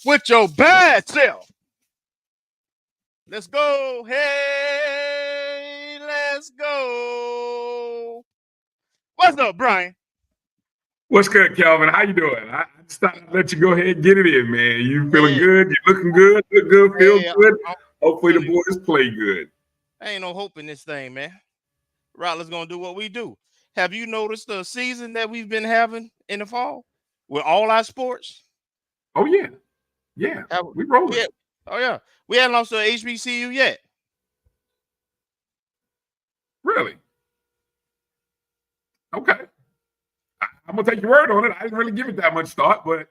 With your bad self. Let's go. Hey, let's go. What's up, Brian? What's good, Kelvin? How you doing? I just thought I'd let you go ahead and get it in, man. You feeling good? You looking good? Look good, feel good? Hopefully the boys play good. Ain't no hope in this thing, man. Rattler's going to do what we do. Have you noticed the season that we've been having in the fall with all our sports? Oh, yeah. Yeah, we rolling. Oh, yeah. We haven't lost to HBCU yet. Really? Okay. I'm going to take your word on it. I didn't really give it that much thought, but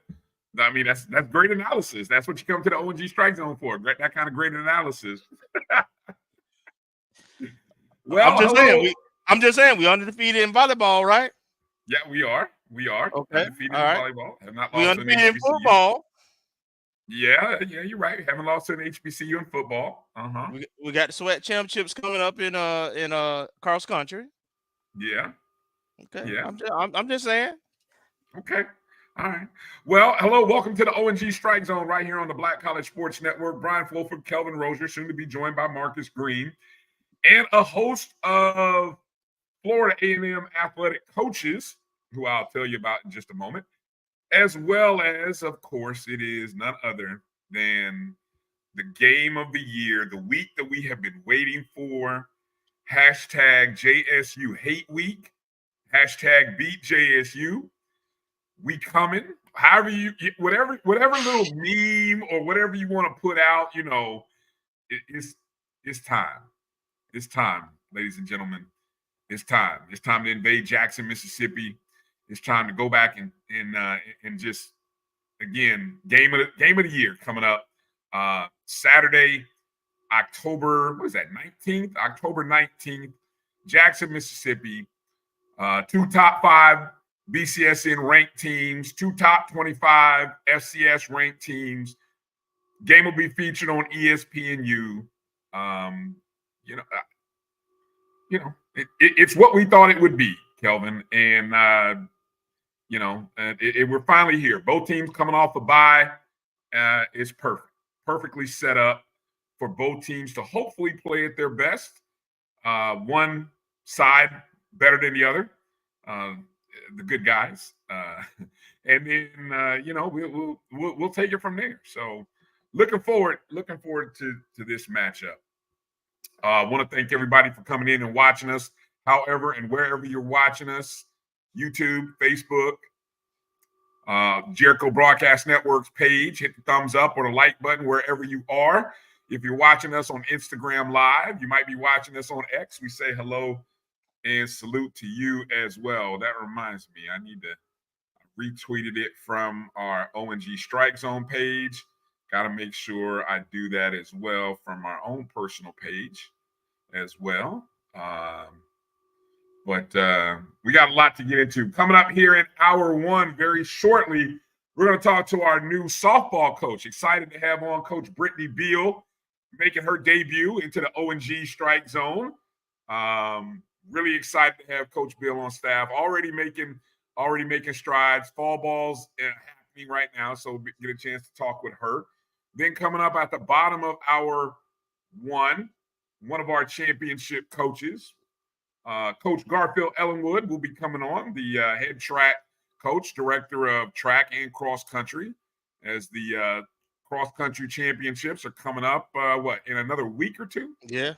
I mean, that's great analysis. That's what you come to the O&G StrikeZone for, that kind of great analysis. Well, I'm just saying we undefeated in volleyball, right? Yeah, we are. Okay. Undefeated in volleyball. Have not we lost undefeated in football. Yeah, you're right. Haven't lost an HBCU in football. We got the SWAT championships coming up in cross country. Yeah. Okay. Yeah. I'm just saying. Okay. All right. Well, hello. Welcome to the O&G StrikeZone right here on the Black College Sports Network. Bryan Fulford, Kelvin Rozier, soon to be joined by Marcus Green, and a host of Florida A&M athletic coaches, who I'll tell you about in just a moment, as well as, of course, it is none other than the game of the year, the week that we have been waiting for, #JSU Hate Week, #Beat JSU. We coming, however whatever little meme or whatever you want to put out, it's time. It's time, ladies and gentlemen. It's time. It's time to invade Jackson, Mississippi. It's time to go back and just, again, game of the year coming up Saturday, October 19th, October 19th, Jackson, Mississippi. 2 top 5 BCSN ranked teams, 2 top 25 FCS ranked teams. Game will be featured on ESPNU. It's what we thought it would be, Kelvin, and we're finally here. Both teams coming off a bye. It's perfectly set up for both teams to hopefully play at their best. One side better than the other, the good guys, and then we'll take it from there. So looking forward to this matchup. I want to thank everybody for coming in and watching us, however and wherever you're watching us. YouTube, Facebook, Jericho Broadcast Network's page. Hit the thumbs up or the like button wherever you are. If you're watching us on Instagram Live, you might be watching us on X. We say hello and salute to you as well. That reminds me, I need to retweeted it from our O&G StrikeZone page. Got to make sure I do that as well from our own personal page as well. But we got a lot to get into. Coming up here in hour one very shortly, we're going to talk to our new softball coach. Excited to have on Coach Brittany Beall, making her debut into the O&G StrikeZone. Really excited to have Coach Beall on staff. Already making strides. Fall ball's happening right now, so we'll get a chance to talk with her. Then coming up at the bottom of hour one of our championship coaches, Coach Garfield Ellenwood, will be coming on, the head track coach, director of track and cross country, as the cross country championships are coming up. In another week or two? Yeah,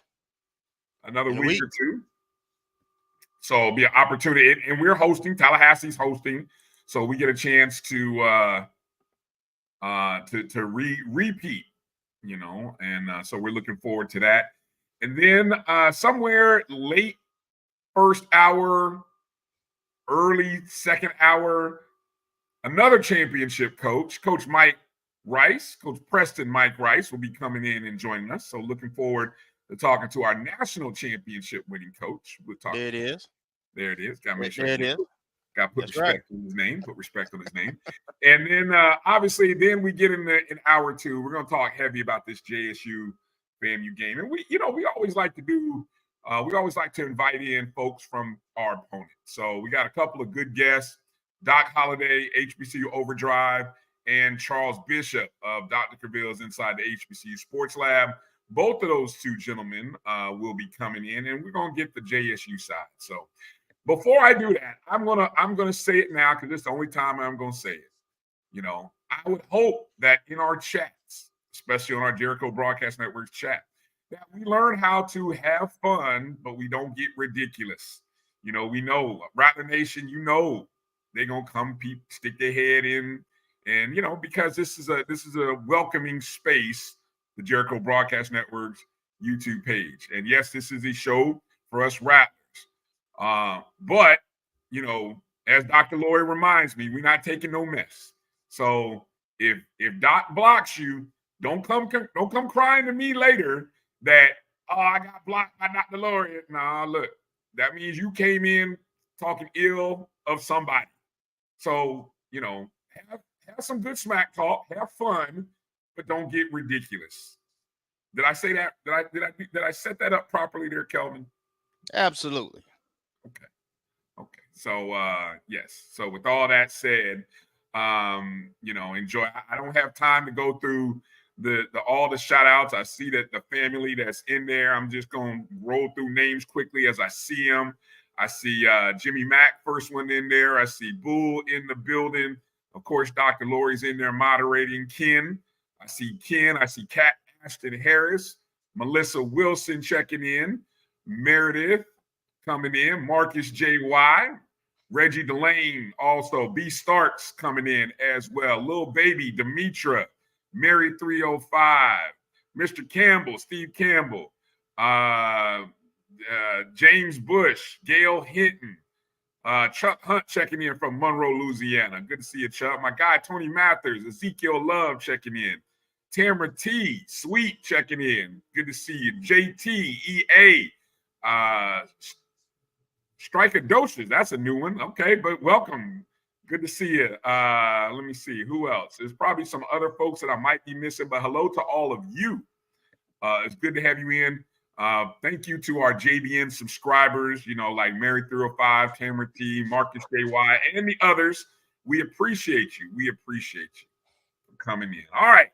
another week or two. So it'll be an opportunity, and we're hosting. Tallahassee's hosting, so we get a chance to repeat, and so we're looking forward to that. And then somewhere late first hour, early second hour, another championship coach, Coach Mike Rice, Coach Preston Mike Rice, will be coming in and joining us. So looking forward to talking to our national championship winning coach. We'll talk. There it is. There it is. Got to make sure. There it is. Got to put That's respect on his name. Put respect on his name. And then obviously, then we get in hour two. We're going to talk heavy about this JSU FAMU game, and we always like to do. We always like to invite in folks from our opponent. So we got a couple of good guests: Doc Holliday, HBCU Overdrive, and Charles Bishop of Dr. Cavill's Inside the HBCU Sports Lab. Both of those two gentlemen will be coming in, and we're going to get the JSU side. So before I do that, I'm gonna say it now because it's the only time I'm gonna say it. You know, I would hope that in our chats, especially on our Jericho Broadcast Network chat, that we learn how to have fun, but we don't get ridiculous. You know, we know Rattler Nation, they're gonna come stick their head in, and because this is a welcoming space, the Jericho Broadcast Network's YouTube page. And yes, this is a show for us Rattlers. But as Dr. Lori reminds me, we're not taking no mess. So if Doc blocks you, don't come crying to me later that I got blocked by Dr. Lori. Nah, look, that means you came in talking ill of somebody. So have some good smack talk, have fun, but don't get ridiculous. Did I say that? Did I set that up properly there, Kelvin? Absolutely. Okay. So yes. So with all that said, enjoy. I don't have time to go through all the shout outs. I see that the family that's in there. I'm just gonna roll through names quickly as I see them. I see Jimmy Mack, first one in there. I see Bull in the building. Of course, Dr. Lori's in there moderating. I see Kat Ashton Harris, Melissa Wilson checking in, Meredith coming in, Marcus J.Y., Reggie Delane also, B. Starks coming in as well, Lil Baby, Demetra, Mary 305, Mr. Campbell, Steve Campbell, James Bush, Gail Hinton, Chuck Hunt checking in from Monroe, Louisiana. Good to see you, Chuck. My guy, Tony Mathers, Ezekiel Love checking in. Tamara T, Sweet checking in. Good to see you. JT, EA, StrikeZone, that's a new one. Okay, but welcome. Good to see you. Let me see. Who else? There's probably some other folks that I might be missing, but hello to all of you. It's good to have you in. Thank you to our JBN subscribers, like Mary 305, Tamara T, Marcus JY, and the others. We appreciate you. We appreciate you for coming in. All right.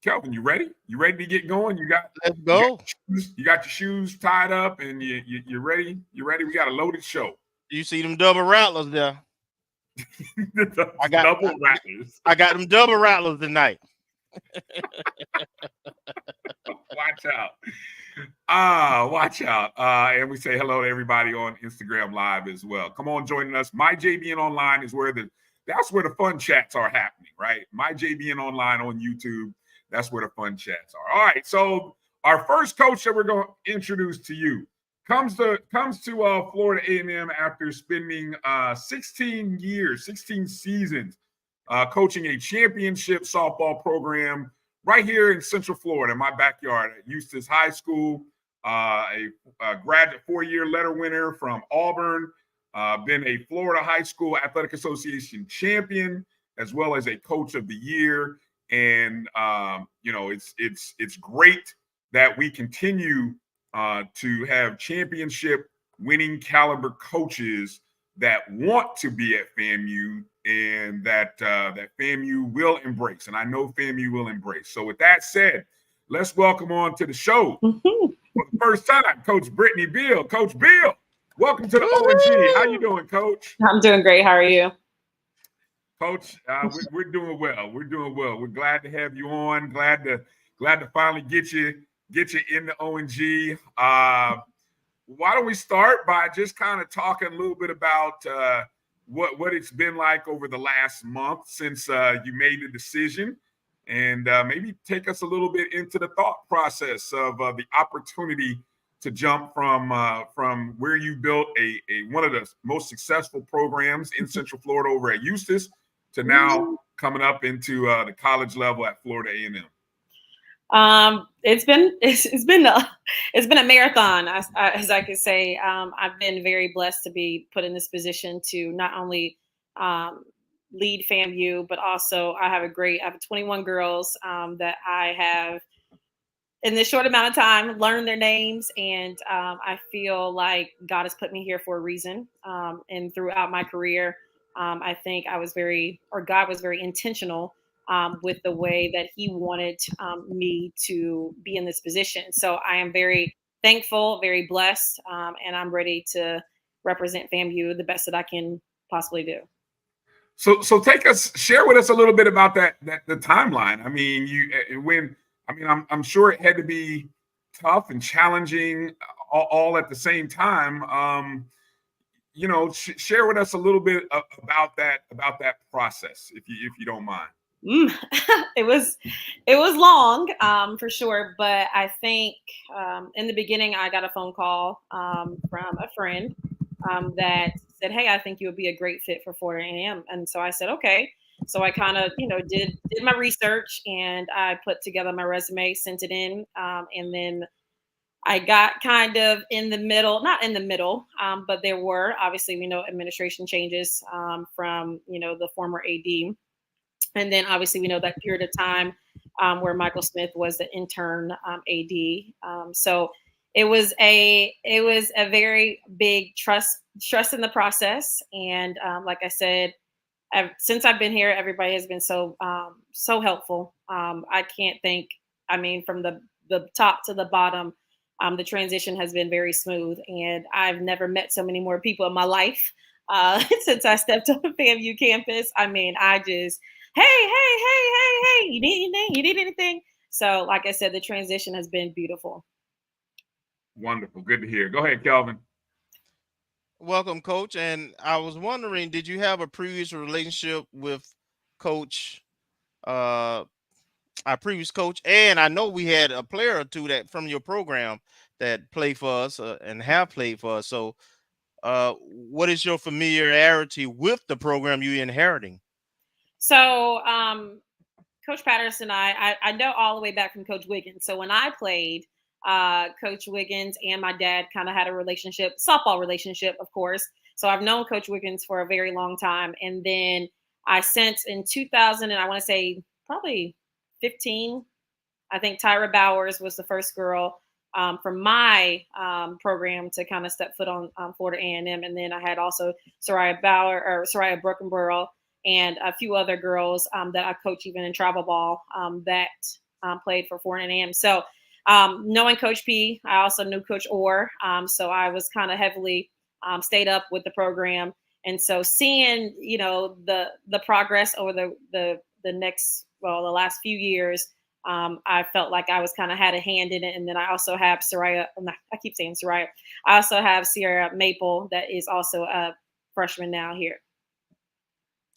Kelvin, you ready? You ready to get going? Let's go. You got your shoes tied up and you're ready? You ready? We got a loaded show. You see them double rattlers there. I got double rattlers. I got them double rattlers tonight. Watch out. Watch out. And we say hello to everybody on Instagram Live as well. Come on, joining us. My JBN Online is that's where the fun chats are happening, right? My JBN Online on YouTube. That's where the fun chats are. All right. So our first coach that we're going to introduce to you comes to Florida A&M after spending 16 seasons coaching a championship softball program right here in Central Florida, in my backyard at Eustis High School. A graduate 4-year letter winner from Auburn. Been a Florida High School Athletic Association champion, as well as a Coach of the Year. And it's great that we continue to have championship winning caliber coaches that want to be at FAMU and that FAMU will embrace. And I know FAMU will embrace. So with that said, let's welcome on to the show for the first time, Coach Brittany Beall. Coach Beall, welcome to the O&G. How you doing, Coach? I'm doing great. How are you? Coach, we're doing well. We're doing well. We're glad to have you on. Glad to finally get you in the O&G. Why don't we start by just kind of talking a little bit about what it's been like over the last month since you made the decision, and maybe take us a little bit into the thought process of the opportunity to jump from where you built a one of the most successful programs in Central Florida over at Eustis to now coming up into the college level at Florida A&M? It's been a marathon, as I could say. I've been very blessed to be put in this position to not only lead FAMU, but also I have 21 girls that I have in this short amount of time learned their names, and I feel like God has put me here for a reason. And throughout my career, I think God was very intentional with the way that He wanted me to be in this position. So I am very thankful, very blessed, and I'm ready to represent FAMU the best that I can possibly do. So share with us a little bit about the timeline. I mean, I'm sure it had to be tough and challenging all at the same time. Share with us a little bit about that process, if you don't mind. It was long, for sure, but I think in the beginning I got a phone call from a friend that said, "Hey, I think you would be a great fit for Florida A&M," and so I said, "Okay." So I kind of, did my research, and I put together my resume, sent it in, and then I got kind of in the middle, not in the middle, but there were, obviously, we know administration changes from, the former AD. And then obviously we know that period of time where Michael Smith was the intern AD. So it was a very big trust in the process. And like I said, since I've been here, everybody has been so helpful. I can't think. I mean, from the top to the bottom, the transition has been very smooth, and I've never met so many more people in my life since I stepped on the FAMU campus. I mean, I just, hey, you need anything? You need anything? So, like I said, the transition has been beautiful. Wonderful. Good to hear. Go ahead, Kelvin. Welcome, Coach. And I was wondering, did you have a previous relationship with Coach, our previous coach? And I know we had a player or two that from your program that play for us and have played for us. So what is your familiarity with the program you're inheriting? So Coach Patterson, I know all the way back from Coach Wiggins. So when I played, Coach Wiggins and my dad kind of had a softball relationship, of course. So I've known Coach Wiggins for a very long time. And then I sent in 2000, and I want to say probably 15, I think Tyra Bowers was the first girl from my program to kind of step foot on Florida A&M. And then I had also Soraya Brookenborough and a few other girls that I coach even in travel ball that played for Florida A&M. So knowing Coach P, I also knew Coach Orr. So I was kind of heavily stayed up with the program. And so seeing, the progress over the last few years, I felt like I was kind of had a hand in it. And then I also have I keep saying Soraya. I also have Sierra Maple that is also a freshman now here.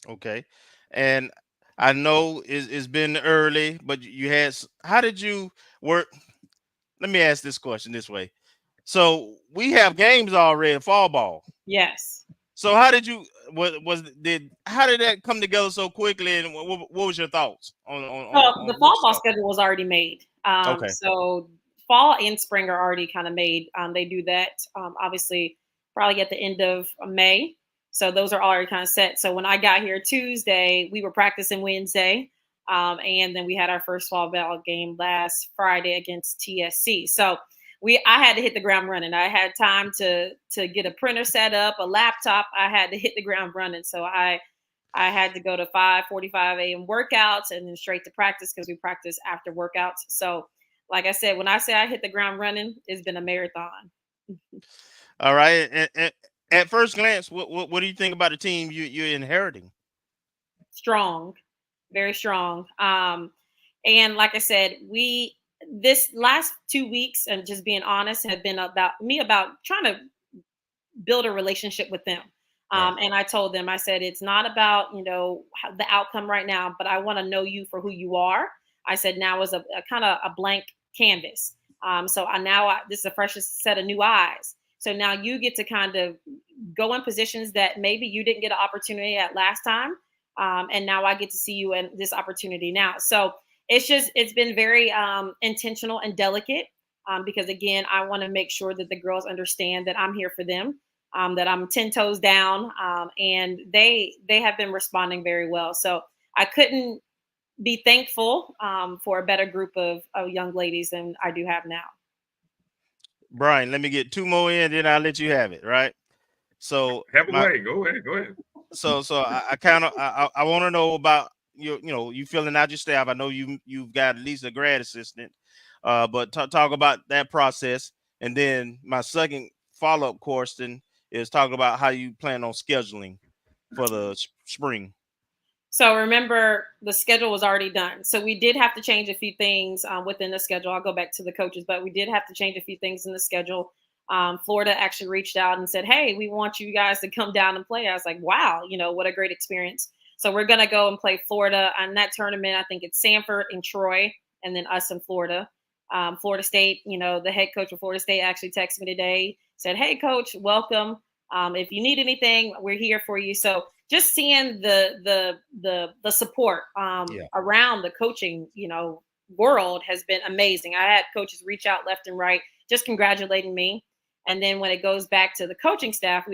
Okay. And I know it's been early, but how did you work? Let me ask this question this way. So we have games already, fall ball. Yes. So how did how did that come together so quickly? And what was your thoughts on the fall ball schedule was already made. Okay. So fall and spring are already kind of made. They do that obviously probably at the end of May. So those are already kind of set. So when I got here Tuesday, we were practicing Wednesday. And then we had our first fall ball game last Friday against TSC. So I had to hit the ground running. I had time to get a printer set up, a laptop. I had to hit the ground running. So I had to go to 5:45 a.m. workouts and then straight to practice because we practice after workouts. So like I said, when I say I hit the ground running, it's been a marathon. All right. And at first glance, what do you think about the team you're inheriting? Strong, very strong. And like I said, this last 2 weeks, and just being honest, have been about trying to build a relationship with them. And I told them, I said, it's not about, the outcome right now, but I want to know you for who you are. I said, now is a kind of a blank canvas. So this is a fresh set of new eyes. So now you get to kind of go in positions that maybe you didn't get an opportunity at last time. And now I get to see you in this opportunity now. So it's been very intentional and delicate, because again, I want to make sure that the girls understand that I'm here for them, that I'm 10 toes down, and they have been responding very well. So I couldn't be thankful for a better group of young ladies than I do have now. Brian, let me get 2 more in, then I'll let you have it. Right. So Have away. Go ahead. So I kind of I want to know about you filling out your staff. I know you've got at least a grad assistant, but talk about that process, and then my second follow-up question is talk about how you plan on scheduling for the spring. So remember, the schedule was already done. So we did have to change a few things within the schedule. I'll go back to the coaches, but we did have to change a few things in the schedule. Florida actually reached out and said, "Hey, we want you guys to come down and play." I was like, "Wow, what a great experience." So we're going to go and play Florida on that tournament. I think it's Sanford and Troy, and then us in Florida. Florida State, the head coach of Florida State actually texted me today, said, "Hey, coach, welcome. If you need anything, we're here for you." So just seeing the support around the coaching, world has been amazing. I had coaches reach out left and right, just congratulating me. And then when it goes back to the coaching staff,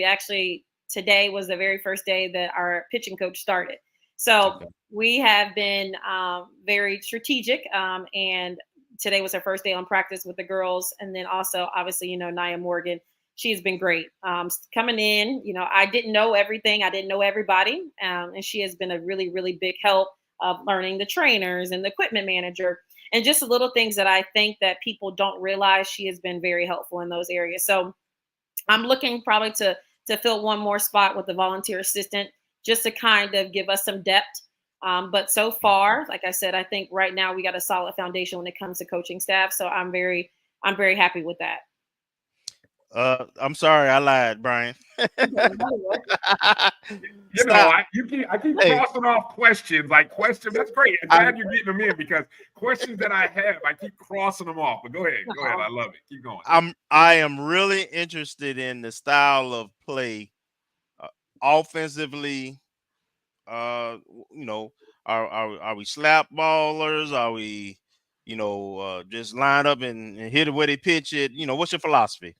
today was the very first day that our pitching coach started. So we have been very strategic. And today was our first day on practice with the girls. And then also, obviously, Nia Morgan, she's been great. Coming in, I didn't know everything. I didn't know everybody. And she has been a really, really big help of learning the trainers and the equipment manager and just the little things that I think that people don't realize. She has been very helpful in those areas. So I'm looking probably to fill one more spot with the volunteer assistant just to kind of give us some depth. But so far, like I said, I think right now we got a solid foundation when it comes to coaching staff. So I'm very happy with that. I'm sorry, I lied, Brian. I keep crossing off questions. That's great. I'm glad you're getting them in, because questions that I have, I keep crossing them off. But go ahead. I love it. Keep going. I am really interested in the style of play, offensively. Are we slap ballers? Are we, just line up and hit it where they pitch it? What's your philosophy?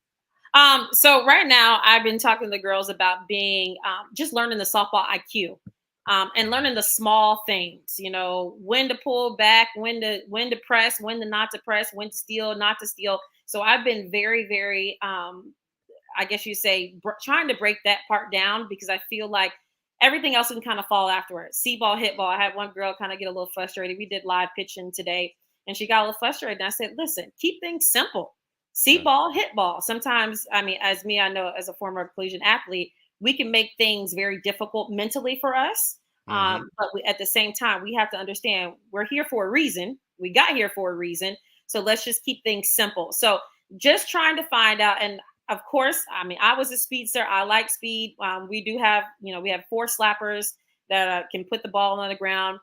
So right now I've been talking to the girls about being just learning the softball IQ, and learning the small things, when to pull back, when to press, when to not to press, when to steal, not to steal. So I've been very, very, I guess you say, trying to break that part down, because I feel like everything else can kind of fall afterwards. See ball, hit ball. I had one girl kind of get a little frustrated. We did live pitching today, and she got a little frustrated. And I said, "Listen, keep things simple. See ball, hit ball." Sometimes, I know as a former collegiate athlete, we can make things very difficult mentally for us. But at the same time, we have to understand we're here for a reason. We got here for a reason. So let's just keep things simple. So just trying to find out. And of course, I was a speedster. I like speed. We do have, we have 4 slappers that can put the ball on the ground.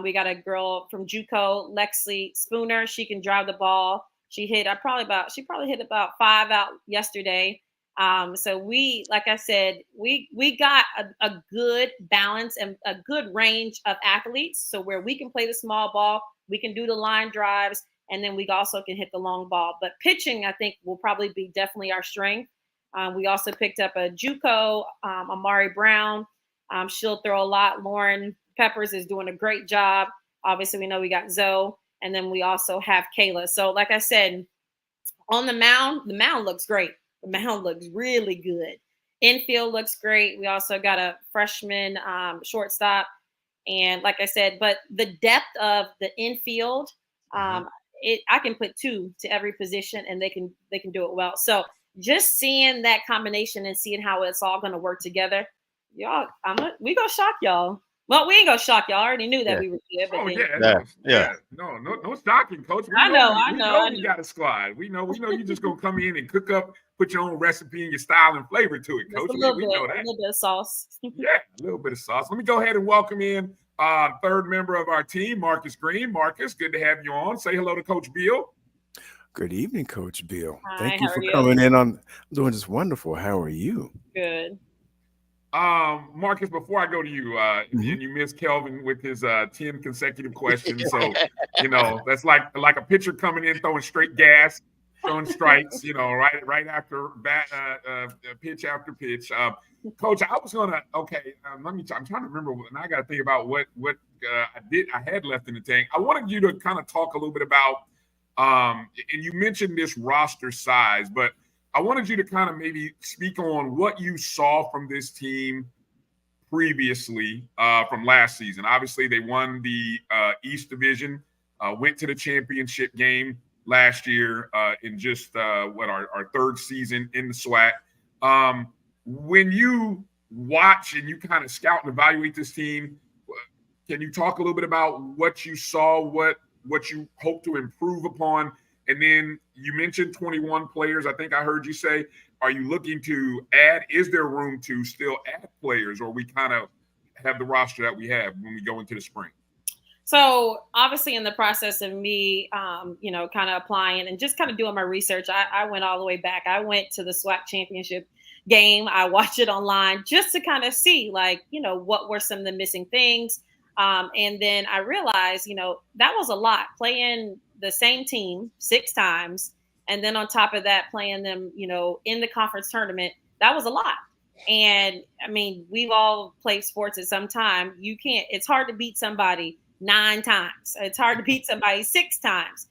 We got a girl from JUCO, Lexley Spooner. She can drive the ball. She probably hit about 5 out yesterday. So like I said, we got a good balance and a good range of athletes. So where we can play the small ball, we can do the line drives, and then we also can hit the long ball. But pitching, I think, will probably be definitely our strength. We also picked up a JUCO, Amari Brown. She'll throw a lot. Lauren Peppers is doing a great job. Obviously, we know we got Zoe. And then we also have Kayla. So like I said, on the mound looks great. The mound looks really good. Infield looks great. We also got a freshman shortstop. And like I said, but the depth of the infield, I can put 2 to every position, and they can do it well. So just seeing that combination and seeing how it's all going to work together, y'all, we gonna shock y'all. Well, we ain't gonna shock y'all. I already knew that we were here. But No shocking, Coach. We know you got a squad. We know you just gonna come in and cook up, put your own recipe and your style and flavor to it, Coach. We know that. A little bit of sauce. Yeah, a little bit of sauce. Let me go ahead and welcome in third member of our team, Marcus Green. Marcus, good to have you on. Say hello to Coach Beall. Good evening, Coach Beall. Hi, Thank you for coming in. I'm doing just wonderful. How are you? Good. Marcus, before I go to you, Mhm. and you missed Kelvin with his 10 consecutive questions. So, that's like a pitcher coming in, throwing straight gas, throwing strikes, right after pitch after pitch. Coach, I was gonna I'm trying to remember, and I got to think about what I had left in the tank. I wanted you to kind of talk a little bit about, and you mentioned this roster size, but I wanted you to kind of maybe speak on what you saw from this team previously from last season. Obviously, they won the East Division, went to the championship game last year in just our third season in the SWAC. When you watch and you kind of scout and evaluate this team, can you talk a little bit about what you saw, what you hope to improve upon? And then you mentioned 21 players. I think I heard you say, are you looking to add? Is there room to still add players, or we kind of have the roster that we have when we go into the spring? So obviously, in the process of me, kind of applying and just kind of doing my research, I went all the way back. I went to the SWAC championship game. I watched it online just to kind of see, what were some of the missing things. And then I realized, that was a lot playing the same team 6 times. And then on top of that, playing them, in the conference tournament, that was a lot. And I mean, we've all played sports at some time. It's hard to beat somebody 9 times. It's hard to beat somebody 6 times.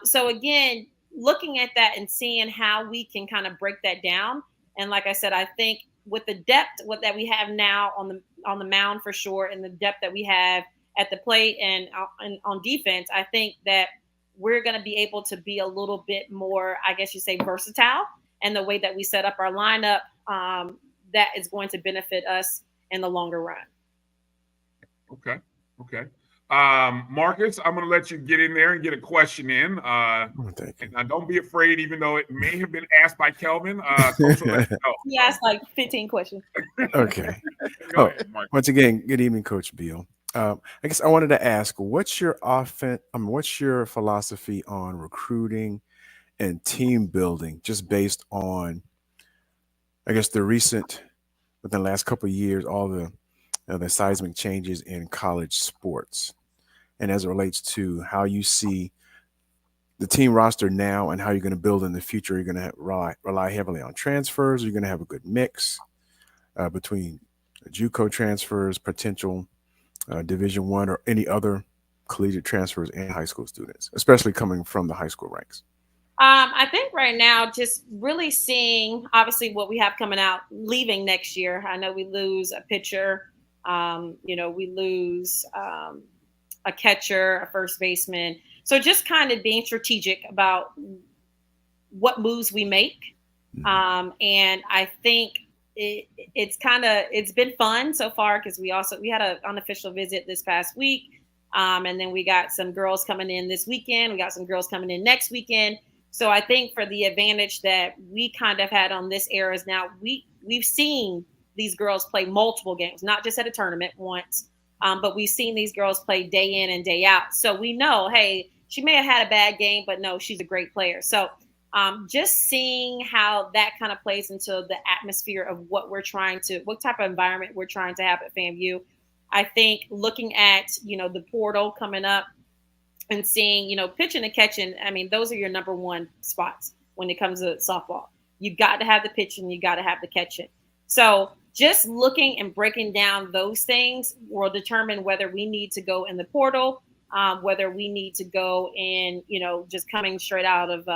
So again, looking at that and seeing how we can kind of break that down. And like I said, I think with the depth that we have now on the mound for sure, and the depth that we have at the plate and on defense, I think that we're going to be able to be a little bit more, I guess you say, versatile, and the way that we set up our lineup, that is going to benefit us in the longer run. Okay. Marcus, I'm going to let you get in there and get a question in. Thank you. And don't be afraid, even though it may have been asked by Kelvin. Coach will let you know. He asked like 15 questions. Okay. Go ahead, Marcus. Once again, good evening, Coach Beall. I guess I wanted to ask, what's your philosophy on recruiting and team building, just based on, I guess, within the last couple of years, all the seismic changes in college sports, and as it relates to how you see the team roster now and how you're going to build in the future. You're going to rely heavily on transfers. You're going to have a good mix between JUCO transfers, potential Division I or any other collegiate transfers, and high school students, especially coming from the high school ranks. I think right now, just really seeing obviously what we have coming out, leaving next year. I know we lose a pitcher, we lose a catcher, a first baseman. So just kind of being strategic about what moves we make. And I think it's been fun so far, because we had an unofficial visit this past week. And then we got some girls coming in this weekend. We got some girls coming in next weekend. So I think for the advantage that we kind of had on this era is now we've seen these girls play multiple games, not just at a tournament once, but we've seen these girls play day in and day out. So we know, hey, she may have had a bad game, but no, she's a great player. So just seeing how that kind of plays into the atmosphere of what type of environment we're trying to have at FAMU. I think looking at, the portal coming up, and seeing, pitching and catching, I mean, those are your number one spots when it comes to softball. You got to have the pitching, you got to have the catching. So just looking and breaking down those things will determine whether we need to go in the portal, whether we need to go in, just coming straight out of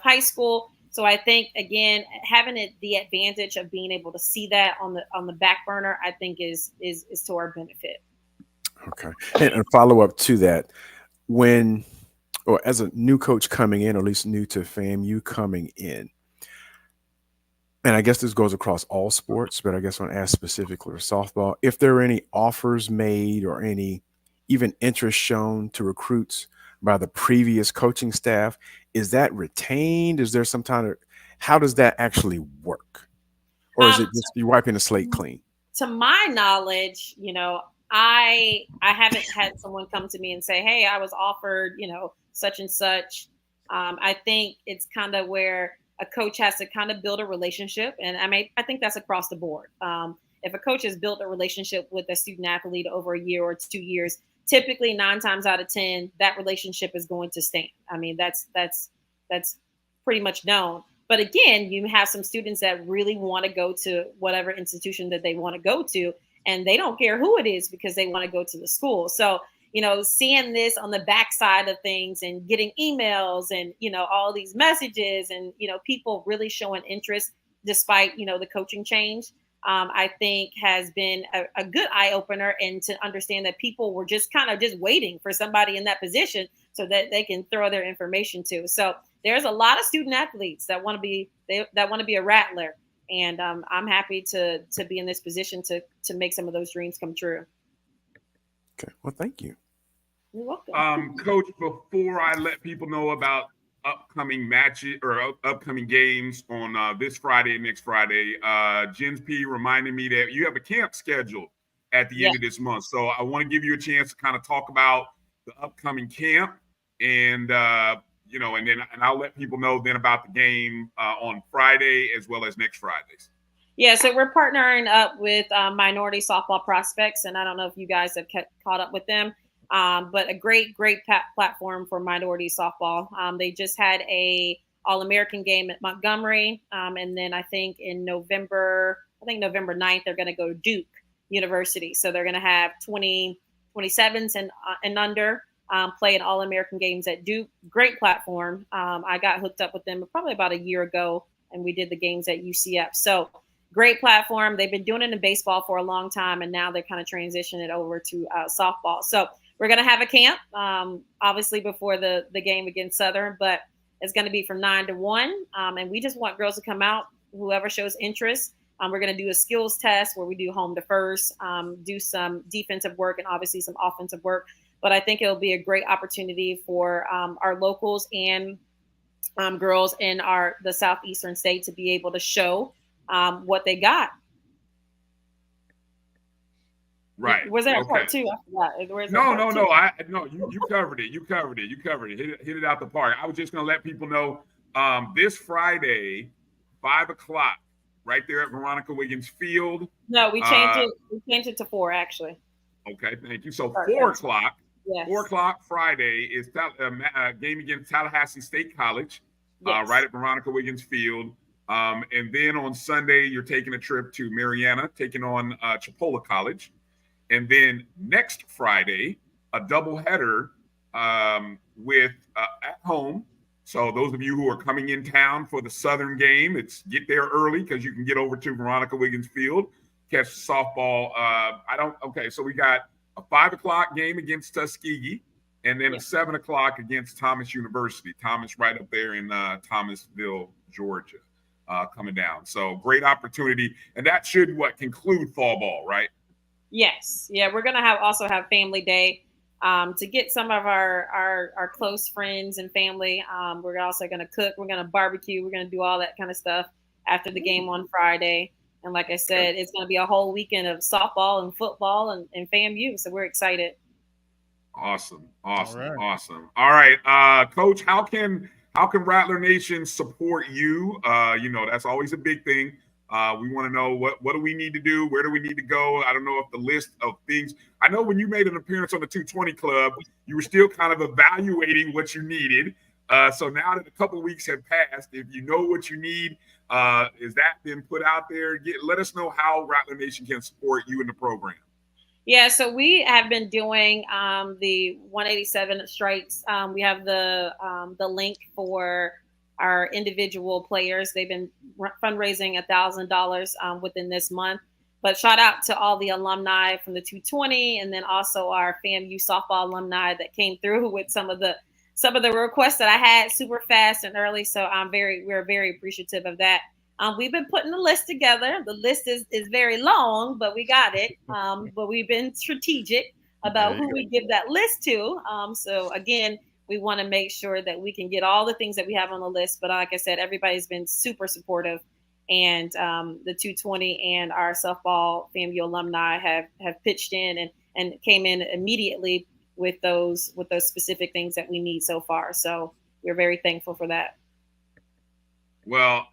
high school. So I think, again, having the advantage of being able to see that on the back burner, I think is to our benefit. Okay. And follow up to that, as a new coach coming in, or at least new to FAMU coming in, and I guess this goes across all sports, but I guess I want to ask specifically for softball, if there are any offers made or any even interest shown to recruits by the previous coaching staff, is that retained? Is there some kind of, how does that actually work? Or is it just you wiping the slate clean? To my knowledge, I haven't had someone come to me and say, hey, I was offered, such and such. I think it's kind of where a coach has to kind of build a relationship. And I think that's across the board. if a coach has built a relationship with a student athlete over a year or 2 years, typically 9 times out of 10, that relationship is going to stand. I mean, that's pretty much known. But again, you have some students that really want to go to whatever institution that they want to go to, and they don't care who it is because they want to go to the school. So, seeing this on the backside of things and getting emails and, all these messages and, people really showing interest despite, the coaching change, I think has been a good eye opener, and to understand that people were just kind of just waiting for somebody in that position so that they can throw their information to. So there's a lot of student athletes that want to be a Rattler, and I'm happy to be in this position to make some of those dreams come true. Okay, well, thank you. You're welcome. Coach, before I let people know about upcoming matches or upcoming games on this Friday and next Friday, Jens P reminded me that you have a camp scheduled at the end of this month. So I want to give you a chance to kind of talk about the upcoming camp, and and I'll let people know then about the game on Friday as well as next Fridays. Yeah, so we're partnering up with Minority Softball Prospects, and I don't know if you guys have caught up with them, but a great platform for minority softball. They just had a All-American game at Montgomery, and then I think November 9th, they're going to go to Duke University. So they're going to have 27s and under play in All-American games at Duke. Great platform. I got hooked up with them probably about a year ago, and we did the games at UCF. So great platform. They've been doing it in baseball for a long time, and now they're kind of transitioning it over to softball. So we're going to have a camp, obviously before the game against Southern, but it's going to be from 9 to 1. And we just want girls to come out, whoever shows interest. We're going to do a skills test where we do home to first, do some defensive work and obviously some offensive work. But I think it'll be a great opportunity for our locals and girls in the southeastern state to be able to show what they got. Right. Was there a part two? I forgot. No. You covered it. You covered it. Hit it out the park. I was just going to let people know this Friday, 5:00, right there at Veronica Wiggins Field. No, we changed it. We changed it to 4, actually. Okay, thank you. So 4:00. Yes. 4:00 Friday is a game against Tallahassee State College, right at Veronica Wiggins Field. And then on Sunday, you're taking a trip to Mariana, taking on Chipola College. And then next Friday, a doubleheader with at home. So those of you who are coming in town for the Southern game, get there early because you can get over to Veronica Wiggins Field, catch softball. So we got a 5:00 game against Tuskegee, and then a 7:00 against Thomas University. Thomas right up there in Thomasville, Georgia, coming down. So great opportunity. And that should conclude fall ball, right? Yes. Yeah, we're going to also have family day to get some of our close friends and family. We're also going to cook. We're going to barbecue. We're going to do all that kind of stuff after the game on Friday. And like I said, it's going to be a whole weekend of softball and football and FAMU. So we're excited. Awesome. All right. Coach, how can Rattler Nation support you? That's always a big thing. We want to know what do we need to do? Where do we need to go? I don't know if the list of things. I know when you made an appearance on the 220 Club, you were still kind of evaluating what you needed. So now that a couple of weeks have passed, if you know what you need, is that been put out there? Let us know how Rattler Nation can support you in the program. Yeah, so we have been doing the 187 strikes. We have the link for our individual players. They've been fundraising $1,000 within this month. But shout out to all the alumni from the 220, and then also our FAMU softball alumni that came through with some of the requests that I had super fast and early. So we're very appreciative of that. We've been putting the list together. The list is very long, but we got it. But we've been strategic about who we give that list to. So again, we want to make sure that we can get all the things that we have on the list. But like I said, everybody's been super supportive. And the 220 and our softball FAMU alumni have pitched in and came in immediately with those specific things that we need so far. So we're very thankful for that. Well,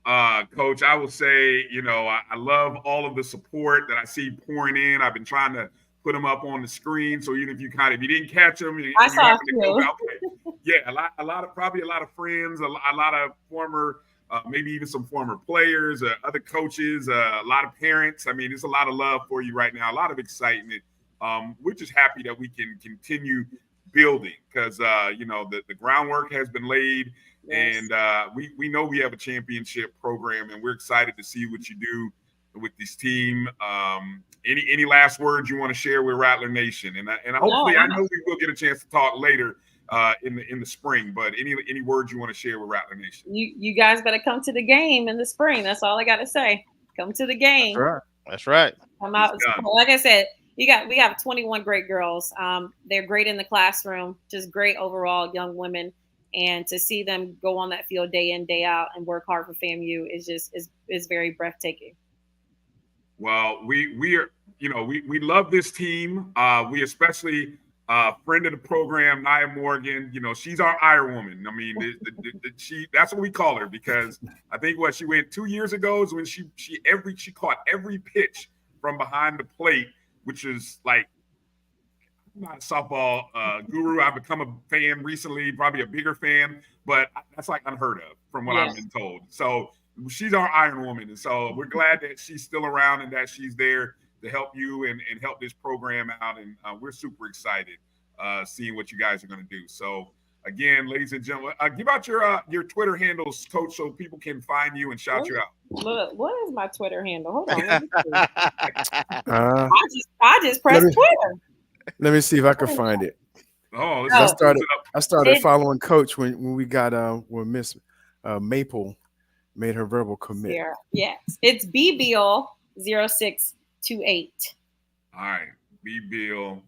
Coach, I will say, I love all of the support that I see pouring in. I've been trying to put them up on the screen, so even if you didn't catch them, you I saw happen to go you. out there. Yeah, probably a lot of friends, a lot of former, maybe even some former players, other coaches, a lot of parents. I mean, there's a lot of love for you right now, a lot of excitement. We're just happy that we can continue building because the groundwork has been laid. Yes. And we know we have a championship program, and we're excited to see what you do with this team. Any last words you want to share with Rattler Nation? And hopefully, I know we will get a chance to talk later in the spring. But any words you want to share with Rattler Nation? You guys better come to the game in the spring. That's all I got to say. Come to the game. That's right. Come out. Like I said, we have 21 great girls. They're great in the classroom, just great overall young women. And to see them go on that field day in, day out and work hard for FAMU is very breathtaking. Well, we are, we love this team. We especially friend of the program, Nia Morgan. She's our Iron Woman. I mean, that's what we call her because I think she went 2 years ago is when she caught every pitch from behind the plate, which is like, I'm not a softball guru. I've become a fan recently, probably a bigger fan, but that's like unheard of from what I've been told. So she's our Iron Woman. And so we're glad that she's still around and that she's there to help you and help this program out. And we're super excited seeing what you guys are going to do. So again, ladies and gentlemen, give out your Twitter handles, Coach, so people can find you and shout you out. Look, what is my Twitter handle? Hold on. I just pressed Twitter. Let me see if I can find it. Oh, I started following Coach when we got when Miss Maple made her verbal commit. Yes, it's Beall 0628. All right, Beall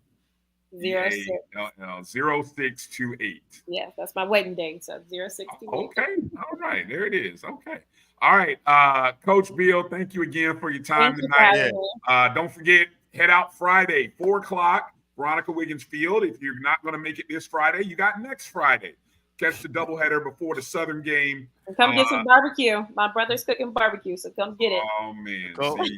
0628. Yes, that's my wedding day. So 0628. Okay, all right, there it is. Okay. All right, Coach Beall, thank you again for your time tonight. Don't forget, head out Friday, 4:00. Veronica Wiggins Field. If you're not going to make it this Friday, you got next Friday. Catch the doubleheader before the Southern game. And come get some barbecue. My brother's cooking barbecue, so come get it. Oh man, Coach,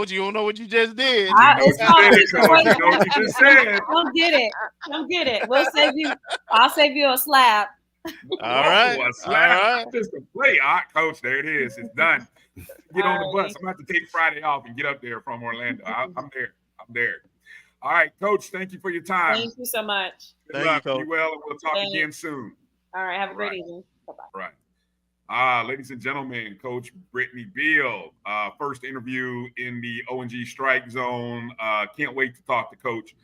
you don't know what you just did. You know what you just said. Come get it. I'll save you a slab. All right. A slab. All right. Just a play. All right, Coach. There it is. It's done. Get on the bus. I'm going to have to take Friday off and get up there from Orlando. I'm there. All right, Coach, thank you for your time. Thank you so much. Good luck. Be well, and we'll talk again soon. All right, have a great evening. Bye-bye. Right. Ladies and gentlemen, Coach Brittany Beall, first interview in the O&G StrikeZone. Can't wait to talk to Coach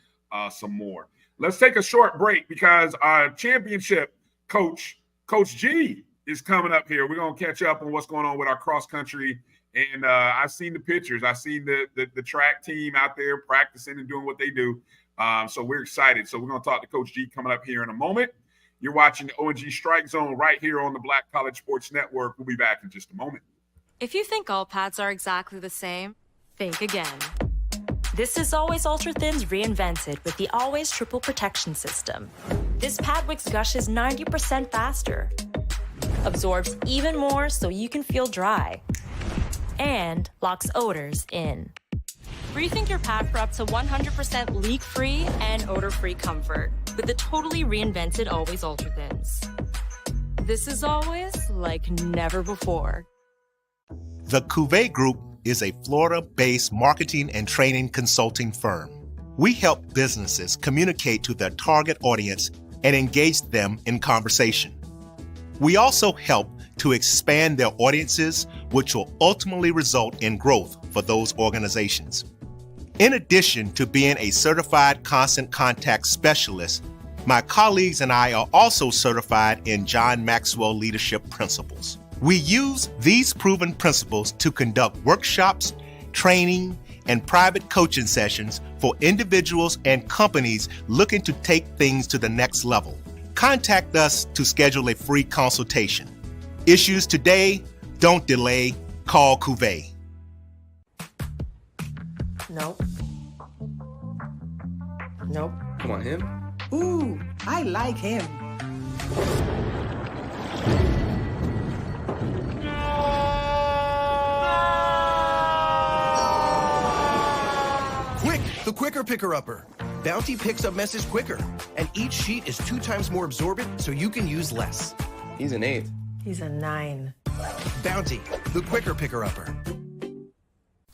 some more. Let's take a short break because our championship coach, Coach G, is coming up here. We're going to catch up on what's going on with our cross-country. And I've seen the pictures. I've seen the track team out there practicing and doing what they do. So we're excited. So we're going to talk to Coach G coming up here in a moment. You're watching the O&G StrikeZone right here on the Black College Sports Network. We'll be back in just a moment. If you think all pads are exactly the same, think again. This is Always Ultra Thins reinvented with the Always Triple Protection System. This pad wicks gushes 90% faster, absorbs even more so you can feel dry, and locks odors in. Rethink your pad for up to 100% leak-free and odor-free comfort with the totally reinvented Always Ultra Thins. This is always like never before. The Cuvée Group is a Florida-based marketing and training consulting firm. We help businesses communicate to their target audience and engage them in conversation. We also help to expand their audiences, which will ultimately result in growth for those organizations. In addition to being a certified constant contact specialist, my colleagues and I are also certified in John Maxwell Leadership Principles. We use these proven principles to conduct workshops, training, and private coaching sessions for individuals and companies looking to take things to the next level. Contact us to schedule a free consultation. Issues today, don't delay, call Cuvée. Nope. Come on, him? Ooh, I like him. the quicker picker-upper. Bounty picks up messes quicker, and each sheet is 2 times more absorbent, so you can use less. He's an 8. He's a 9. Bounty, the quicker picker-upper.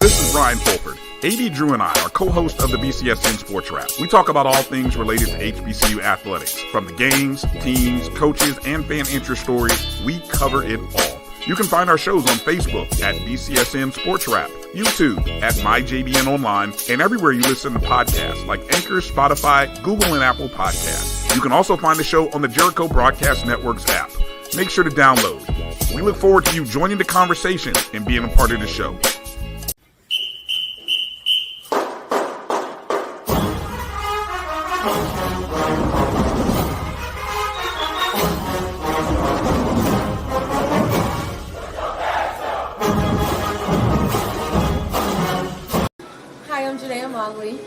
This is Brian Fulford. AD Drew and I are co-hosts of the BCSN Sports Wrap. We talk about all things related to HBCU athletics. From the games, teams, coaches, and fan interest stories, we cover it all. You can find our shows on Facebook at BCSN Sports Wrap, YouTube at MyJBN Online, and everywhere you listen to podcasts like Anchor, Spotify, Google, and Apple Podcasts. You can also find the show on the Jericho Broadcast Network's app. Make sure to download. We look forward to you joining the conversation and being a part of the show.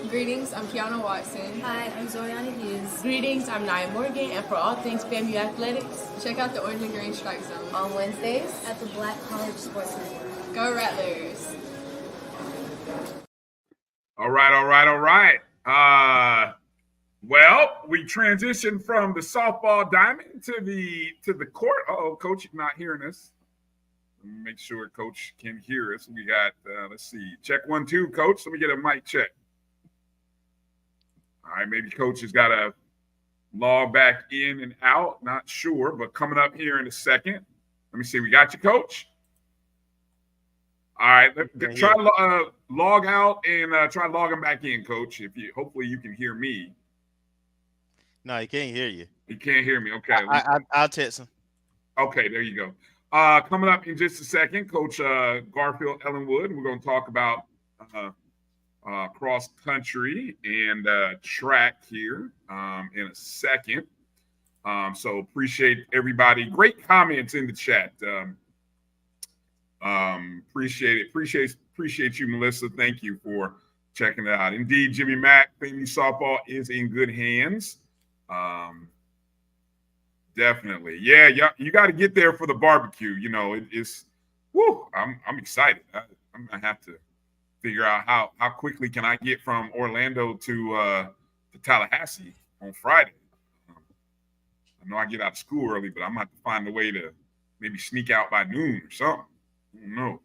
Greetings, I'm Kiana Watson. Hi, I'm Zoriana Hughes. Greetings, I'm Nia Morgan, and for all things FAMU Athletics, check out the O&G StrikeZone on Wednesdays at the Black College Sports Network. Go Rattlers! All right. Well, we transitioned from the softball diamond to the court. Uh-oh, Coach, you're not hearing us. Let me make sure Coach can hear us. We got, let's see, check 1, 2, Coach. Let me get a mic check. All right, maybe Coach has got to log back in and out. Not sure, but coming up here in a second. Let me see. We got you, Coach. All right, try to log out and try logging back in, Coach. Hopefully you can hear me. No, he can't hear you. He can't hear me. Okay, I'll text him. Okay, there you go. Coming up in just a second, Coach Garfield Ellenwood. We're going to talk about cross country and track here in a second. So appreciate everybody. Great comments in the chat. Appreciate it. Appreciate you, Melissa. Thank you for checking it out. Indeed, Jimmy Mack, FAMU softball is in good hands. Definitely. Yeah, you got to get there for the barbecue. You know, it's woo. I'm excited. I'm gonna have to figure out how quickly can I get from Orlando to Tallahassee on Friday. I know I get out of school early, but I'm gonna have to find a way to maybe sneak out by noon or something. I don't know.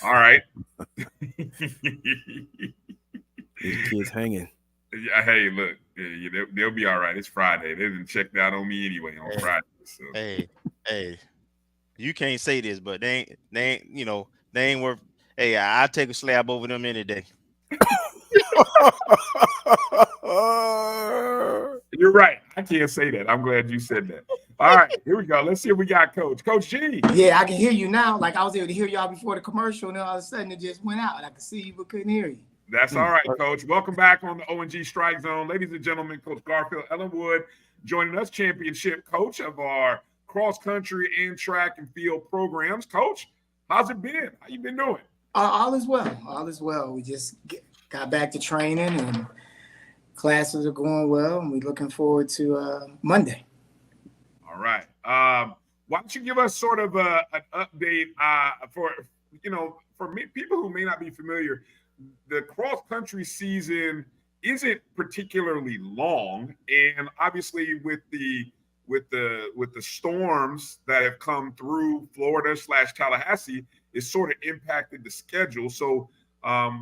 All right. These kids hanging. Yeah, hey, look, they'll be all right. It's Friday. They didn't check that on me anyway on Friday. So. Hey, you can't say this, but they ain't worth. Hey, I take a slab over them any day. You're right. I can't say that. I'm glad you said that. All right, here we go. Let's see if we got Coach. Coach G. Yeah, I can hear you now. Like I was able to hear y'all before the commercial, and then all of a sudden it just went out. I could see you, but couldn't hear you. That's all right, Coach. Welcome back on the O&G StrikeZone. Ladies and gentlemen, Coach Garfield Ellenwood joining us, championship coach of our cross-country and track and field programs. Coach, how's it been? How you been doing? All is well. All is well. We just got back to training, and classes are going well, and we're looking forward to Monday. All right. Why don't you give us sort of an update for people who may not be familiar. The cross-country season isn't particularly long, and obviously with the storms that have come through Florida/Tallahassee, it's sort of impacted the schedule. So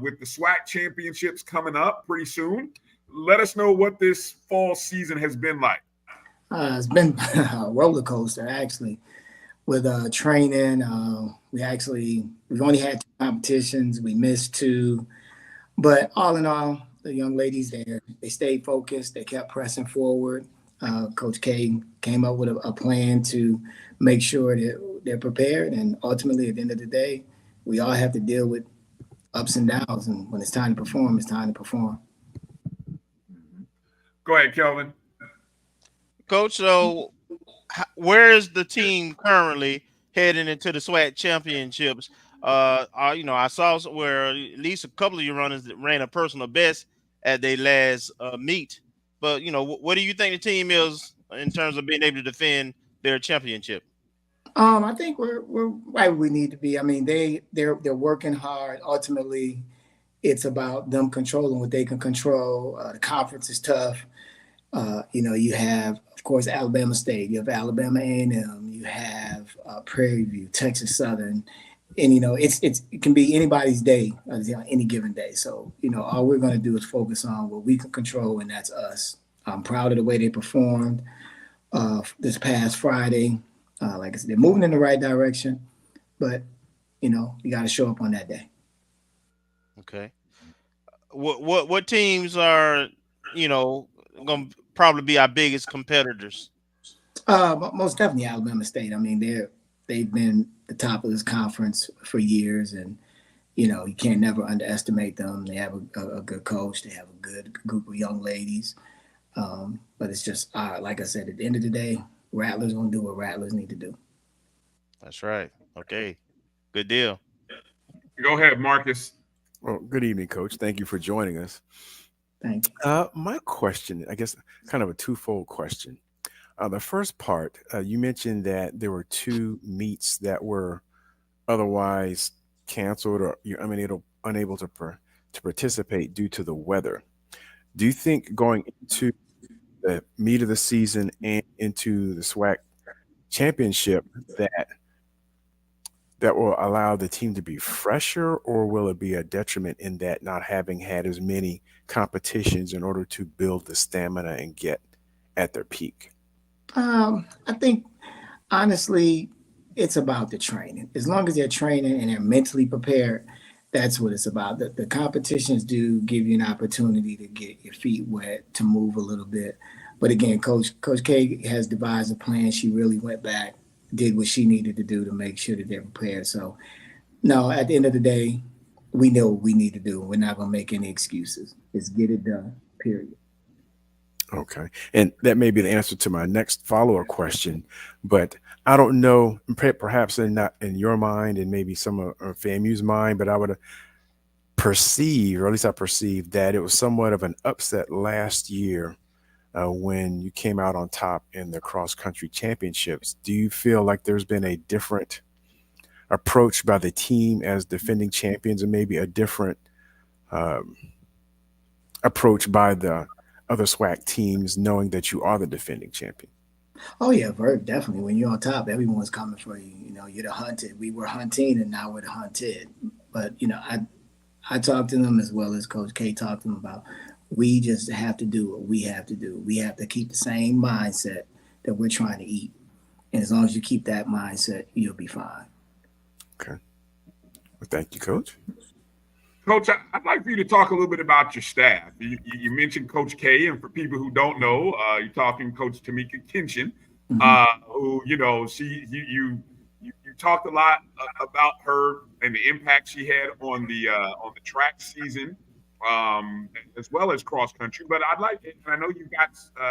with the SWAC championships coming up pretty soon, let us know what this fall season has been like. It's been a roller coaster, actually, with training. We've only had 2 competitions. We missed 2. But all in all, the young ladies there, they stayed focused. They kept pressing forward. Coach K came up with a plan to make sure that they're prepared. And ultimately, at the end of the day, we all have to deal with ups and downs. And when it's time to perform, it's time to perform. Go ahead, Kelvin. Coach, so where is the team currently heading into the SWAC championships? I saw where at least a couple of your runners that ran a personal best at their last meet. But, what do you think the team is in terms of being able to defend their championship? I think we're right where we need to be. I mean, they're working hard. Ultimately, it's about them controlling what they can control. The conference is tough. You have, of course, Alabama State. You have Alabama A&M. You have Prairie View, Texas Southern, and it can be anybody's day, any given day. So all we're going to do is focus on what we can control, and that's us. I'm proud of the way they performed this past Friday. Like I said, they're moving in the right direction, but you got to show up on that day. Okay. What teams are going to probably be our biggest competitors? Most definitely Alabama State. I mean, they've been the top of this conference for years, and you can't never underestimate them. They have a good coach. They have a good group of young ladies. But it's just like I said, at the end of the day, Rattlers gonna do what Rattlers need to do. That's right. Okay, good deal. Go ahead, Marcus. Well, good evening, Coach. Thank you for joining us. Thank you. My question, I guess, kind of a twofold question. The first part, you mentioned that there were 2 meets that were otherwise canceled or unable to participate due to the weather. Do you think going into the meat of the season and into the SWAC championship that will allow the team to be fresher, or will it be a detriment in that not having had as many competitions in order to build the stamina and get at their peak? I think honestly, it's about the training. As long as they're training and they're mentally prepared, that's what it's about. The competitions do give you an opportunity to get your feet wet, to move a little bit. But again, Coach K has devised a plan. She really went back, did what she needed to do to make sure that they're prepared. So, no, at the end of the day, we know what we need to do. We're not going to make any excuses. It's get it done, period. Okay. And that may be the answer to my next follow-up question, but I don't know, perhaps not in your mind and maybe some of FAMU's mind, but I would perceive, or at least I perceived, that it was somewhat of an upset last year when you came out on top in the cross-country championships. Do you feel like there's been a different approach by the team as defending champions, and maybe a different approach by the other SWAC teams, knowing that you are the defending champion? Oh yeah, very definitely. When you're on top, everyone's coming for you. You're the hunted. We were hunting, and now we're the hunted. But I talked to them as well as Coach K talked to them about. We just have to do what we have to do. We have to keep the same mindset that we're trying to eat, and as long as you keep that mindset, you'll be fine. Okay. Well, thank you, Coach. Coach, I'd like for you to talk a little bit about your staff. You mentioned Coach K, and for people who don't know, you're talking Coach Tamika Kinchin, who you talked a lot about her and the impact she had on the track season, as well as cross country. But I'd like, and I know you got,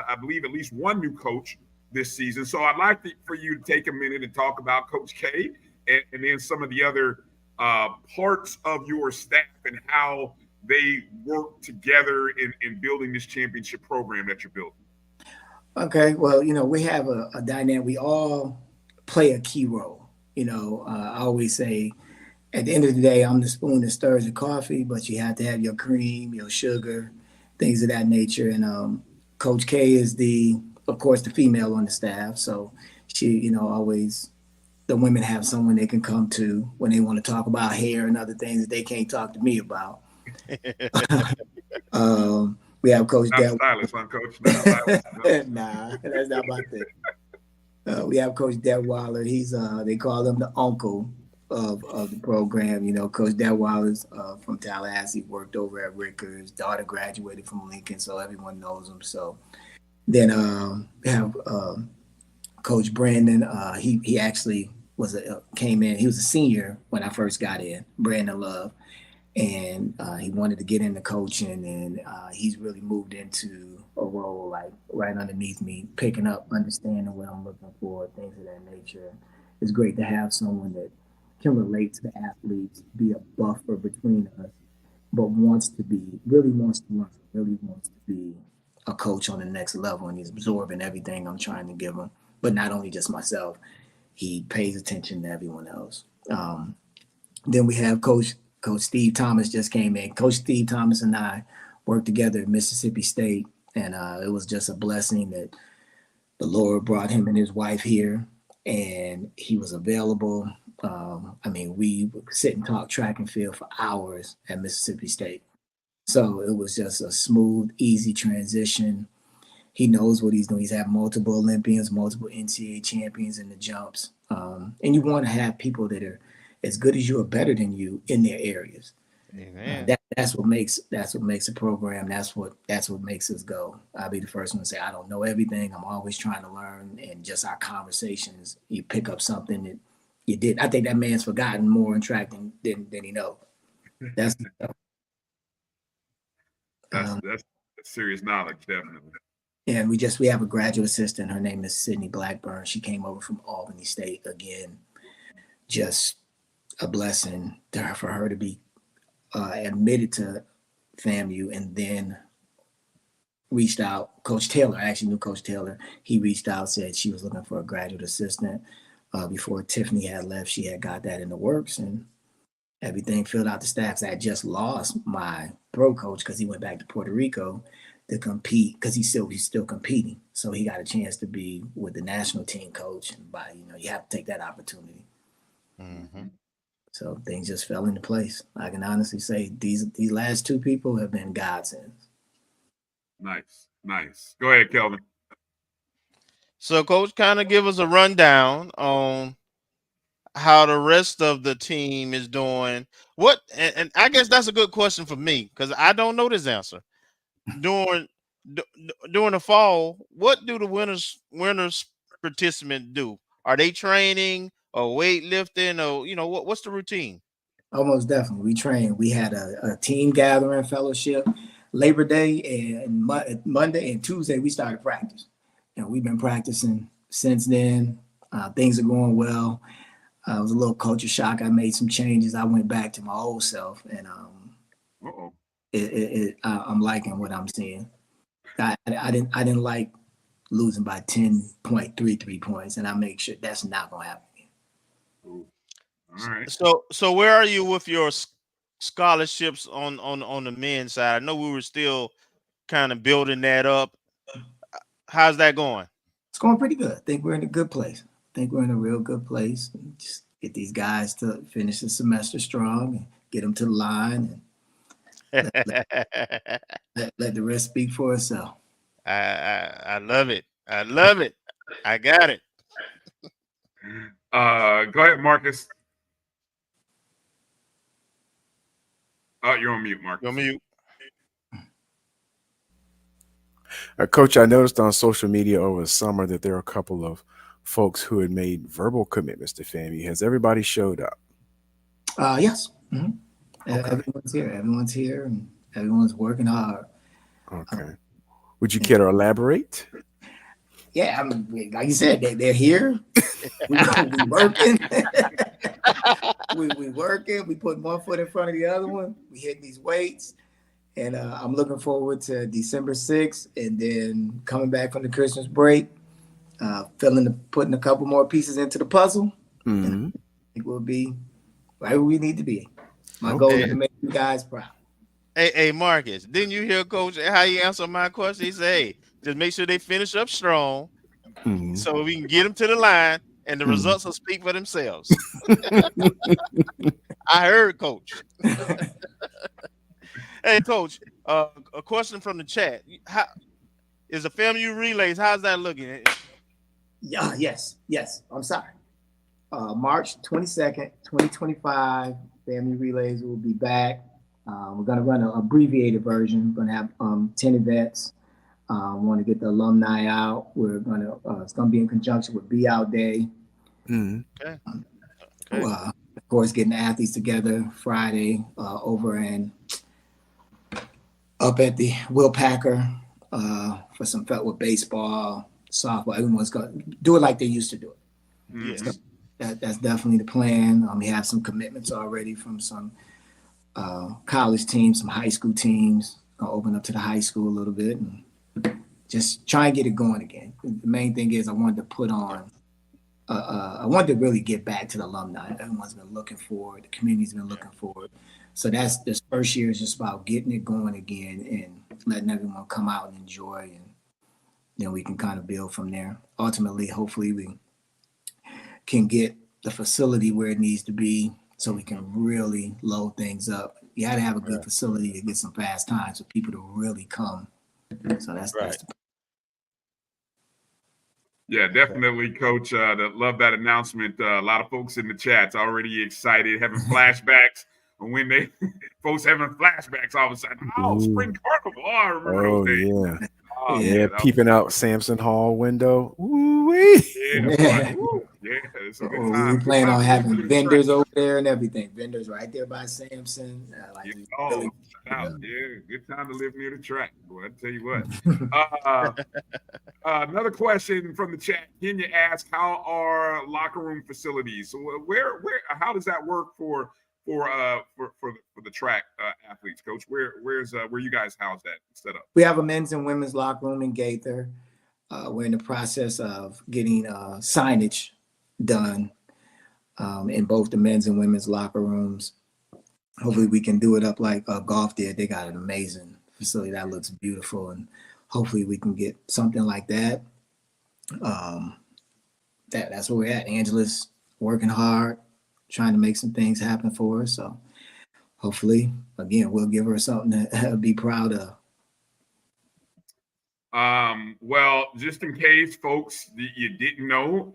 I believe, at least one new coach this season. So I'd like for you to take a minute and talk about Coach K, and then some of the other parts of your staff and how they work together in building this championship program that you're building. Okay, well, we have a dynamic. We all play a key role. I always say, at the end of the day, I'm the spoon that stirs the coffee, but you have to have your cream, your sugar, things of that nature. And Coach K is of course, the female on the staff. So she, always, the women have someone they can come to when they want to talk about hair and other things that they can't talk to me about. We have Coach Detweiler. Coach. Nah, that's not my thing. We have Coach Detweiler. He's they call him the uncle of the program. Coach Detweiler's from Tallahassee, worked over at Ricker's. Daughter graduated from Lincoln, so everyone knows him. So then we have Coach Brandon. He actually came in. He was a senior when I first got in, Brandon Love, and he wanted to get into coaching, and he's really moved into a role like right underneath me, picking up, understanding what I'm looking for, things of that nature. It's great to have someone that can relate to the athletes, be a buffer between us, but really wants to be a coach on the next level, and he's absorbing everything I'm trying to give him. But not only just myself, he pays attention to everyone else. Then we have Coach Coach Steve Thomas just came in. Coach Steve Thomas and I worked together at Mississippi State, and it was just a blessing that the Lord brought him and his wife here, and he was available. I mean, we would sit and talk track and field for hours at Mississippi State. So it was just a smooth, easy transition. He knows what he's doing. He's had multiple Olympians, multiple NCAA champions in the jumps. And you want to have people that are as good as you or better than you in their areas. That's what makes a program. That's what makes us go. I'll be the first one to say I don't know everything. I'm always trying to learn, and just our conversations, you pick up something that you did. I think that man's forgotten more in track than he knows. That's serious knowledge, definitely. And we have a graduate assistant. Her name is Sydney Blackburn. She came over from Albany State again. Just a blessing for her to be admitted to FAMU, and then reached out. Coach Taylor, I actually knew Coach Taylor. He reached out, said she was looking for a graduate assistant. Before Tiffany had left, she had got that in the works, and everything filled out the staffs. I had just lost my pro coach because he went back to Puerto Rico to compete, because he's still competing. So he got a chance to be with the national team coach, and you have to take that opportunity. Mm-hmm. So things just fell into place. I can honestly say these last two people have been godsends. Nice. Go ahead, Kelvin. So, Coach, kind of give us a rundown on how the rest of the team is doing. And I guess that's a good question for me, because I don't know this answer. During the fall, what do the winners participants do? Are they training or weightlifting, or what's the routine? Almost definitely. We train. We had a team gathering fellowship Labor Day, and Monday and Tuesday we started practice. And we've been practicing since then. Things are going well. It was a little culture shock. I made some changes. I went back to my old self, and I'm liking what I'm seeing. I didn't like losing by 10.33 points, and I make sure that's not gonna happen. All right. So where are you with your scholarships on the men's side? I know we were still kind of building that up. How's that going? It's going pretty good. I think we're in a good place. I think we're in a real good place. Just get these guys to finish the semester strong and get them to the line, and let the rest speak for itself. I love it. I love it. I got it. Go ahead, Marcus. Oh, you're on mute, Marcus. You're on mute. Coach, I noticed on social media over the summer that there are a couple of folks who had made verbal commitments to FAMU. Has everybody showed up? Yes. Mm-hmm. Okay. Everyone's here, and everyone's working hard. Okay. Would you care to elaborate? Yeah, I mean, like you said, they're here. We working. we working. We put one foot in front of the other one. We hit these weights. And I'm looking forward to December 6th, and then coming back from the Christmas break, putting a couple more pieces into the puzzle. Mm-hmm. And I think we'll be right where we need to be. My goal is to make you guys proud. Hey, Marcus, didn't you hear Coach how he answered my question? He said, hey, just make sure they finish up strong, so we can get them to the line, and the results will speak for themselves. I heard Coach. Hey, Coach, a question from the chat. How is the FAMU relays? How's that looking? Yeah, yes. I'm sorry. March 22nd, 2025, FAMU relays will be back. We're going to run an abbreviated version. We're going to have 10 events. Want to get the alumni out. It's going to be in conjunction with Beall Day. Okay. Of course, getting the athletes together Friday over and up at the Will Packer for some felt with baseball, softball. Everyone's going to do it like they used to do it. Yes. So that's definitely the plan. We have some commitments already from some college teams, some high school teams. I'll open up to the high school a little bit and just try and get it going again. The main thing is I wanted to put on I wanted to really get back to the alumni. Everyone's been looking for it. The community's been looking for it. So that's this first year is just about getting it going again and letting everyone come out and enjoy, and then we can kind of build from there. Ultimately, hopefully, we can get the facility where it needs to be so we can really load things up. You got to have a good facility to get some fast times for people to really come. So that's the Yeah, definitely, Coach. Love that announcement. A lot of folks in the chat's already excited, having flashbacks. When they folks having flashbacks all of a sudden. Oh, spring carnival. Oh, I remember those days. Yeah. Oh, yeah, peeping out Sampson Hall window. Ooh-wee. Yeah, it's a good time. We plan on having vendors over there and everything. Vendors right there by Sampson. Shout out. Yeah, good time to live near the track. Boy, I tell you what. Another question from the chat. Kenya asks, how are locker room facilities? So how does that work for the track athletes, Coach? Where you guys house that set up? We have a men's and women's locker room in Gaither. We're in the process of getting signage done in both the men's and women's locker rooms. Hopefully we can do it up like golf did. They got an amazing facility that looks beautiful, and hopefully we can get something like that. That's where we're at. Angela's working hard, trying to make some things happen for us. So hopefully, again, we'll give her something to be proud of. Well, just in case, folks, you didn't know,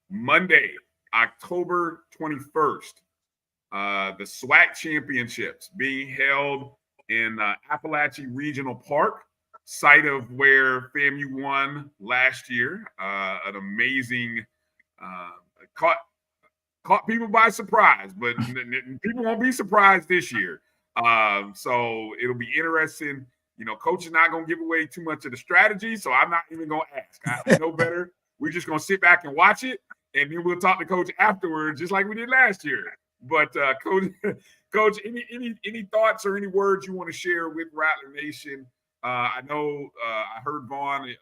Monday, October 21st, the SWAC Championships being held in Appalachia Regional Park, site of where FAMU won last year. An amazing, caught people by surprise, but people won't be surprised this year. So it'll be interesting. You know, Coach is not going to give away too much of the strategy, so I'm not even going to ask. I know better. We're just going to sit back and watch it, and then we'll talk to Coach afterwards, just like we did last year. But Coach, any thoughts or any words you want to share with Rattler Nation? I know I heard Vaughn in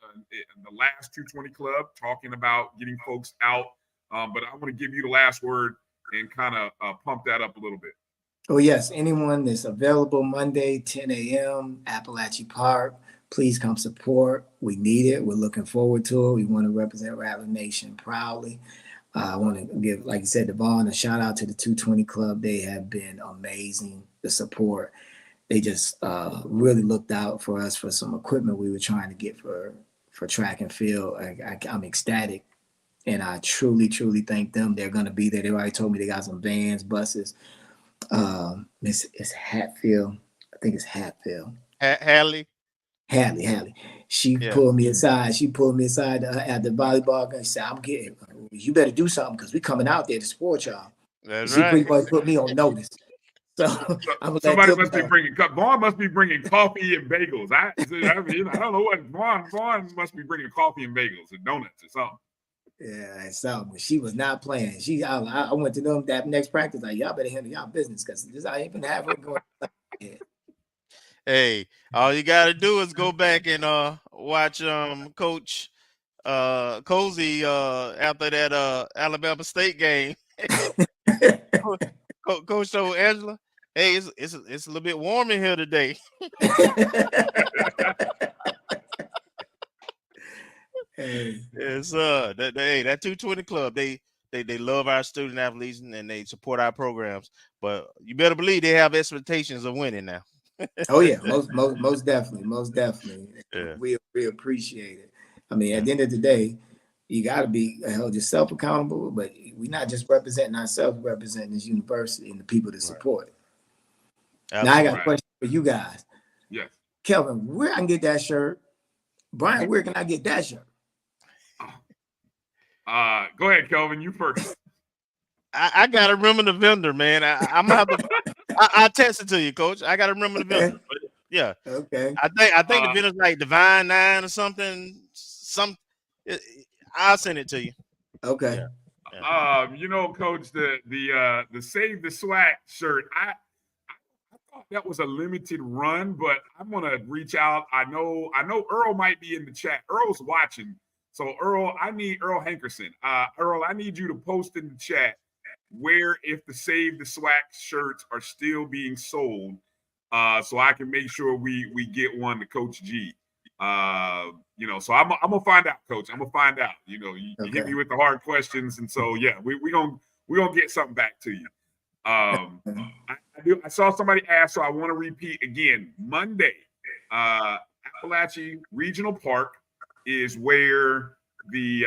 the last 220 Club talking about getting folks out, but I want to give you the last word and kind of pump that up a little bit. Oh, yes. Anyone that's available Monday, 10 a.m., Appalachia Park, please come support. We need it. We're looking forward to it. We want to represent Rattler Nation proudly. I want to give, like you said, Devon, a shout out to the 220 Club. They have been amazing, the support. They just really looked out for us for some equipment we were trying to get for track and field. I'm ecstatic, and I truly, truly thank them. They're going to be there. They already told me they got some vans, buses. It's Hatfield. I think it's Hatfield. Hadley. She pulled me aside. At the volleyball game. She said, you better do something because we coming out there to support y'all. She pretty much put me on notice. So somebody must be bringing. Vaughn must be bringing coffee and bagels. I don't know what Vaughn must be bringing coffee and bagels and donuts or something. Yeah, something. She was not playing. I went to them that next practice. Like, y'all better handle y'all business because I ain't been having her going. Hey, all you gotta do is go back and watch Coach Cozy after that Alabama State game. Coach told Angela, "Hey, it's a little bit warm in here today." It's that 220 Club. They love our student athletes and they support our programs. But you better believe they have expectations of winning now. Oh yeah, most definitely. Yeah. We appreciate it. I mean, at the end of the day, you got to be held yourself accountable. But we're not just representing ourselves; we're representing this university and the people that support it. Now I got a question for you guys. Yes, Kelvin, where I can get that shirt? Brian, where can I get that shirt? Go ahead, Kelvin. You first. I gotta remember the vendor, man. I'm gonna have to. I'll text it to you, Coach. I gotta remember the vendor. But yeah. Okay. I think the vendor's like Divine 9 or something. I'll send it to you. Okay. Yeah. Coach, the Save the SWAC shirt. I thought that was a limited run, but I'm gonna reach out. I know Earl might be in the chat. Earl's watching. So Earl Hankerson. Earl, I need you to post in the chat where if the Save the SWAC shirts are still being sold, so I can make sure we get one to Coach G. So I'm gonna find out, Coach. I'm gonna find out. You hit me with the hard questions, and so yeah, we gonna get something back to you. I saw somebody ask, so I want to repeat again. Monday, Appalachia Regional Park is where the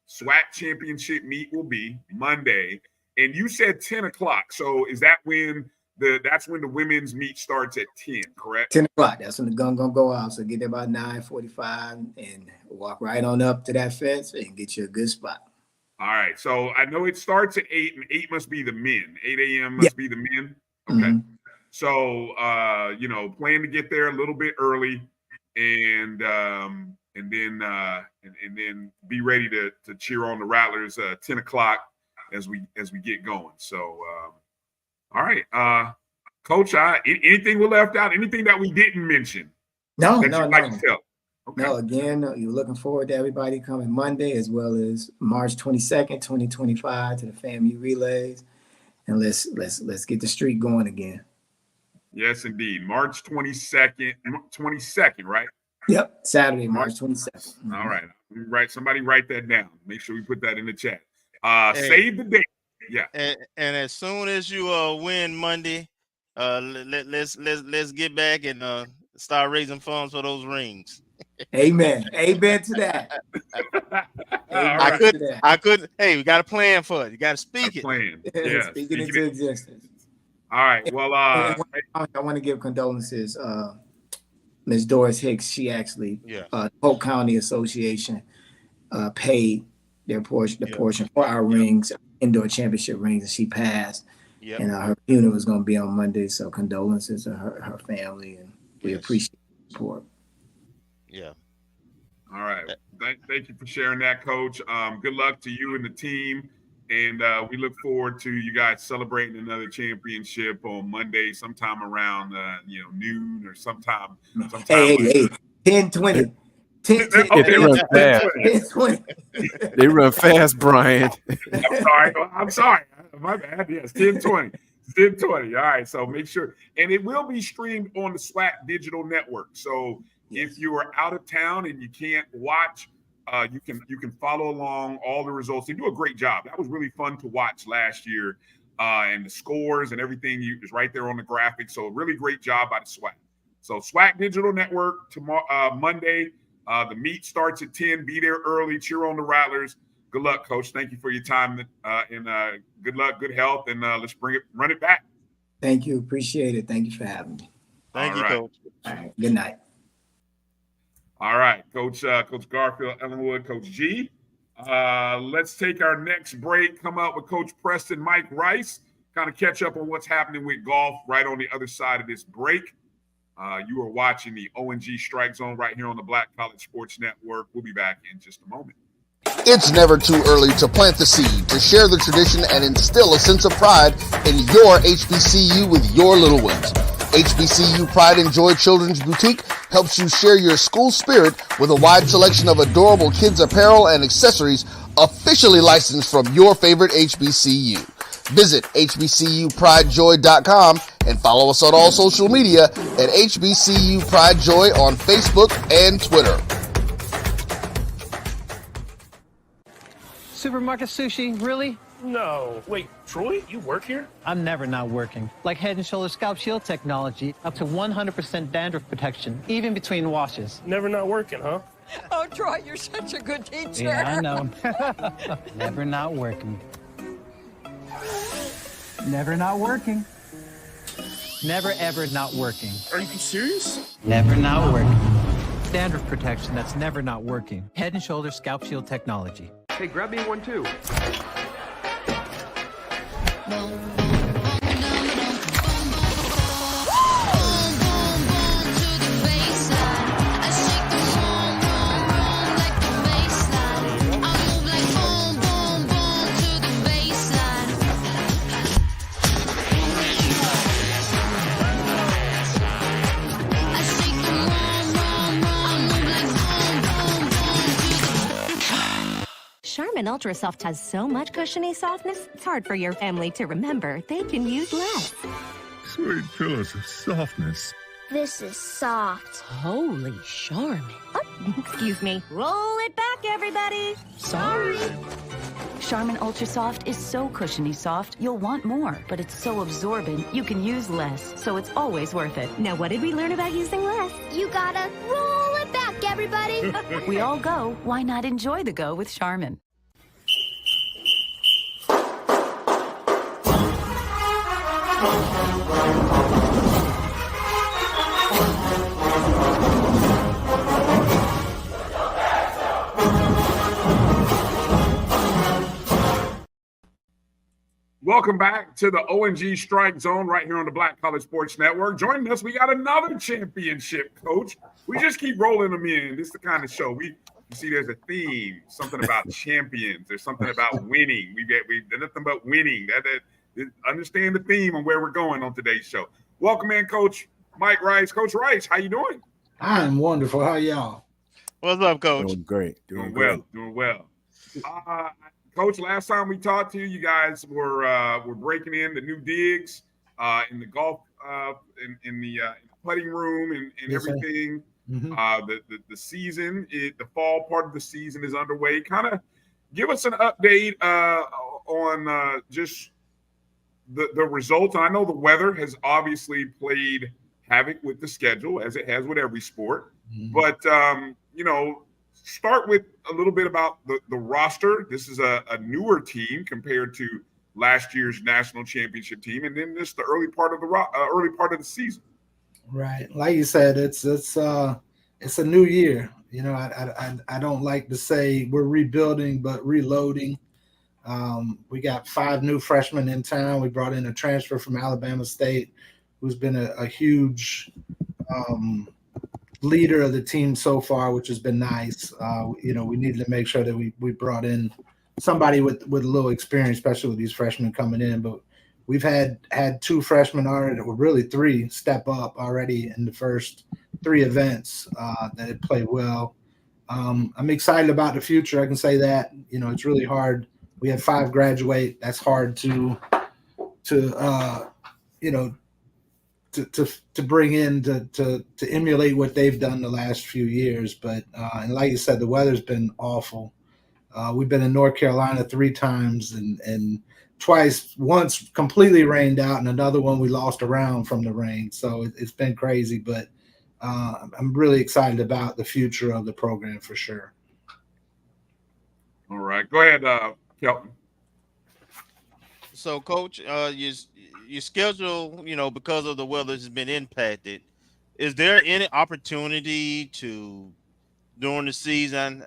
SWAC championship meet will be Monday. And you said 10 o'clock. So is that when that's when the women's meet starts at 10, correct? 10 o'clock. That's when the gun gonna go off. So get there about 9:45 and walk right on up to that fence and get you a good spot. All right. So I know it starts at 8, and 8 must be the men. 8 a.m. must be the men. Okay. Mm-hmm. So plan to get there a little bit early and then be ready to cheer on the Rattlers 10 o'clock as we get going. So all right. Coach, anything we left out? Anything that we didn't mention? No. Okay. No, again, you're looking forward to everybody coming Monday as well as March 22nd, 2025 to the FAMU Relays. And let's get the streak going again. Yes, indeed. March 22nd, right? Yep. Saturday, March 22nd. Mm-hmm. All right. Somebody write that down. Make sure we put that in the chat. Save the date. Yeah. And as soon as you win Monday, let's get back and start raising funds for those rings. Amen. Amen to that. I could. Hey, we got a plan for it. You got to speak it. Plan. Yeah. Speak it into existence. All right. Well, I want to give condolences. Ms. Doris Hicks. She actually, Polk County Association, paid their portion for our rings, indoor championship rings, and she passed. Yep. And her funeral is going to be on Monday. So condolences to her family, and we appreciate the support. Yeah. All right. Thank you for sharing that, Coach. Good luck to you and the team. And we look forward to you guys celebrating another championship on Monday, sometime around noon or sometime. Hey, 10:20. They run fast. 10:20. They run fast, Brian. I'm sorry. My bad. Yes, 10:20. 10:20. All right. So make sure, and it will be streamed on the SWAC digital network. So if you are out of town and you can't watch, you can follow along all the results. They do a great job. That was really fun to watch last year, and the scores and everything is right there on the graphic. So really great job by the SWAC. So SWAC digital network tomorrow, Monday. The meet starts at 10. Be there early. Cheer on the Rattlers. Good luck, Coach. Thank you for your time, and good luck, good health, and let's run it back. Thank you. Appreciate it. Thank you for having me. Thank you, Coach. All right. Good night. All right, Coach Garfield, Ellenwood, Coach G. Let's take our next break. Come out with Coach Preston, Mike Rice. Kind of catch up on what's happening with golf right on the other side of this break. You are watching the O&G StrikeZone right here on the Black College Sports Network. We'll be back in just a moment. It's never too early to plant the seed, to share the tradition, and instill a sense of pride in your HBCU with your little ones. HBCU Pride and Joy Children's Boutique helps you share your school spirit with a wide selection of adorable kids apparel and accessories officially licensed from your favorite HBCU. Visit hbcupridejoy.com and follow us on all social media at HBCU Pride Joy on Facebook and Twitter. Supermarket sushi, really? No. Wait, Troy, you work here? I'm never not working. Like Head & Shoulders Scalp Shield technology, up to 100% dandruff protection, even between washes. Never not working, huh? Oh, Troy, you're such a good teacher. Yeah, I know. Never not working. Never not working. Never, ever not working. Are you serious? Never not working. Dandruff protection that's never not working. Head & Shoulders Scalp Shield technology. Hey, grab me one too. Charmin Ultra Soft has so much cushiony softness, it's hard for your family to remember they can use less. Sweet pillows of softness. This is soft. Holy Charmin. Oh, excuse me. Roll it back, everybody. Sorry. Charmin Ultra Soft is so cushiony soft, you'll want more. But it's so absorbent, you can use less. So it's always worth it. Now, what did we learn about using less? You gotta roll it back, everybody. We all go. Why not enjoy the go with Charmin? Welcome back to the O&G Strike Zone right here on the Black College Sports Network. Joining us, we got another championship coach. We just keep rolling them in. This is the kind of show you see. There's a theme, something about champions. There's something about winning. We nothing but winning. That understand the theme and where we're going on today's show. Welcome in, Coach Mike Rice. Coach Rice, how you doing? I'm wonderful. How y'all? What's up, Coach? Doing great. Doing well. Coach, last time we talked to you, you guys were breaking in the new digs in the golf in the putting room and Yes, everything. Mm-hmm. The season, the fall part of the season is underway. Kind of give us an update on just the results. And I know the weather has obviously played havoc with the schedule, as it has with every sport. Mm-hmm. But start with a little bit about the roster. This is a newer team compared to last year's national championship team, and then just the early part of the season. Right, like you said, it's a new year. You know, I don't like to say we're rebuilding, but reloading. We got 5 new freshmen in town. We brought in a transfer from Alabama State, who's been a huge leader of the team so far, which has been nice. We needed to make sure that we brought in somebody with a little experience, especially with these freshmen coming in. But we've had 2 freshmen already, or really 3, step up already in the first 3 events that had played well. I'm excited about the future. I can say that. It's really hard. We had 5 graduate. That's hard to bring in to emulate what they've done the last few years. But and like you said, the weather's been awful. We've been in North Carolina 3 times and once completely rained out, and another one we lost a round from the rain. So it's been crazy, but I'm really excited about the future of the program for sure. All right, go ahead, Kelvin. So, Coach, your schedule, because of the weather, has been impacted. Is there any opportunity to, during the season,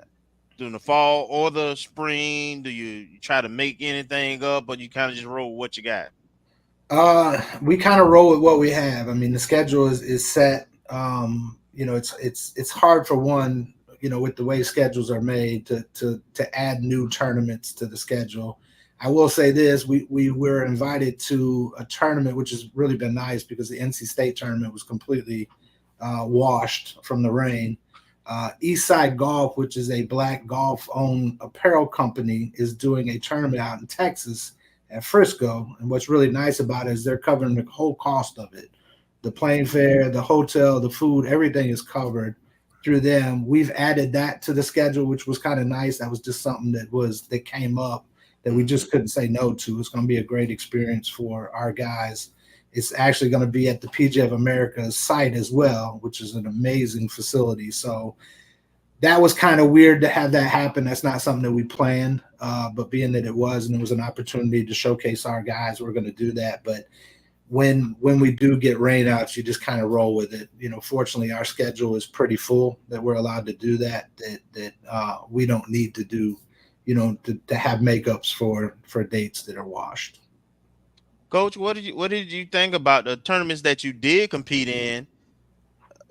during the fall or the spring, do you try to make anything up, or you kind of just roll with what you got? We kind of roll with what we have. I mean, the schedule is set. It's hard for one, with the way schedules are made to add new tournaments to the schedule. I will say this, we were invited to a tournament, which has really been nice because the NC State tournament was completely washed from the rain. Eastside Golf, which is a black golf-owned apparel company, is doing a tournament out in Texas at Frisco. And what's really nice about it is they're covering the whole cost of it. The plane fare, the hotel, the food, everything is covered through them. We've added that to the schedule, which was kind of nice. That was just something that came up that we just couldn't say no to. It's going to be a great experience for our guys. It's actually going to be at the PGA of America's site as well, which is an amazing facility. So that was kind of weird to have that happen. That's not something that we planned, but being that it was, and it was an opportunity to showcase our guys, we're going to do that. But when we do get rainouts, you just kind of roll with it. Fortunately, our schedule is pretty full that we're allowed to do that we don't need to do, to have makeups for dates that are washed. Coach, what did you think about the tournaments that you did compete in?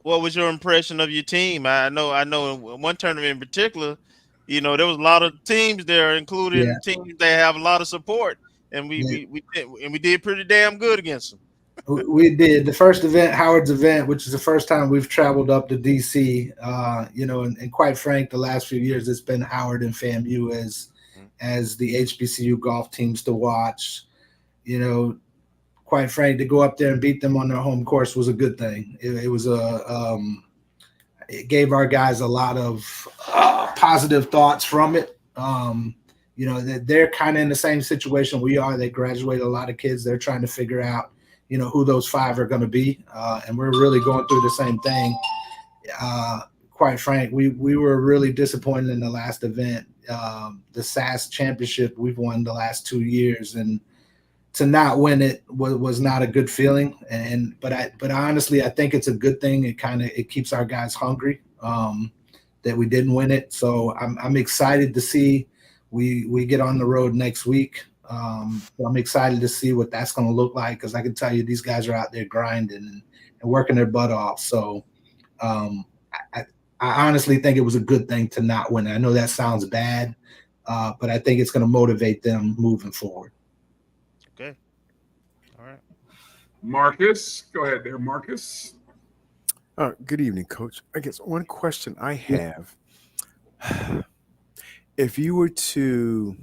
What was your impression of your team? I know in one tournament in particular, there was a lot of teams there, including teams that have a lot of support, and we did pretty damn good against them. We did. The first event, Howard's event, which is the first time we've traveled up to DC, and quite frank, the last few years it's been Howard and FAMU as as the HBCU golf teams to watch. You know, quite frankly, to go up there and beat them on their home course was a good thing. It gave our guys a lot of positive thoughts from it. You know, they're kind of in the same situation we are. They graduated a lot of kids. They're trying to figure out, you know, who those 5 are going to be. And we're really going through the same thing. Quite frank, we were really disappointed in the last event. The SAS championship we've won the last 2 years, and to not win it was not a good feeling. But honestly, I think it's a good thing. It keeps our guys hungry that we didn't win it. So I'm excited to see we get on the road next week. I'm excited to see what that's going to look like, because I can tell you these guys are out there grinding and working their butt off. So I honestly think it was a good thing to not win it. I know that sounds bad, but I think it's going to motivate them moving forward. Okay. All right. Marcus, go ahead there, Marcus. Good evening, Coach. I guess one question I have, if you were to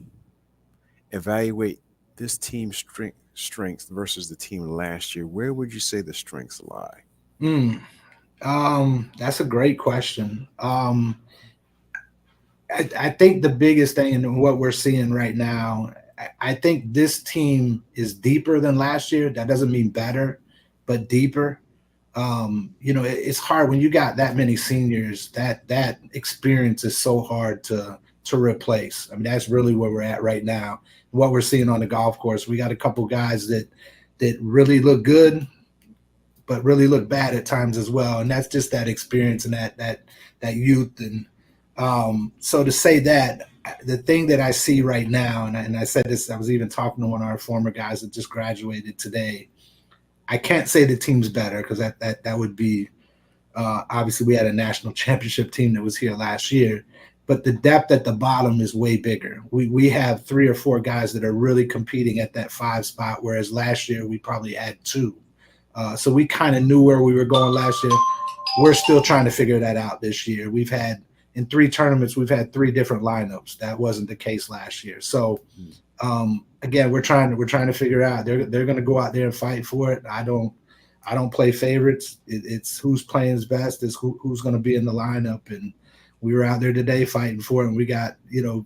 evaluate this team's strengths versus the team last year, where would you say the strengths lie? That's a great question. I think the biggest thing in what we're seeing right now, I think this team is deeper than last year. That doesn't mean better, but deeper. You know, it's hard when you got that many seniors. That experience is so hard to replace. I mean, that's really where we're at right now. What we're seeing on the golf course, we got a couple guys that really look good, but really look bad at times as well. And that's just that experience and that youth. And so to say that, the thing that I see right now, and I said this, I was even talking to one of our former guys that just graduated today. I can't say the team's better, because that would be obviously we had a national championship team that was here last year, but the depth at the bottom is way bigger. We have 3 or 4 guys that are really competing at that 5 spot, whereas last year we probably had 2. So we kind of knew where we were going last year. We're still trying to figure that out this year. We've had in 3 tournaments, we've had 3 different lineups. That wasn't the case last year. So again, we're trying to figure out. They're going to go out there and fight for it. I don't play favorites. It's who's playing his best. It's who's going to be in the lineup. And we were out there today fighting for it. And we got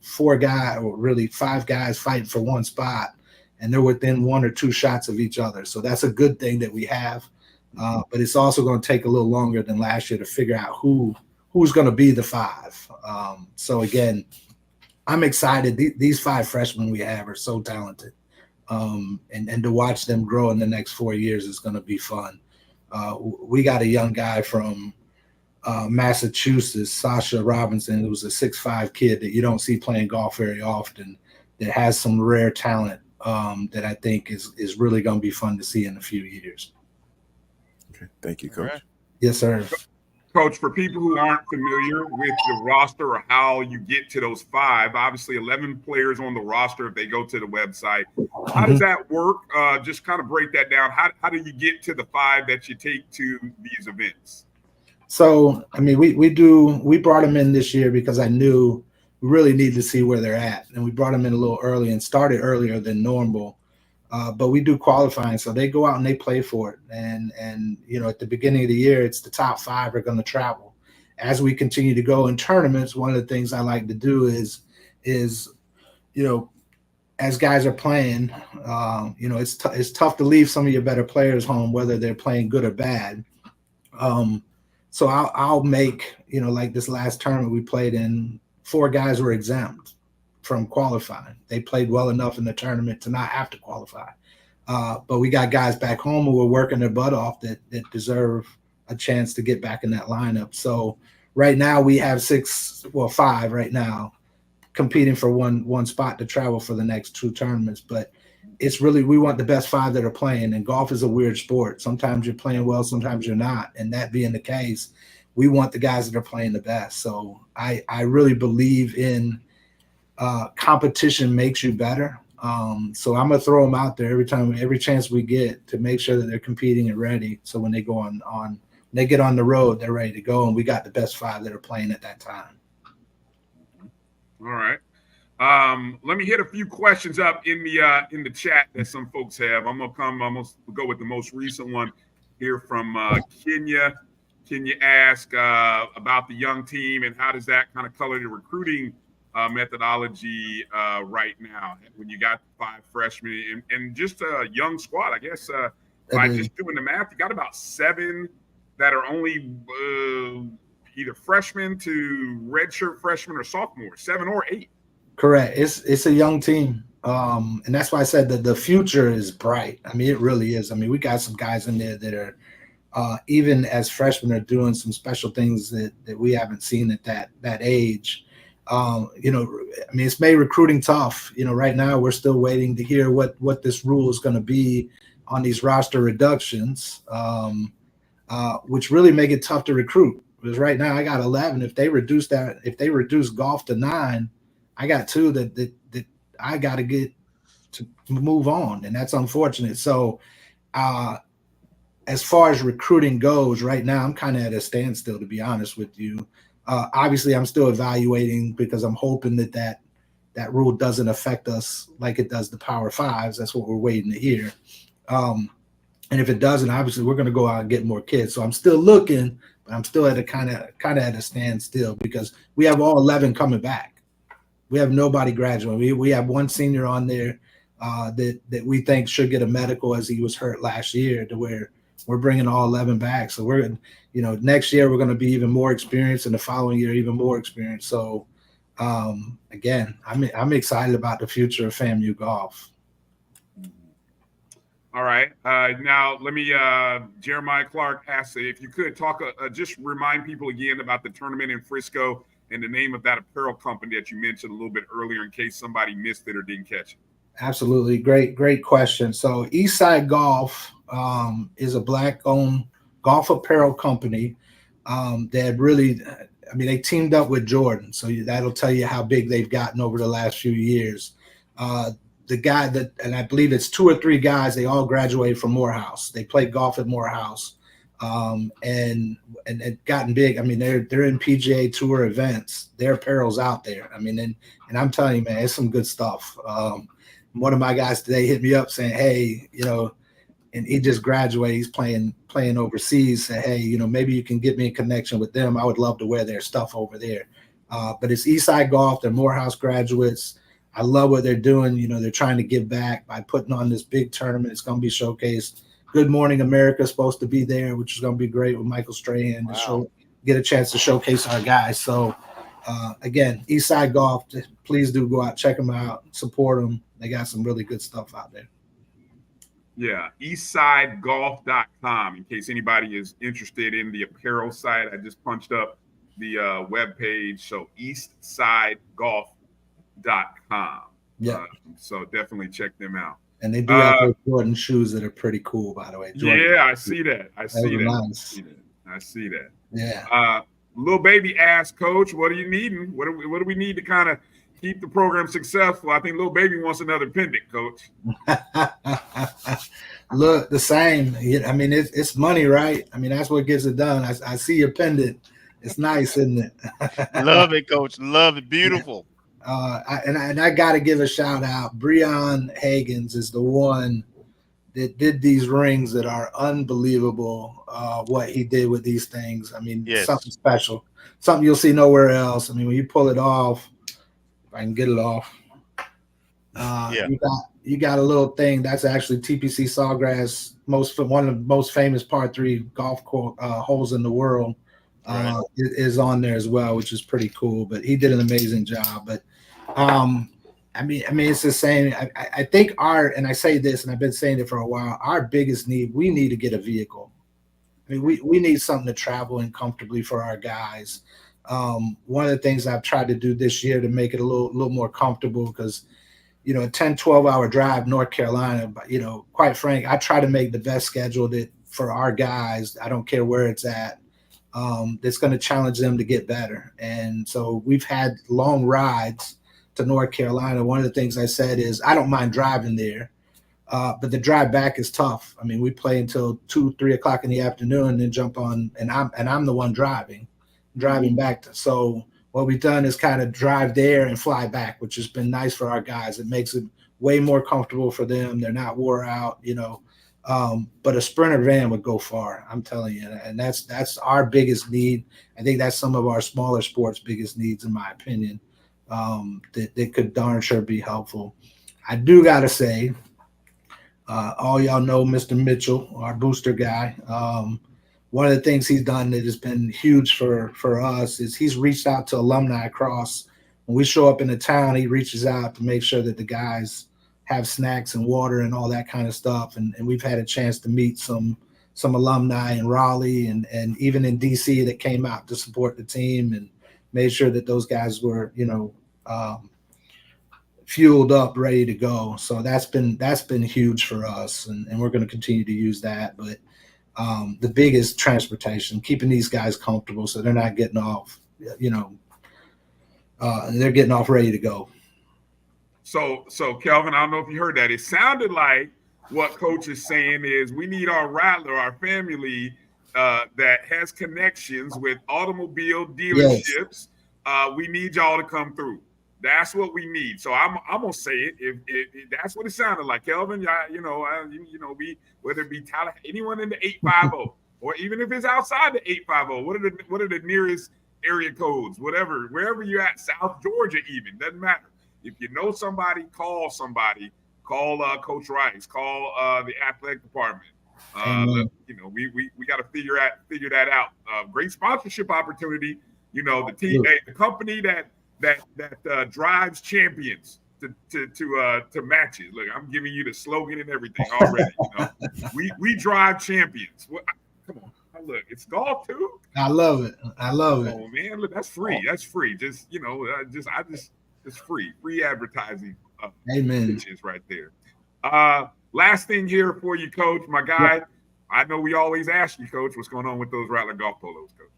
4 guys, or really 5 guys fighting for 1 spot, and they're within 1 or 2 shots of each other. So that's a good thing that we have. But it's also going to take a little longer than last year to figure out who's going to be the 5. So again, I'm excited. These 5 freshmen we have are so talented. And to watch them grow in the next 4 years is going to be fun. We got a young guy from Massachusetts, Sasha Robinson, who was a 6'5" kid that you don't see playing golf very often, that has some rare talent that I think is really going to be fun to see in a few years. Okay. Thank you, Coach. Right. Yes, sir. Coach, for people who aren't familiar with the roster or how you get to those 5, obviously 11 players on the roster if they go to the website. How does that work? Just kind of break that down. How do you get to the 5 that you take to these events? So, I mean, we brought them in this year because I knew we really needed to see where they're at. And we brought them in a little early and started earlier than normal. But we do qualifying, so they go out and they play for it. And at the beginning of the year, it's the top 5 are going to travel. As we continue to go in tournaments, one of the things I like to do is as guys are playing, it's tough to leave some of your better players home, whether they're playing good or bad. So I'll make, like this last tournament we played in, 4 guys were exempt from qualifying. They played well enough in the tournament to not have to qualify. But we got guys back home who were working their butt off that deserve a chance to get back in that lineup. So right now we have 5 right now competing for one spot to travel for the next 2 tournaments. But it's really, we want the best 5 that are playing, and golf is a weird sport. Sometimes you're playing well, sometimes you're not. And that being the case, we want the guys that are playing the best. So I really believe in competition makes you better. So I'm gonna throw them out there every chance we get to make sure that they're competing and ready. So when they go on they get on the road, they're ready to go, and we got the best 5 that are playing at that time. All right. Let me hit a few questions up in the chat that some folks have. I'm gonna go with the most recent one here from Kenya. Kenya asked about the young team and how does that kind of color the recruiting methodology right now when you got 5 freshmen and just a young squad. I guess by just doing the math, you got about 7 that are only either freshmen to redshirt freshmen or sophomores, 7 or 8. Correct. It's a young team. And that's why I said that the future is bright. I mean, it really is. I mean, we got some guys in there that are even as freshmen are doing some special things that we haven't seen at that age. You know, I mean, it's made recruiting tough. You know, right now we're still waiting to hear what this rule is going to be on these roster reductions, which really make it tough to recruit. Because right now I got 11. If they reduce golf to 9, I got 2 that I got to get to move on, and that's unfortunate. So, as far as recruiting goes, right now I'm kind of at a standstill, to be honest with you. Obviously, I'm still evaluating because I'm hoping that rule doesn't affect us like it does the Power Fives. That's what we're waiting to hear. And if it doesn't, obviously we're going to go out and get more kids. So I'm still looking, but I'm still at a kind of at a standstill because we have all 11 coming back. We have nobody graduating. We have 1 senior on there that we think should get a medical as he was hurt last year, to where we're bringing all 11 back. So we're, you know, next year we're going to be even more experienced, and the following year even more experienced. So again, I'm excited about the future of FAMU golf. All right. Now let me, Jeremiah Clark asked if you could talk, just remind people again about the tournament in Frisco and the name of that apparel company that you mentioned a little bit earlier in case somebody missed it or didn't catch it. Absolutely. Great question. So Eastside Golf is a Black-owned golf apparel company that really, I mean, they teamed up with Jordan. So that'll tell you how big they've gotten over the last few years. The guy that, and I believe it's 2 or 3 guys, they all graduated from Morehouse. They played golf at Morehouse. And it gotten big. I mean, they're in PGA Tour events. Their apparel's out there. I mean, and I'm telling you, man, it's some good stuff. One of my guys today hit me up saying, hey, you know, and he just graduated. He's playing overseas. Say, hey, you know, maybe you can get me in connection with them. I would love to wear their stuff over there. But it's Eastside Golf. They're Morehouse graduates. I love what they're doing. You know, they're trying to give back by putting on this big tournament. It's going to be showcased. Good Morning America is supposed to be there, which is going to be great with Michael Strahan to get a chance to showcase our guys. So, again, Eastside Golf, please do go out, check them out, support them. They got some really good stuff out there. Yeah, eastsidegolf.com in case anybody is interested in the apparel site. I just punched up the webpage, so eastsidegolf.com. Yeah. So definitely check them out. And they do have those Jordan shoes that are pretty cool, by the way. Jordan I see that. I see that. Yeah. Little baby asked, Coach, what are you needing? What do we need to kind of keep the program successful? I think little baby wants another pendant, Coach. Look, the same. I mean, it's money, right? I mean, that's what gets it done. I see your pendant. It's nice, isn't it? Love it, Coach. Love it. Beautiful. I got to give a shout out. Bryan Hagens is the one that did these rings that are unbelievable. What he did with these things. I mean, something special, something you'll see nowhere else. I mean, when you pull it off, if I can get it off, you got a little thing that's actually TPC Sawgrass, one of the most famous par 3 golf holes in the world. Is on there as well, which is pretty cool. But he did an amazing job. But I mean, it's the same. I think and I say this, and I've been saying it for a while. Our biggest need, we need to get a vehicle. I mean, we need something to travel in comfortably for our guys. One of the things I've tried to do this year to make it a little more comfortable, because you know, a 10-12 hour drive North Carolina. But you know, quite frank, I try to make the best schedule for our guys. I don't care where it's at. That's going to challenge them to get better. And so we've had long rides to North Carolina. One of the things I said is I don't mind driving there, but the drive back is tough. I mean, we play until 2-3 o'clock in the afternoon and then jump on, and I'm the one driving back. So what we've done is kind of drive there and fly back, which has been nice for our guys. It makes it way more comfortable for them. They're not wore out, but a Sprinter van would go far, I'm telling you. And that's our biggest need. I think that's some of our smaller sports' biggest needs, in my opinion, that could darn sure be helpful. I do got to say, all y'all know Mr. Mitchell, our booster guy. One of the things he's done that has been huge for us is he's reached out to alumni across. When we show up in the town, he reaches out to make sure that the guys have snacks and water and all that kind of stuff. And we've had a chance to meet some alumni in Raleigh and even in DC that came out to support the team and made sure that those guys were, fueled up, ready to go. So that's been huge for us, and we're going to continue to use that. But the biggest transportation, keeping these guys comfortable so they're not getting off, they're getting off ready to go. So Kelvin, I don't know if you heard that. It sounded like what Coach is saying is we need our Rattler, our family that has connections with automobile dealerships. Yes. We need y'all to come through. That's what we need. So I'm gonna say it. If that's what it sounded like, Kelvin, we whether it be anyone in the 850, or even if it's outside the 850, what are the nearest area codes? Wherever you're at, South Georgia, even doesn't matter. If you know somebody, call somebody. Call Coach Rice. Call the athletic department. We got to figure that out. Great sponsorship opportunity. The team, the company that drives champions to matches. Look, I'm giving you the slogan and everything already. We drive champions. Come on, look, it's golf too. I love it. Oh man, look, that's free. That's free. Just it's free advertising. Amen. Pitches right there. Last thing here for you, Coach, my guy. Yeah. I know we always ask you, Coach, what's going on with those Rattler golf polos, Coach.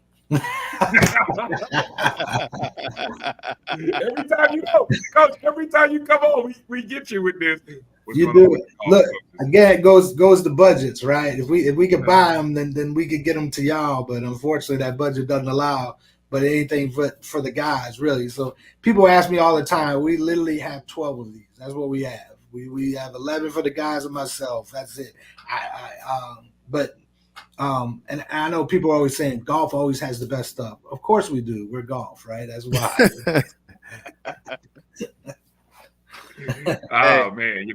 Every time you come on, we get you with this. You do it. Look, again, it goes to budgets, right? If we could buy them, then we could get them to y'all. But unfortunately, that budget doesn't allow. But anything for the guys, really. So people ask me all the time. We literally have 12 of these. That's what we have. We have 11 for the guys and myself. That's it. And I know people are always saying golf always has the best stuff. Of course we do. We're golf, right? That's why. Man,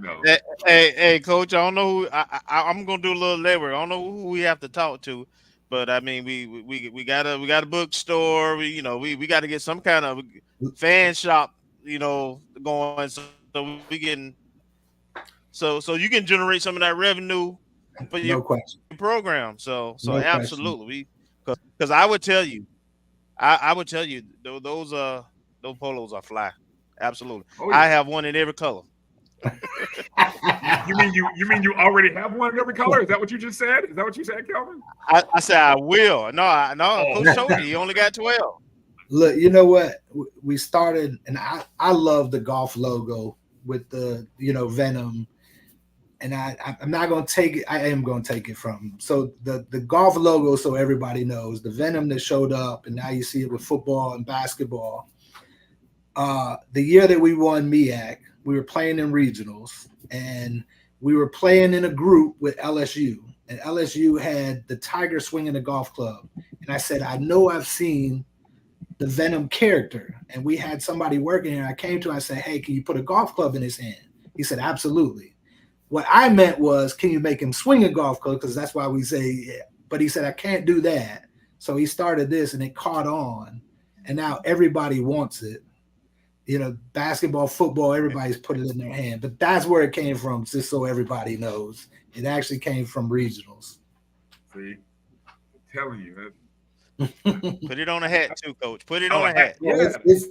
Hey, Coach, I don't know who I'm gonna do a little legwork. I don't know who we have to talk to, but I mean, we got a bookstore. We got to get some kind of fan shop, going so we can so you can generate some of that revenue for your program. So no absolutely, because I would tell you, those polos are fly. Absolutely. Oh, yeah. I have one in every color. You mean you already have one in every color? Is that what you just said? Is that what you said, Kelvin? I said I will. No. Coach told you he only got 12. Look, you know what? We started, and I love the golf logo with the Venom. And I'm not going to take it. I am going to take it from him. So the golf logo, so everybody knows, the Venom that showed up, and now you see it with football and basketball. The year that we won MEAC, we were playing in regionals, and we were playing in a group with LSU. And LSU had the Tiger swinging the golf club. And I said, I know I've seen the Venom character. And we had somebody working here. I came to him, I said, hey, can you put a golf club in his hand? He said, absolutely. What I meant was, can you make him swing a golf club? Because that's why we say, yeah. But he said, I can't do that. So he started this, and it caught on. And now everybody wants it. Basketball, football, everybody's put it in their hand. But that's where it came from, just so everybody knows. It actually came from regionals. See? I'm telling you. Put it on a hat too, Coach. Put it on a hat. Yeah,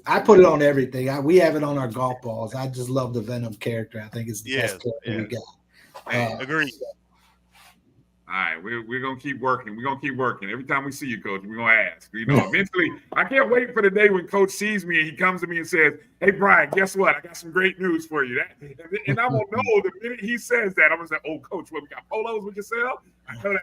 I put it on everything. We have it on our golf balls. I just love the Venom character. I think it's the best character we got. Agreed. All right, we're gonna keep working. We're gonna keep working. Every time we see you, Coach, we're gonna ask. Eventually, I can't wait for the day when Coach sees me and he comes to me and says, "Hey, Bryan, guess what? I got some great news for you." And I'm gonna know the minute he says that, I'm gonna say, "Oh, Coach, what we got polos with yourself?" I know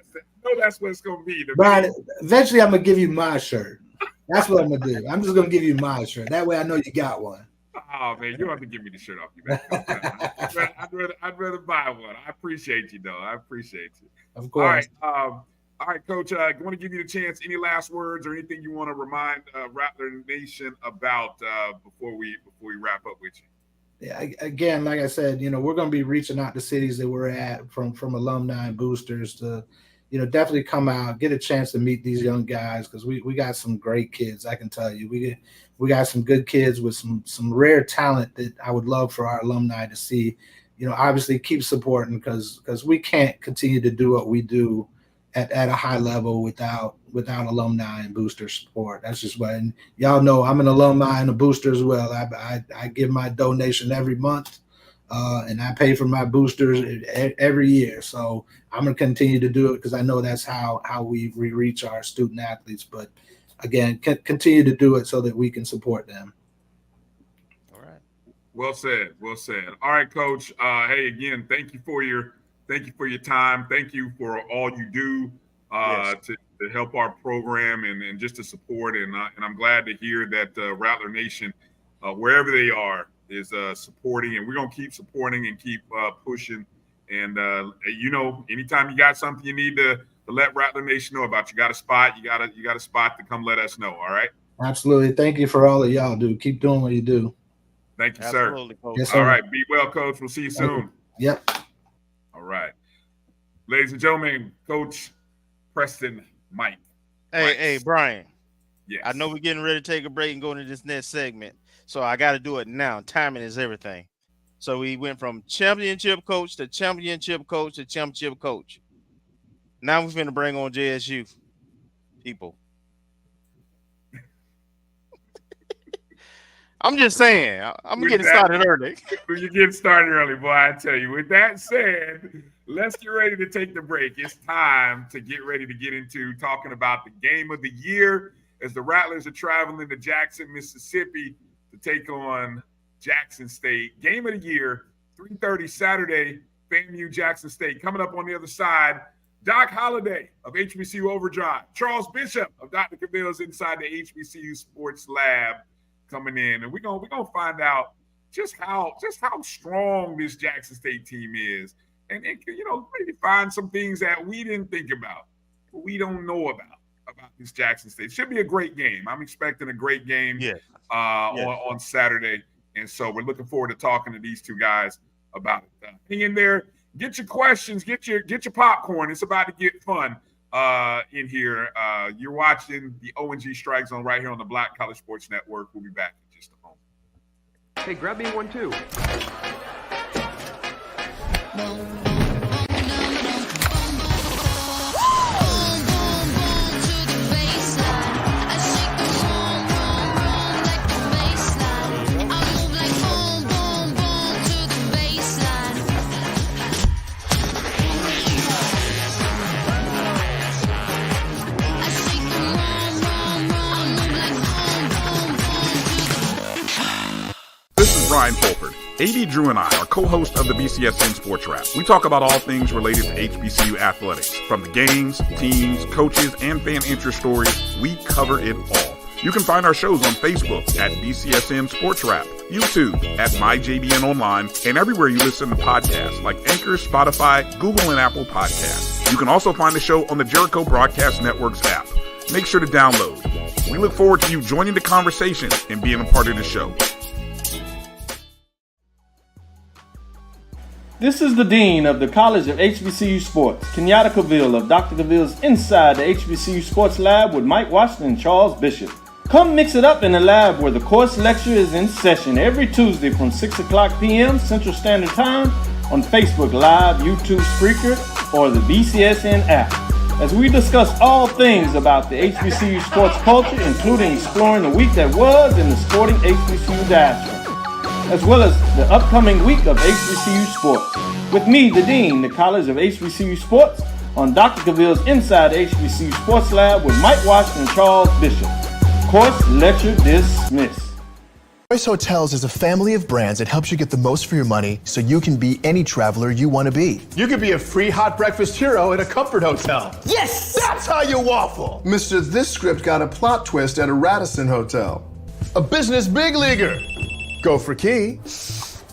that's what it's gonna be. Bryan, eventually, I'm gonna give you my shirt. That's what I'm gonna do. I'm just gonna give you my shirt. That way I know you got one. Oh man, you don't have to give me the shirt off your back. I'd rather buy one. I appreciate you though. I appreciate you. Of course. All right, Coach. I want to give you the chance. Any last words or anything you want to remind Rattler Nation about before we wrap up with you? Yeah, again, like I said, we're going to be reaching out to cities that we're at from alumni and boosters to, definitely come out, get a chance to meet these young guys because we got some great kids. I can tell you, we got some good kids with some rare talent that I would love for our alumni to see. Obviously keep supporting because we can't continue to do what we do at a high level without alumni and booster support. That's just what, and y'all know I'm an alumni and a booster as well. I give my donation every month, and I pay for my boosters every year. So I'm gonna continue to do it because I know that's how we reach our student athletes. But again, continue to do it so that we can support them. All right. Well said. Well said. All right, Coach. Hey, again, thank you for your time. Thank you for all you do to help our program and just to support. And I'm glad to hear that Rattler Nation, wherever they are, is supporting. And we're going to keep supporting and keep pushing. And, anytime you got something you need to let Rattler Nation know about, you got a spot, you got a spot to come let us know. All right. Absolutely. Thank you for all of y'all do. Keep doing what you do. Thank you, Absolutely, sir. Coach. Yes, sir. All right. Be well, Coach. We'll see you soon. Yep. All right. Ladies and gentlemen, Coach Preston Mike. Hey, Brian. Yes. I know we're getting ready to take a break and go into this next segment. So I got to do it now. Timing is everything. So we went from championship coach to championship coach to championship coach. Now we're going to bring on JSU people. I'm just saying, I'm getting started early. You're getting started early, boy, I tell you. With that said, let's get ready to take the break. It's time to get ready to get into talking about the game of the year as the Rattlers are traveling to Jackson, Mississippi to take on Jackson State. Game of the year, 3:30 Saturday, FAMU Jackson State. Coming up on the other side, Doc Holliday of HBCU Overdrive, Charles Bishop of Dr. Cavill's Inside the HBCU Sports Lab coming in, and we're gonna find out just how strong this Jackson State team is, and maybe find some things that we didn't think about, we don't know about this Jackson State. Should be a great game. I'm expecting a great game on Saturday, and so we're looking forward to talking to these two guys about it. Hang in there, get your questions, get your popcorn. It's about to get fun in here. You're watching the O&G StrikeZone right here on the Black College Sports Network. We'll be back in just a moment. Hey, grab me one too. This is Brian Fulford. AD Drew and I are co-hosts of the BCSN Sports Wrap. We talk about all things related to HBCU athletics. From the games, teams, coaches, and fan interest stories, we cover it all. You can find our shows on Facebook at BCSN Sports Wrap, YouTube at MyJBN Online, and everywhere you listen to podcasts like Anchor, Spotify, Google, and Apple Podcasts. You can also find the show on the Jericho Broadcast Network's app. Make sure to download. We look forward to you joining the conversation and being a part of the show. This is the Dean of the College of HBCU Sports, Kenyatta Cavill of Dr. Cavill's Inside the HBCU Sports Lab with Mike Washington and Charles Bishop. Come mix it up in the lab where the course lecture is in session every Tuesday from 6 o'clock p.m. Central Standard Time on Facebook Live, YouTube Spreaker, or the BCSN app, as we discuss all things about the HBCU sports culture, including exploring the week that was in the sporting HBCU diaspora, as well as the upcoming week of HBCU sports. With me, the Dean, the College of HBCU Sports, on Dr. Cavill's Inside the HBCU Sports Lab with Mike Washington and Charles Bishop. Course lecture dismissed. Choice Hotels is a family of brands that helps you get the most for your money so you can be any traveler you want to be. You could be a free hot breakfast hero at a comfort hotel. Yes! That's how you waffle! Mister, this script got a plot twist at a Radisson hotel. A business big leaguer. Go for key.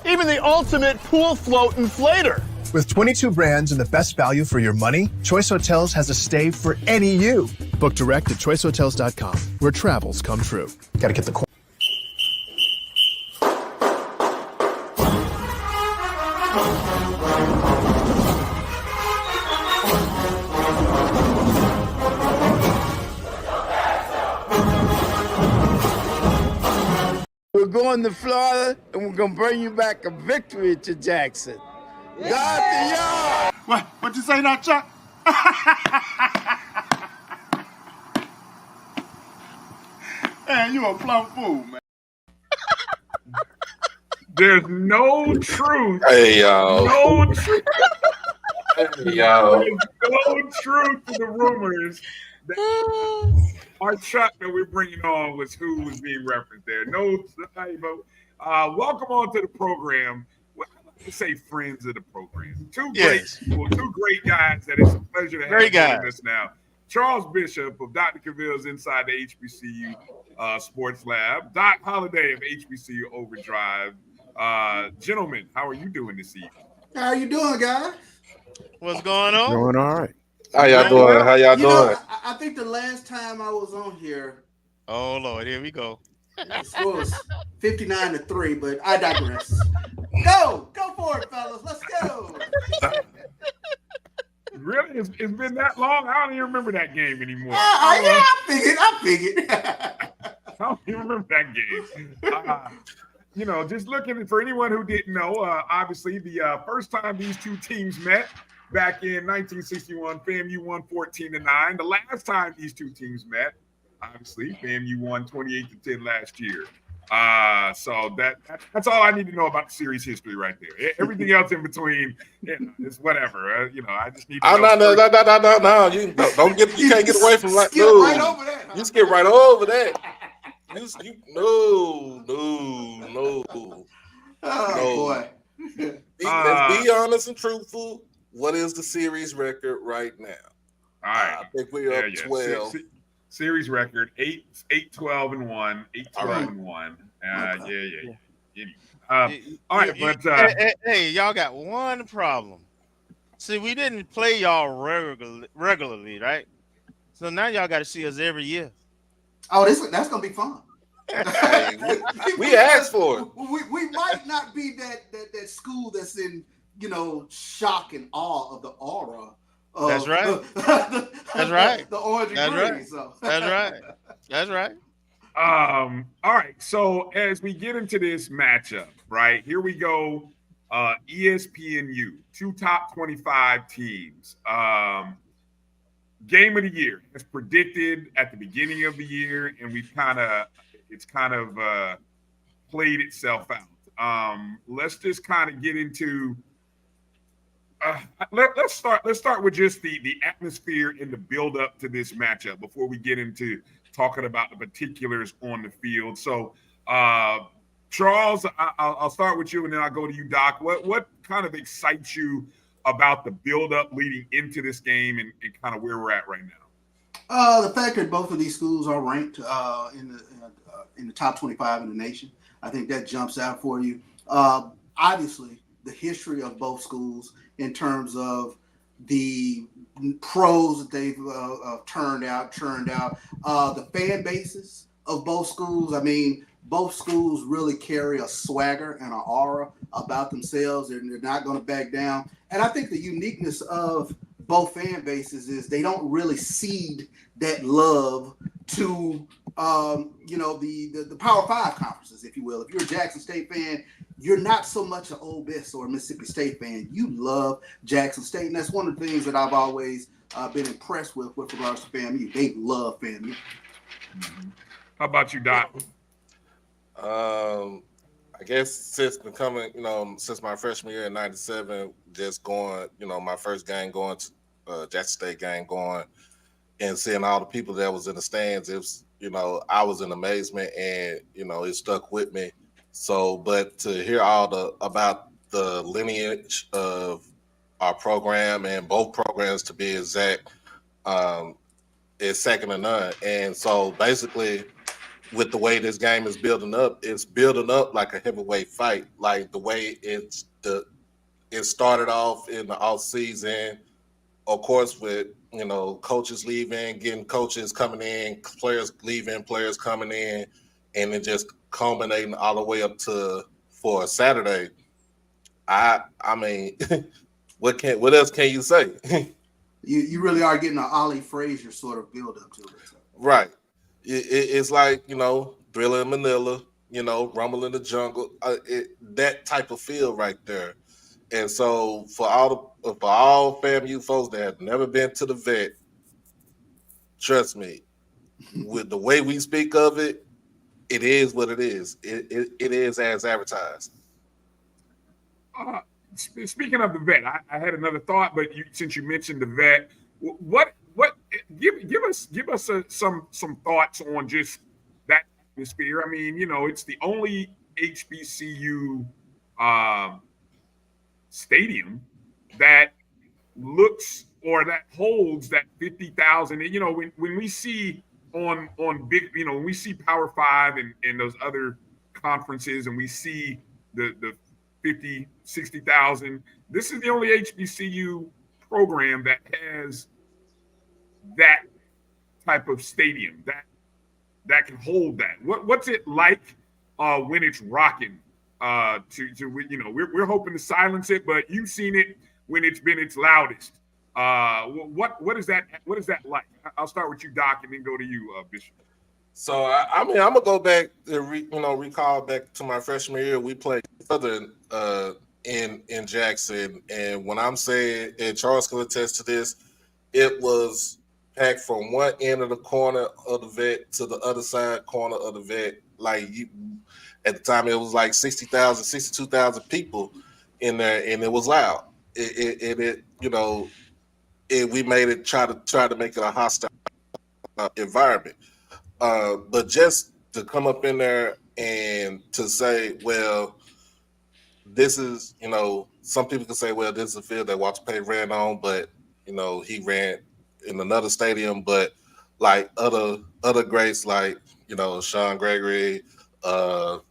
Even the ultimate pool float inflator. With 22 brands and the best value for your money, Choice Hotels has a stay for any you. Book direct at choicehotels.com, where travels come true. Gotta get the We're going to Florida, and we're going to bring you back a victory to Jackson. What you say now, Chuck? Man, you a plumb fool, man. There's no truth. Hey, y'all. No truth. Hey, y'all. There's no truth to the rumors that our Chuck that we're bringing on was who was being referenced there. No, welcome on to the program. To say friends of the program. Two great guys that it's a pleasure to have join us now. Charles Bishop of Dr. Cavill's Inside the HBCU Sports Lab. Doc Holliday of HBCU Overdrive. Gentlemen, how are you doing this evening? How you doing, guys? What's going on? Doing all right. How y'all doing? How y'all doing? I think the last time I was on here. Oh, Lord, here we go. The score was 59-3, but I digress. Go for it, fellas. Let's go. Really? It's been that long? I don't even remember that game anymore. I figured. I don't even remember that game. Just looking for anyone who didn't know, obviously the first time these two teams met back in 1961, FAMU won 14-9. The last time these two teams met, obviously, FAMU won 28-10 last year. So that's all I need to know about the series history right there. Everything else in between, is whatever. I just need to know. No. You can't get away from like no. Right over that. Huh? You skip right over that. No. Oh boy. Let's be honest and truthful. What is the series record right now? All right. I think we're up 12. Series record 8-12-1, 8-12-1. All right, but hey, y'all got one problem. See, we didn't play y'all regularly, right? So now y'all got to see us every year. Oh, that's gonna be fun. Hey, we asked for it. We might not be that school that's in shock and awe of the aura. That's right. That's right. The orange and green. Right. So. That's right. All right. So as we get into this matchup, right here we go. ESPNU, two top 25 teams. Game of the year as predicted at the beginning of the year, and it's kind of played itself out. Let's just kind of get into. Let's start with just the atmosphere and the build up to this matchup before we get into talking about the particulars on the field. So, Charles, I'll start with you and then I'll go to you, Doc. What kind of excites you about the build up leading into this game and kind of where we're at right now? The fact that both of these schools are ranked in the top 25 in the nation, I think that jumps out for you. Obviously, the history of both schools in terms of the pros that they've churned out, the fan bases of both schools. I mean, both schools really carry a swagger and an aura about themselves, and they're not going to back down. And I think the uniqueness of both fan bases is they don't really cede that love to the Power 5 conferences, if you will. If you're a Jackson State fan, you're not so much an Ole Miss or a Mississippi State fan. You love Jackson State, and that's one of the things that I've always been impressed with regards to FAMU. They love FAMU. How about you, Doc? I guess since my freshman year in '97, just going, my first game going to Jackson State game going and seeing all the people that was in the stands, it was, I was in amazement, and, it stuck with me. So, but to hear about the lineage of our program and both programs to be exact, is second to none. And so basically, with the way this game is building up, it's building up like a heavyweight fight. Like the way it started off in the off season, of course, with coaches leaving, getting coaches coming in, players leaving, players coming in, and then just culminating all the way up to for Saturday. I mean, what else can you say? You really are getting an Ollie Frazier sort of build up to it. Right. It's like, Thriller in Manila, Rumble in the Jungle, that type of feel right there. And so for all FAMU folks that have never been to the vet, trust me, with the way we speak of it, it is what it is. It is as advertised. Speaking of the vet, I had another thought, but since you mentioned the vet, give us some thoughts on just that atmosphere. I mean, it's the only HBCU stadium that looks or that holds that 50,000. And when we see on big, when we see Power 5 and those other conferences, and we see the 50, 60,000. This is the only HBCU program that has that type of stadium that can hold that. What's it like when it's rocking? We're hoping to silence it, but you've seen it when it's been its loudest. What is that? What is that like? I'll start with you, Doc, and then go to you, Bishop. So I'm gonna go back and recall back to my freshman year. We played further in Jackson, and when I'm saying, and Charles can attest to this, it was packed from one end of the corner of the vet to the other side corner of the vet. At the time, it was like 60,000, 62,000 people in there, and it was loud. We made it try to make it a hostile environment. But just to come up in there and to say, well, this is, some people can say, well, this is a field that Walter Payton ran on, but, he ran in another stadium. But like other greats like, Sean Gregory, my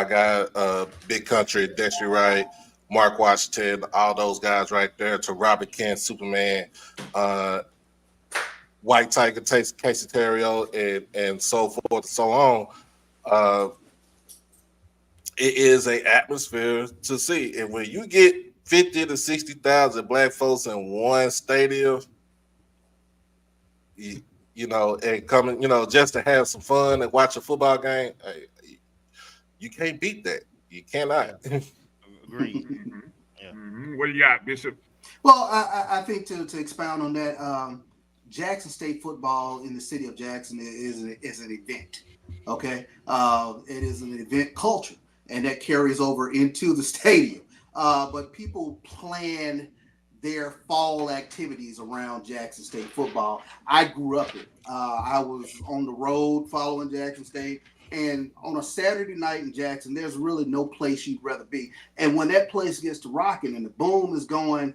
guy, Big Country, Dexter Wright, Mark Washington, all those guys right there, to Robert Kent, Superman, White Tiger, Casey Terrio, and so forth and so on. It is an atmosphere to see. And when you get 50 to 60,000 black folks in one stadium, and coming, just to have some fun and watch a football game, you can't beat that. You cannot. Agreed. Yeah. What do you got, Bishop? Well, I think to expound on that, Jackson State football in the city of Jackson is an event. Okay, it is an event culture, and that carries over into the stadium. But people plan their fall activities around Jackson State football. I grew up in it. I was on the road following Jackson State. And on a Saturday night in Jackson, there's really no place you'd rather be. And when that place gets to rocking and the boom is going,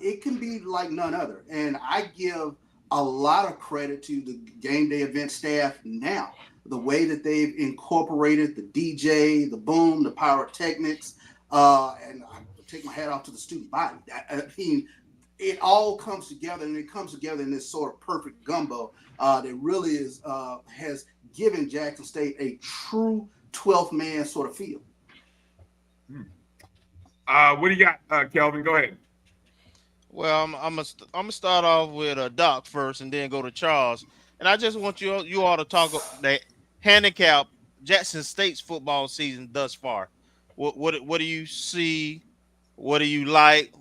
it can be like none other. And I give a lot of credit to the game day event staff now. The way that they've incorporated the DJ, the boom, the pyrotechnics, and I take my hat off to the student body. I mean, it all comes together, and it comes together in this sort of perfect gumbo that really is has given Jackson State a true 12th man sort of feel. What do you got, Kelvin? Go ahead. Well, I'm gonna start off with Doc first, and then go to Charles. And I just want you all to talk that handicap Jackson State's football season thus far. What do you see? What do you like?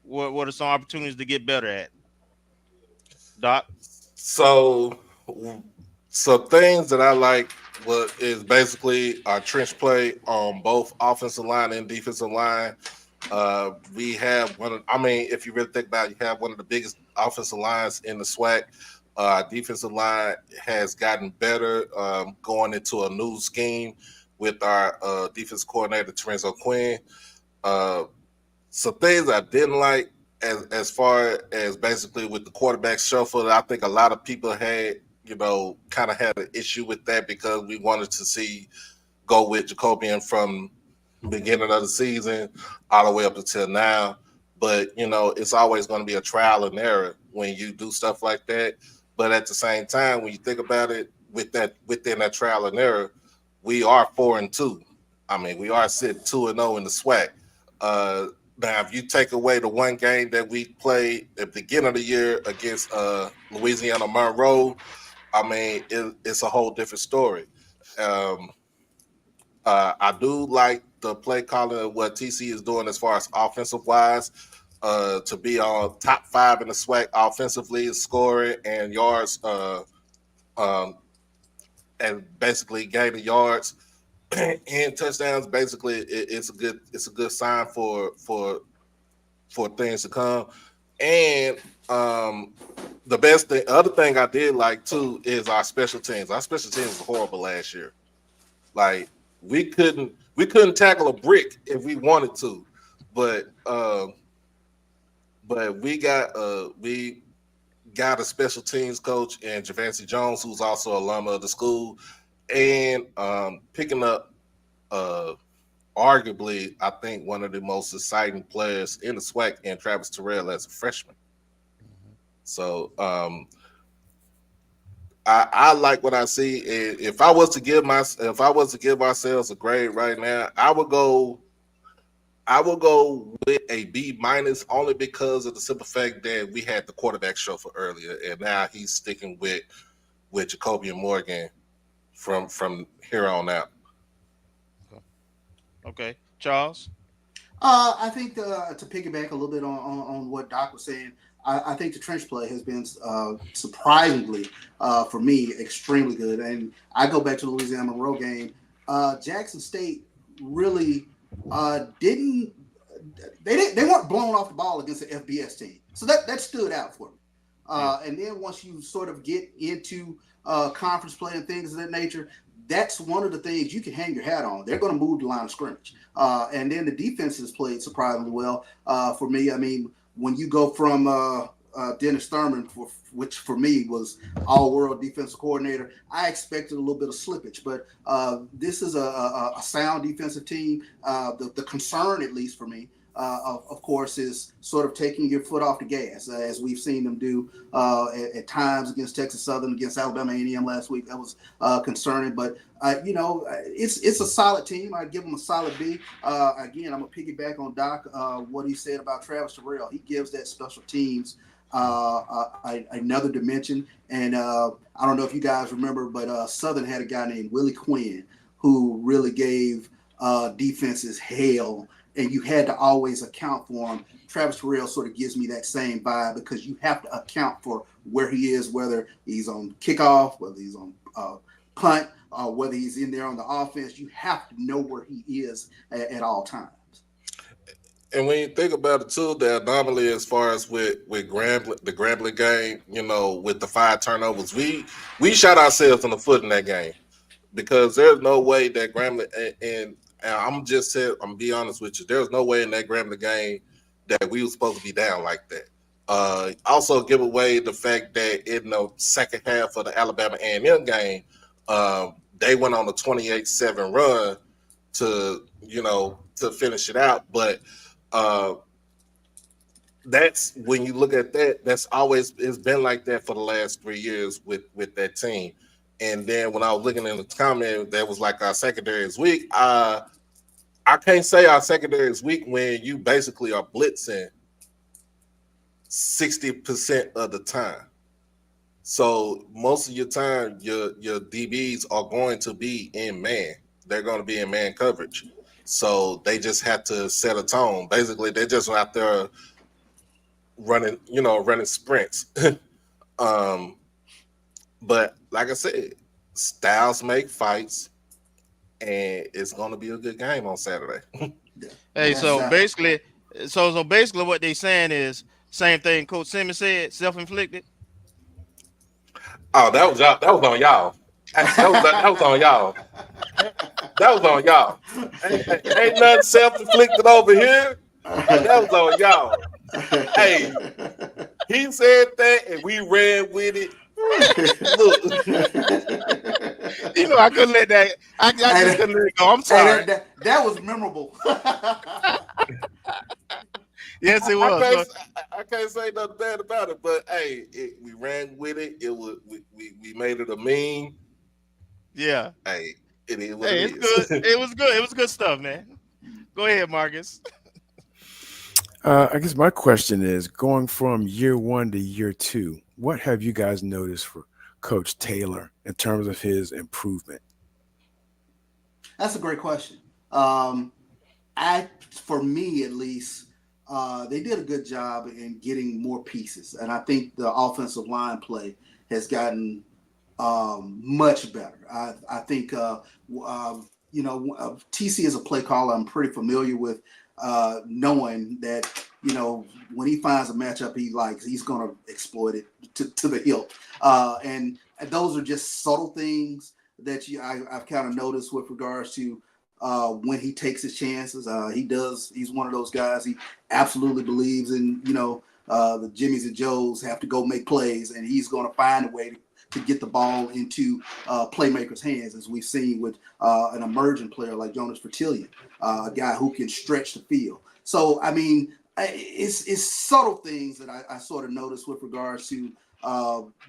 What are some opportunities to get better at? Doc? So things that I like is basically our trench play on both offensive line and defensive line. We have if you really think about it, you have one of the biggest offensive lines in the SWAC. Defensive line has gotten better going into a new scheme with our defense coordinator, Terenzo Quinn. Some things I didn't like as far as basically with the quarterback shuffle, I think a lot of people had, kind of had an issue with that because we wanted to see go with Jacobian from beginning of the season all the way up until now. But, it's always going to be a trial and error when you do stuff like that. But at the same time, when you think about it, within that trial and error, we are 4-2. I mean, we are sitting 2-0 in the SWAC. Now, if you take away the one game that we played at the beginning of the year against Louisiana Monroe, I mean, it's a whole different story. I do like the play calling of what TC is doing as far as offensive wise. To be on top 5 in the SWAC offensively, scoring and yards, and basically gaining yards and touchdowns. Basically, it's a good sign for things to come. And the other thing I did like too is our special teams. Our special teams were horrible last year. Like we couldn't tackle a brick if we wanted to, but we got a special teams coach in Javancy Jones, who's also an alum of the school, and picking up arguably, I think, one of the most exciting players in the SWAC, and Travis Terrell as a freshman. So I like what I see. If I was to give ourselves a grade right now, I would go with a B- only because of the simple fact that we had the quarterback shuffle earlier, and now he's sticking with Jacobian Morgan from here on out. Okay, Charles. I think to piggyback a little bit on what Doc was saying, I think the trench play has been surprisingly, for me, extremely good. And I go back to the Louisiana Monroe game. Jackson State really they weren't blown off the ball against the FBS team, so that stood out for me. And then once you sort of get into conference play and things of that nature, that's one of the things you can hang your hat on. They're going to move the line of scrimmage. And then the defense has played surprisingly well for me. I mean, when you go from Dennis Thurman, which for me was all-world defensive coordinator, I expected a little bit of slippage. But this is a sound defensive team. The concern, at least for me, of course, is sort of taking your foot off the gas, as we've seen them do at times against Texas Southern, against Alabama A&M last week. That was concerning, but it's a solid team. I give them a solid B. Again, I'm gonna piggyback on Doc what he said about Travis Terrell. He gives that special teams another dimension. And I don't know if you guys remember, but Southern had a guy named Willie Quinn who really gave defenses hell. And you had to always account for him. Travis Terrell sort of gives me that same vibe because you have to account for where he is, whether he's on kickoff, whether he's on punt, whether he's in there on the offense. You have to know where he is at all times. And when you think about it too, the anomaly as far as with Grambling, the Grambling game, with the 5 turnovers, we shot ourselves in the foot in that game because there's no way that Grambling and I'm be honest with you. There's no way in that Grambling game that we were supposed to be down like that. Also, give away the fact that in the second half of the Alabama A&M game, they went on a 28-7 run to finish it out. But that's when you look at that. It's been like that for the last 3 years with that team. And then when I was looking in the comment, that was like our secondary is weak. I can't say our secondary is weak when you basically are blitzing 60% of the time. So most of your time, your DBs are going to be in man. They're going to be in man coverage. So they just have to set a tone. Basically, they're just out there running sprints. But like I said, styles make fights, and it's going to be a good game on Saturday. Hey, so basically what they're saying is same thing Coach Simmons said, self-inflicted. Oh, that was y'all. That was on y'all. That was on y'all. That was on y'all. Ain't nothing self-inflicted over here. That was on y'all. Hey, he said that, and we ran with it. Look, You know, I couldn't let that. I just couldn't let it go. I'm sorry. That was memorable. Yes, it was. I can't say nothing bad about it, but hey, we ran with it. It was we made it a meme. Yeah. Hey, it is what Hey, it it's is. good. It was good. It was good stuff, man. Go ahead, Marcus. I guess my question is, going from year 1 to year 2, what have you guys noticed for Coach Taylor in terms of his improvement? That's a great question. For me at least, they did a good job in getting more pieces, and I think the offensive line play has gotten much better. I think TC is a play caller I'm pretty familiar with, knowing that when he finds a matchup he likes, he's going to exploit it to the hilt, and those are just subtle things that I've kind of noticed with regards to when he takes his chances. He's one of those guys. He absolutely believes in the Jimmies and Joes have to go make plays, and he's going to find a way to get the ball into playmakers' hands, as we've seen with an emerging player like Jonas Fertillion, a guy who can stretch the field. So, I mean, it's subtle things that I sort of noticed with regards to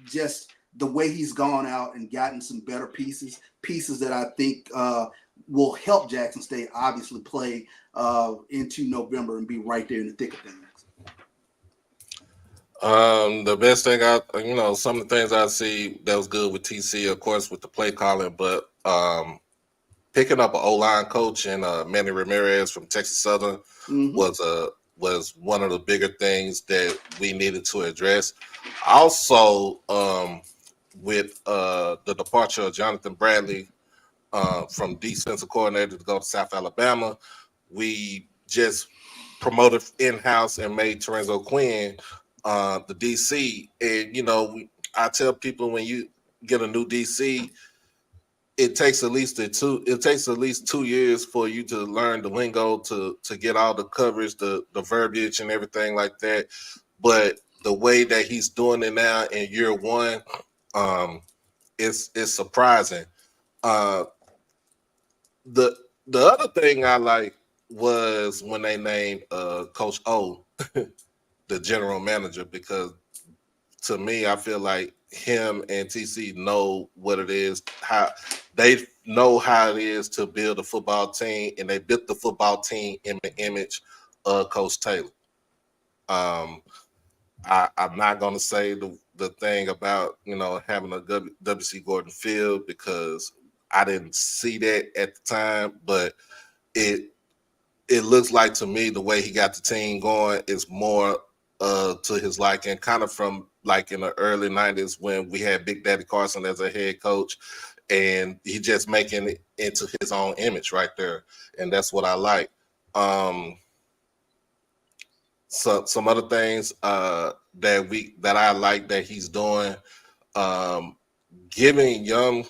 just the way he's gone out and gotten some better pieces that I think will help Jackson State obviously play into November and be right there in the thick of things. The best thing some of the things I see that was good with TC, of course, with the play calling, but picking up an O-line coach and Manny Ramirez from Texas Southern was one of the bigger things that we needed to address. Also, with the departure of Jonathan Bradley from defensive coordinator to go to South Alabama, we just promoted in-house and made Terenzo Quinn the DC. And I tell people, when you get a new DC, it takes at least 2 years for you to learn the lingo, to get all the coverage, the verbiage and everything like that. But the way that he's doing it now in year 1, it's surprising. The other thing I like was when they named Coach O the general manager, because to me, I feel like him and TC know what it is, how they know how it is to build a football team, and they built the football team in the image of Coach Taylor. I'm not going to say the thing about having a W.C. Gordon Field, because I didn't see that at the time, but it looks like to me the way he got the team going is more to his liking, kind of from like in the early 90s when we had Big Daddy Carson as a head coach, and he just making it into his own image right there, and that's what I like. So some other things that I like that he's doing, giving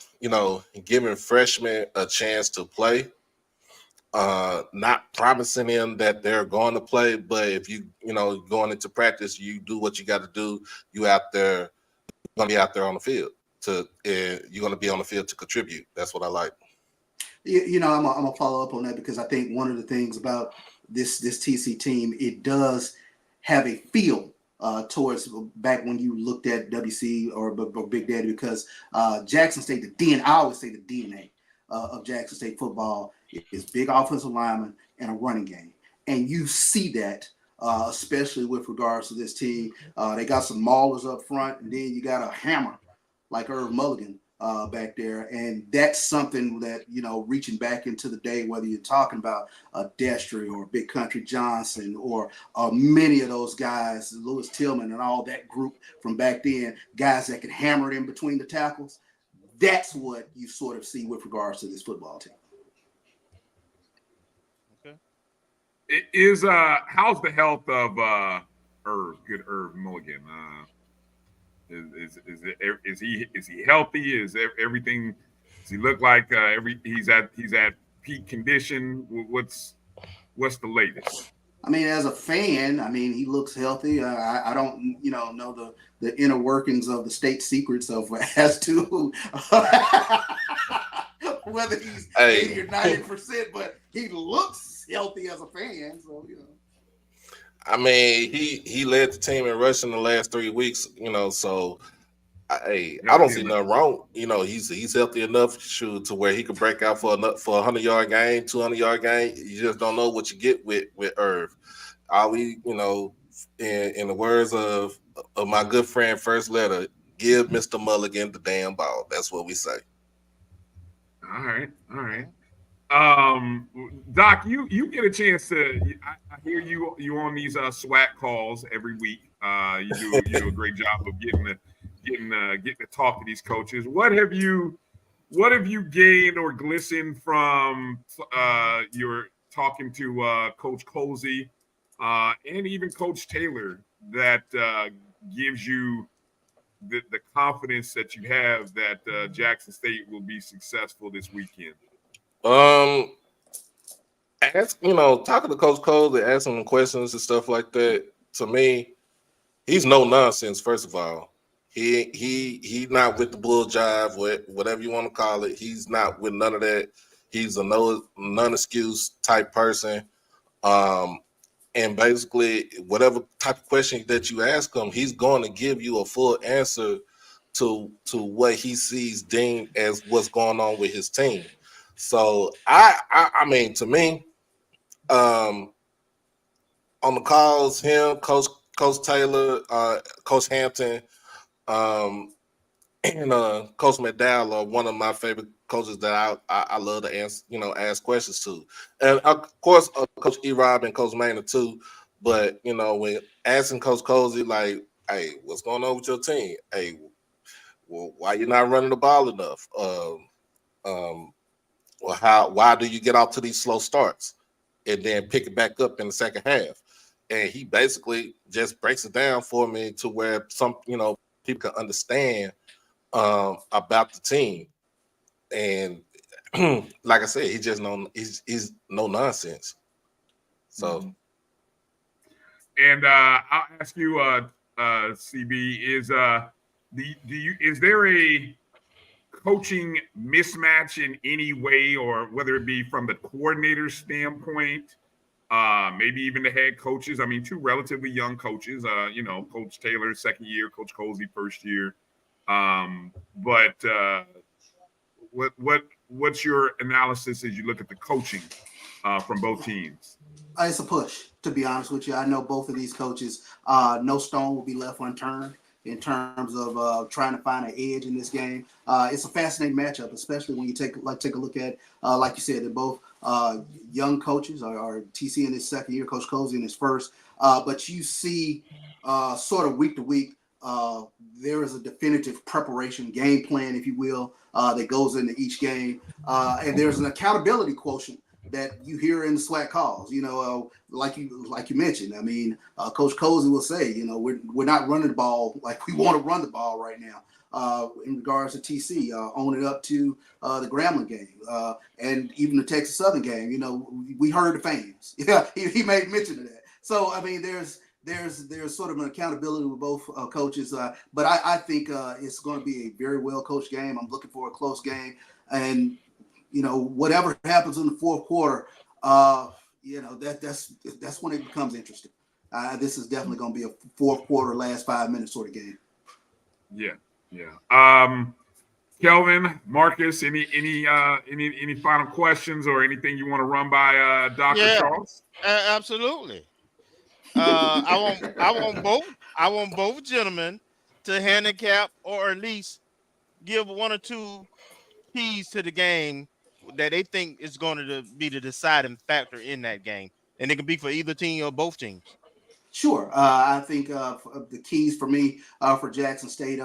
freshmen a chance to play. Not promising them that they're going to play, but if going into practice, you do what you got to do. You're going to be out there on the field you're going to be on the field to contribute. That's what I like. I'm gonna follow up on that, because I think one of the things about this TC team, it does have a feel towards back when you looked at WC or Big Daddy, because Jackson State, I always say the DNA of Jackson State football is big offensive linemen and a running game. And you see that, especially with regards to this team. They got some maulers up front, and then you got a hammer like Irv Mulligan back there. And that's something that, reaching back into the day, whether you're talking about Destry or Big Country Johnson or many of those guys, Lewis Tillman and all that group from back then, guys that can hammer it in between the tackles. That's what you sort of see with regards to this football team. It is how's the health of Irv Mulligan? Is he healthy? Is everything? Does he look like he's at peak condition? What's the latest? I mean, as a fan, I mean, he looks healthy. I don't, know the inner workings of the state secrets of as to whether he's 80 or 90%, but he looks healthy as a fan. So, I mean, he led the team in rushing the last 3 weeks, so I don't see nothing wrong. He's healthy enough to where he could break out for a 100-yard game, 200-yard game. You just don't know what you get with Irv. All we, in the words of my good friend First Letter, give Mr. Mulligan the damn ball. That's what we say. All right. Doc, you get a chance to. I hear you on these SWAT calls every week. You do a great job of getting to talk to these coaches. What have you gained or glistened from your talking to Coach Colsey and even Coach Taylor that gives you the confidence that you have that Jackson State will be successful this weekend? Talking to Coach Colsey, asking him questions and stuff like that. To me, he's no nonsense. First of all, he not with the bull jive, whatever you want to call it. He's not with none of that. He's a none excuse type person. And basically, whatever type of question that you ask him, he's going to give you a full answer to what he sees deemed as what's going on with his team. So I mean, to me, on the calls, him, Coach Taylor, Coach Hampton, and Coach McDowell are one of my favorite coaches that I love to ask questions to, and of course Coach E-Rob and Coach Maynard too. But when asking Coach Colsey, like, hey, what's going on with your team? Hey, well, why you not running the ball enough? Why do you get out to these slow starts and then pick it back up in the second half? And he basically just breaks it down for me to where some people can understand about the team. And like I said, he's no nonsense. So, and I'll ask you, CB, is there a coaching mismatch in any way, or whether it be from the coordinator standpoint, maybe even the head coaches? I mean, two relatively young coaches. Coach Taylor, second year, Coach Colsey, first year. But what's your analysis as you look at the coaching from both teams? It's a push, to be honest with you. I know both of these coaches, no stone will be left unturned in terms of trying to find an edge in this game. It's a fascinating matchup, especially when you take a look at, like you said, they're both young coaches, or TC in his second year, Coach Colsey in his first. But you see sort of week to week, there is a definitive preparation game plan, if you will, that goes into each game. And there's an accountability quotient that you hear in the SWAT calls, like you mentioned. I mean, Coach Colsey will say, we're not running the ball like we want to run the ball right now. In regards to TC, own it up to the Grambling game, and even the Texas Southern game. We heard the fans. Yeah, he made mention of that. So I mean, there's sort of an accountability with both coaches, but I think it's going to be a very well coached game. I'm looking for a close game, and whatever happens in the fourth quarter, that's when it becomes interesting. This is definitely going to be a fourth quarter, last 5 minutes sort of game. Yeah. Kelvin, Marcus, any final questions or anything you want to run by Dr. Charles? Absolutely. I want both gentlemen to handicap, or at least give one or two keys to the game that they think is going to be the deciding factor in that game, and it can be for either team or both teams. Sure. I think the keys for me for Jackson State,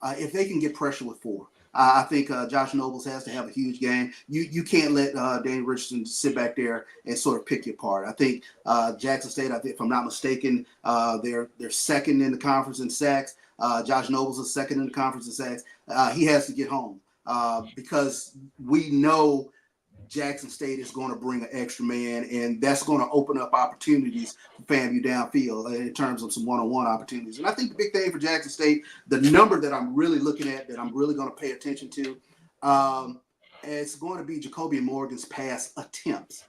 if they can get pressure with four. I think Josh Nobles has to have a huge game. You can't let Danny Richardson sit back there and sort of pick you apart. I think Jackson State, if I'm not mistaken, they're second in the conference in sacks. Josh Nobles is second in the conference in sacks. He has to get home because we know Jackson State is going to bring an extra man, and that's going to open up opportunities for FAMU downfield in terms of some one-on-one opportunities. And I think the big thing for Jackson State, the number that I'm really looking at, that I'm really going to pay attention to, it's going to be Jacoby Morgan's pass attempts.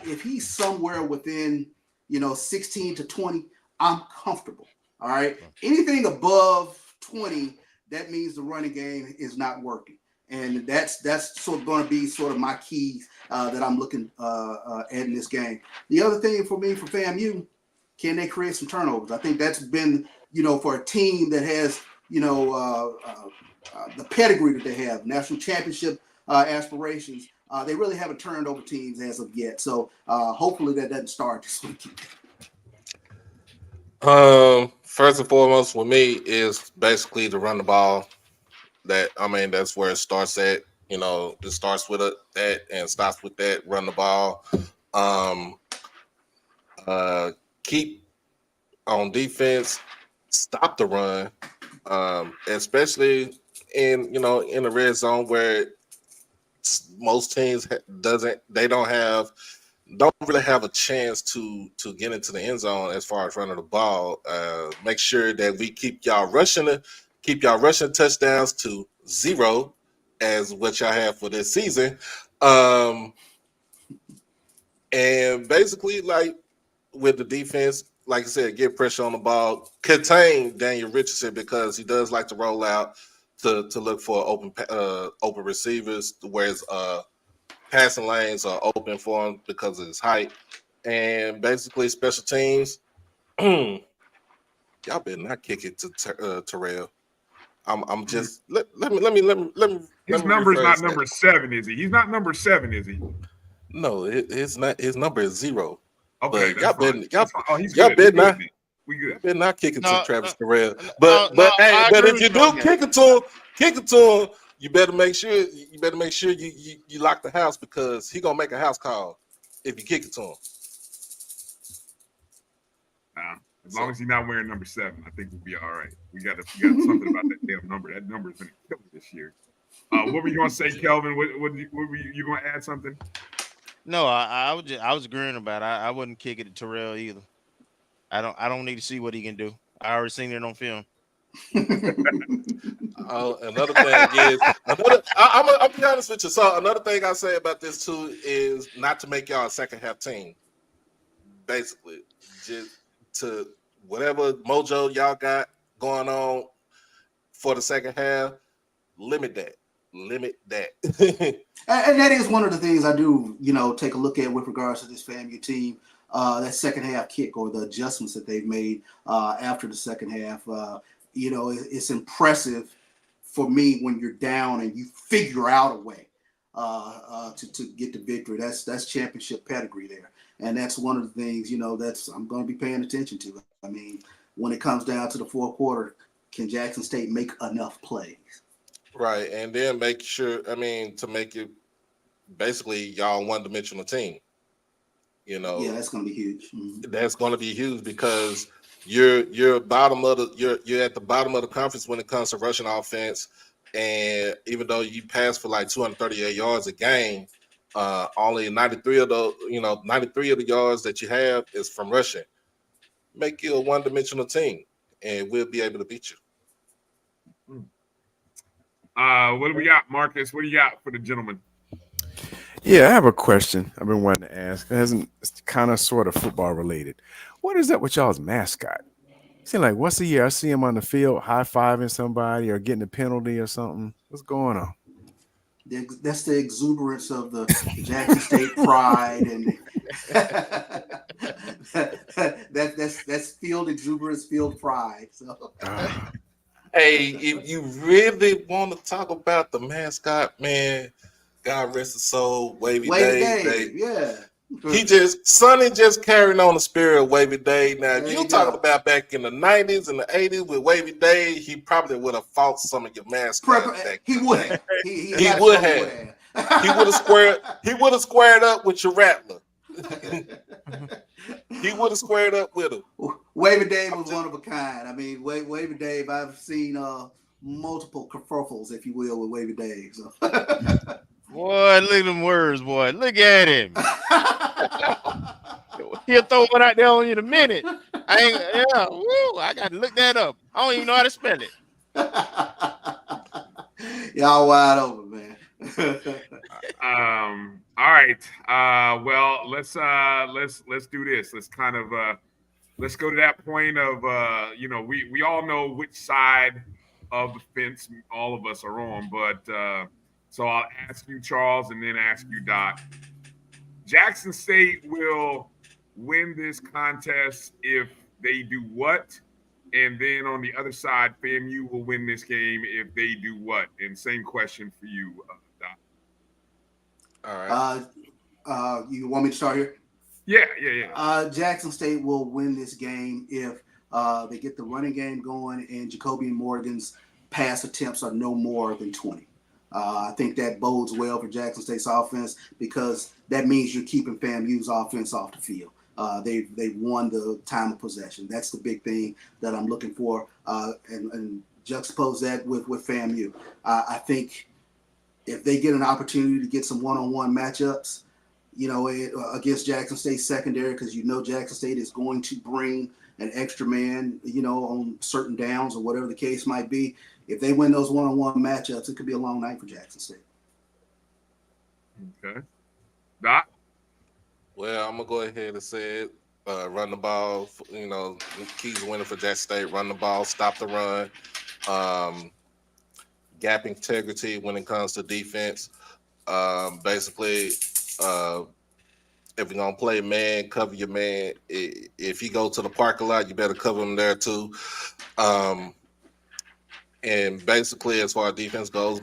If he's somewhere within, 16 to 20, I'm comfortable. All right. Anything above 20, that means the running game is not working. And that's sort of going to be sort of my keys that I'm looking at in this game. The other thing for me, for FAMU, can they create some turnovers? I think that's been, for a team that has, the pedigree that they have, national championship aspirations, they really haven't turned over teams as of yet. So hopefully that doesn't start this weekend. First and foremost for me is basically to run the ball. That's where it starts at. It starts with that and stops with that. Run the ball. Keep on defense. Stop the run, especially in the red zone where most teams don't really have a chance to get into the end zone as far as running the ball. Make sure that we keep y'all rushing touchdowns to 0 as what y'all have for this season. And basically, like with the defense, like I said, get pressure on the ball, contain Daniel Richardson because he does like to roll out to look for open receivers, whereas passing lanes are open for him because of his height. And basically, special teams, y'all better not kick it to Terrell. I'm just let me. His number is not number 7, is he? He's not number 7, is he? No, it's not. His number is 0. Okay, y'all better not. We good. Better not kick it to Travis Terrell. But if you do kick it to him, you better make sure you lock the house because he gonna make a house call if you kick it to him. As long as he's not wearing number 7, I think we'll be all right. We got something about that damn number. That number's been killing this year. What were you gonna say, Kelvin? What were you gonna add something? No, I was agreeing about it. I wouldn't kick it to Terrell either. I don't need to see what he can do. I already seen it on film. Another thing is I'm be honest with you. So another thing I say about this too is not to make y'all a second half team. Basically, just to whatever mojo y'all got going on for the second half, limit that. And that is one of the things I do, take a look at with regards to this FAMU team. That second half kick or the adjustments that they've made after the second half. It's impressive for me when you're down and you figure out a way to get the victory. That's championship pedigree there. And that's one of the things, I'm going to be paying attention to. I mean, when it comes down to the fourth quarter, can Jackson State make enough plays? Right. And then make sure, to make it basically y'all one-dimensional team. Yeah, that's going to be huge. Mm-hmm. That's going to be huge because you're at the bottom of the conference when it comes to rushing offense, and even though you pass for like 238 yards a game, only 93 of the yards that you have is from rushing. Make you a one-dimensional team, and we'll be able to beat you. What do we got, Marcus? What do you got for the gentleman? Yeah, I have a question I've been wanting to ask. It's kind of sort of football related. What is that with y'all's mascot? Seems like once a year I see him on the field high-fiving somebody or getting a penalty or something. What's going on? That's the exuberance of the Jackson State pride, and that's field exuberance, field pride. So. Hey, if you really want to talk about the mascot, man, God rest his soul, Wavy Day. Yeah. Sonny just carrying on the spirit of Wavy Day. Now, if you're talking about back in the 90s and the 80s with Wavy Day, he probably would have fought some of your mascots. He would have. He would have. He would have squared up with your Rattler. He would have squared up with him. Wavy Dave was one of a kind. I mean, Wavy Dave, I've seen multiple kerfuffles, if you will, with Wavy Dave. So. Boy, look at them words, boy. Look at him. He'll throw one out there on you in a minute. I got to look that up. I don't even know how to spell it. Y'all wide open, man. All right. Well, let's do this. Let's kind of let's go to that point of we all know which side of the fence all of us are on, but so I'll ask you, Charles, and then ask you, Doc. Jackson State will win this contest if they do what? And then on the other side, FAMU will win this game if they do what? And same question for you, Doc. All right. You want me to start here? Yeah. Jackson State will win this game if they get the running game going and Jacoby Morgan's pass attempts are no more than 20. I think that bodes well for Jackson State's offense because that means you're keeping FAMU's offense off the field. They've won the time of possession. That's the big thing that I'm looking for, and juxtapose that with FAMU. I think if they get an opportunity to get some one-on-one matchups, against Jackson State secondary, because Jackson State is going to bring an extra man, on certain downs or whatever the case might be. If they win those one-on-one matchups, it could be a long night for Jackson State. Okay. Doc? Well, I'm going to go ahead and say it. Run the ball, keys winning for Jackson State. Run the ball, stop the run. Gap integrity when it comes to defense. Basically, if you're going to play man, cover your man. If you go to the parking lot, you better cover him there too. And basically, as far as defense goes,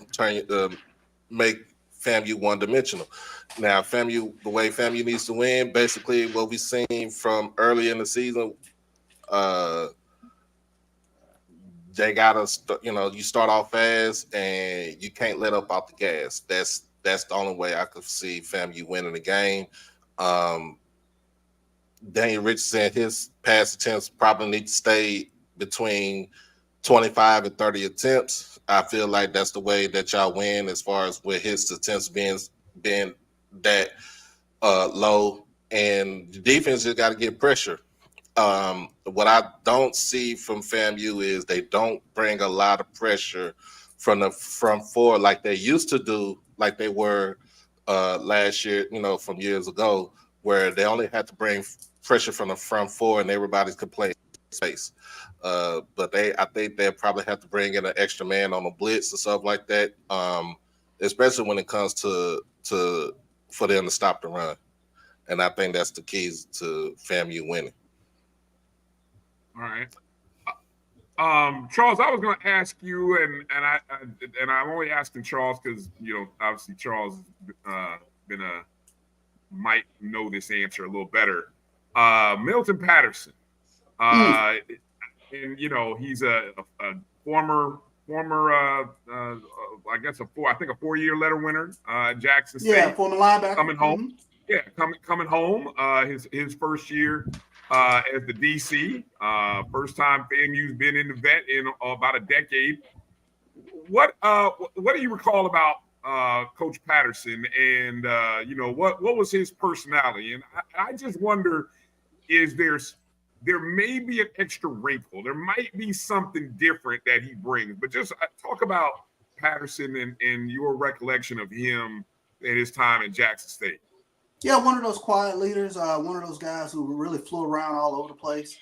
make FAMU one-dimensional. Now, the way FAMU needs to win, basically what we've seen from early in the season, they got to, you start off fast and you can't let up out the gas. That's the only way I could see FAMU winning the game. Daniel Richardson, his pass attempts probably need to stay between 25 and 30 attempts. I feel like that's the way that y'all win as far as with his attempts being that low. And the defense just got to get pressure. What I don't see from FAMU is they don't bring a lot of pressure from the front four like they used to do, like they were last year, from years ago, where they only had to bring pressure from the front four and everybody's could play space. But I think they'll probably have to bring in an extra man on a blitz or stuff like that, especially when it comes to for them to stop the run. And I think that's the keys to FAMU winning. All right. Charles, I was going to ask you, and I'm only asking Charles because obviously Charles might know this answer a little better. Milton Patterson, and he's a former I guess a 4-year letter winner. Jackson State. Yeah, former linebacker coming home. Yeah, coming home. His first year as the DC. First time FAMU's been in the vet in about a decade. What do you recall about Coach Patterson, and what was his personality? And I just wonder, there may be an extra wrinkle. There might be something different that he brings. But just talk about Patterson and your recollection of him and his time at Jackson State. Yeah, one of those quiet leaders, one of those guys who really flew around all over the place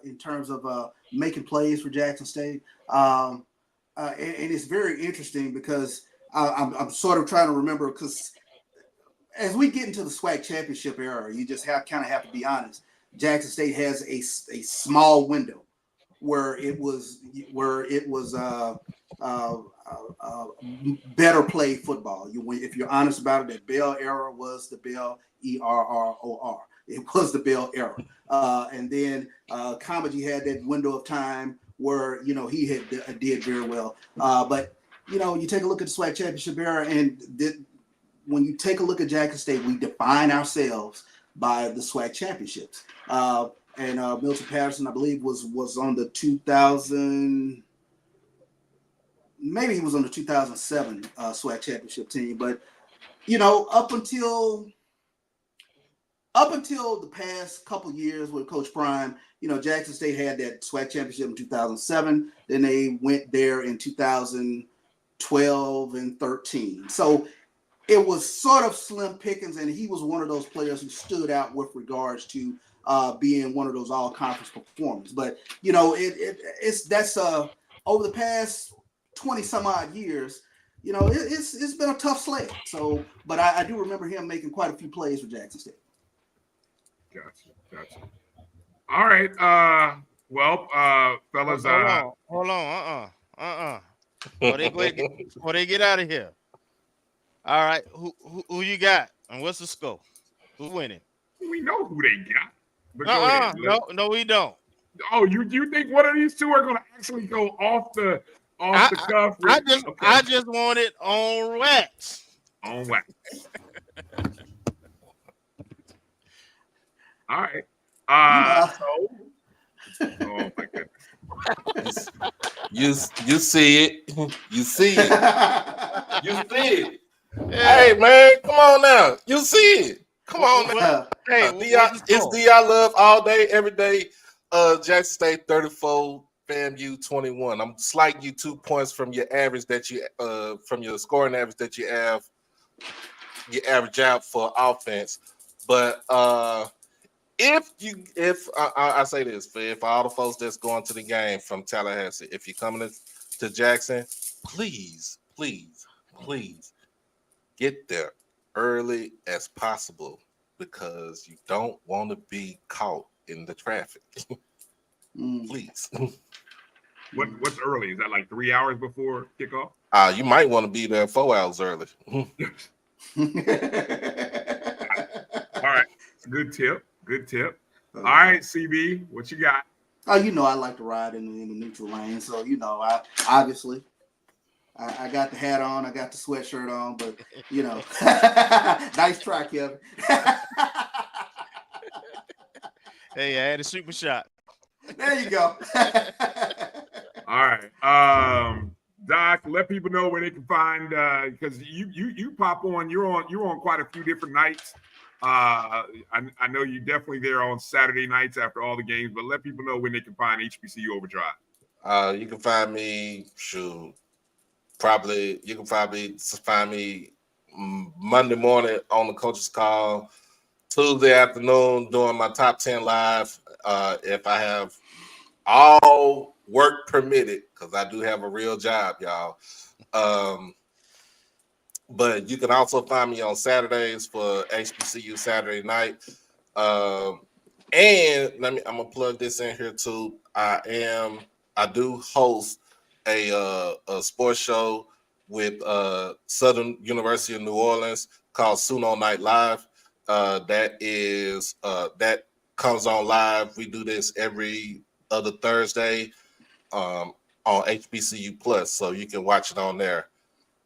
in terms of making plays for Jackson State. And it's very interesting because I'm sort of trying to remember, because as we get into the SWAC championship era, you just have to be honest. Jackson State has a small window where it was better played football. If you're honest about it, that Beall era was the Beall ERROR. It was the Beall era, and then Comedy had that window of time where he did very well. But you take a look at the SWAC championship era, and when you take a look at Jackson State, we define ourselves by the SWAC championships. and Milton Patterson, I believe, was on the 2000. Maybe he was on the 2007 SWAC championship team, but up until the past couple years with Coach Bryan, Jackson State had that SWAC championship in 2007. Then they went there in 2012 and 13. So it was sort of slim pickings, and he was one of those players who stood out with regards to being one of those all-conference performers. But that's over the past 20 some odd years. It's been a tough sled. So, but I do remember him making quite a few plays for Jackson State. Gotcha. All right. Fellas. Hold on. Before they get out of here. All right. Who you got? And what's the score? Who's winning? We know who they got. But go ahead. No, we don't. Oh, you think one of these two are going to actually go off the cuff? I just want it on wax. On wax. All right. Oh my goodness. You see it. You see it. You see it. Hey man, come on now. You see it. Come on now. Hey, it's D.I. Love all day, every day. Jackson State 34, FAMU 21. I'm slighting you 2 points from your average from your scoring average that you average out for offense. But if I say this, for all the folks that's going to the game from Tallahassee, if you're coming to Jackson, please get there early as possible, because you don't want to be caught in the traffic. Please. What's early? Is that like 3 hours before kickoff? You might want to be there 4 hours early. All right. Good tip. All right, CB, what you got? Oh, I like to ride in the neutral lane. So, I obviously I got the hat on, I got the sweatshirt on, but nice try, Kelvin. Hey, I had a super shot. There you go. All right. Doc, let people know where they can find because you pop on, you're on quite a few different nights. I know you're definitely there on Saturday nights after all the games, but let people know when they can find HBCU Overdrive. You can find me, you can probably find me Monday morning on the coach's call, Tuesday afternoon doing my top 10 live. If I have all work permitted, because I do have a real job, y'all. But you can also find me on Saturdays for HBCU Saturday night. And I'm gonna plug this in here too. I do host a sports show with Southern University of New Orleans called Suno Night Live. That comes on live. We do this every other Thursday on HBCU Plus, so you can watch it on there.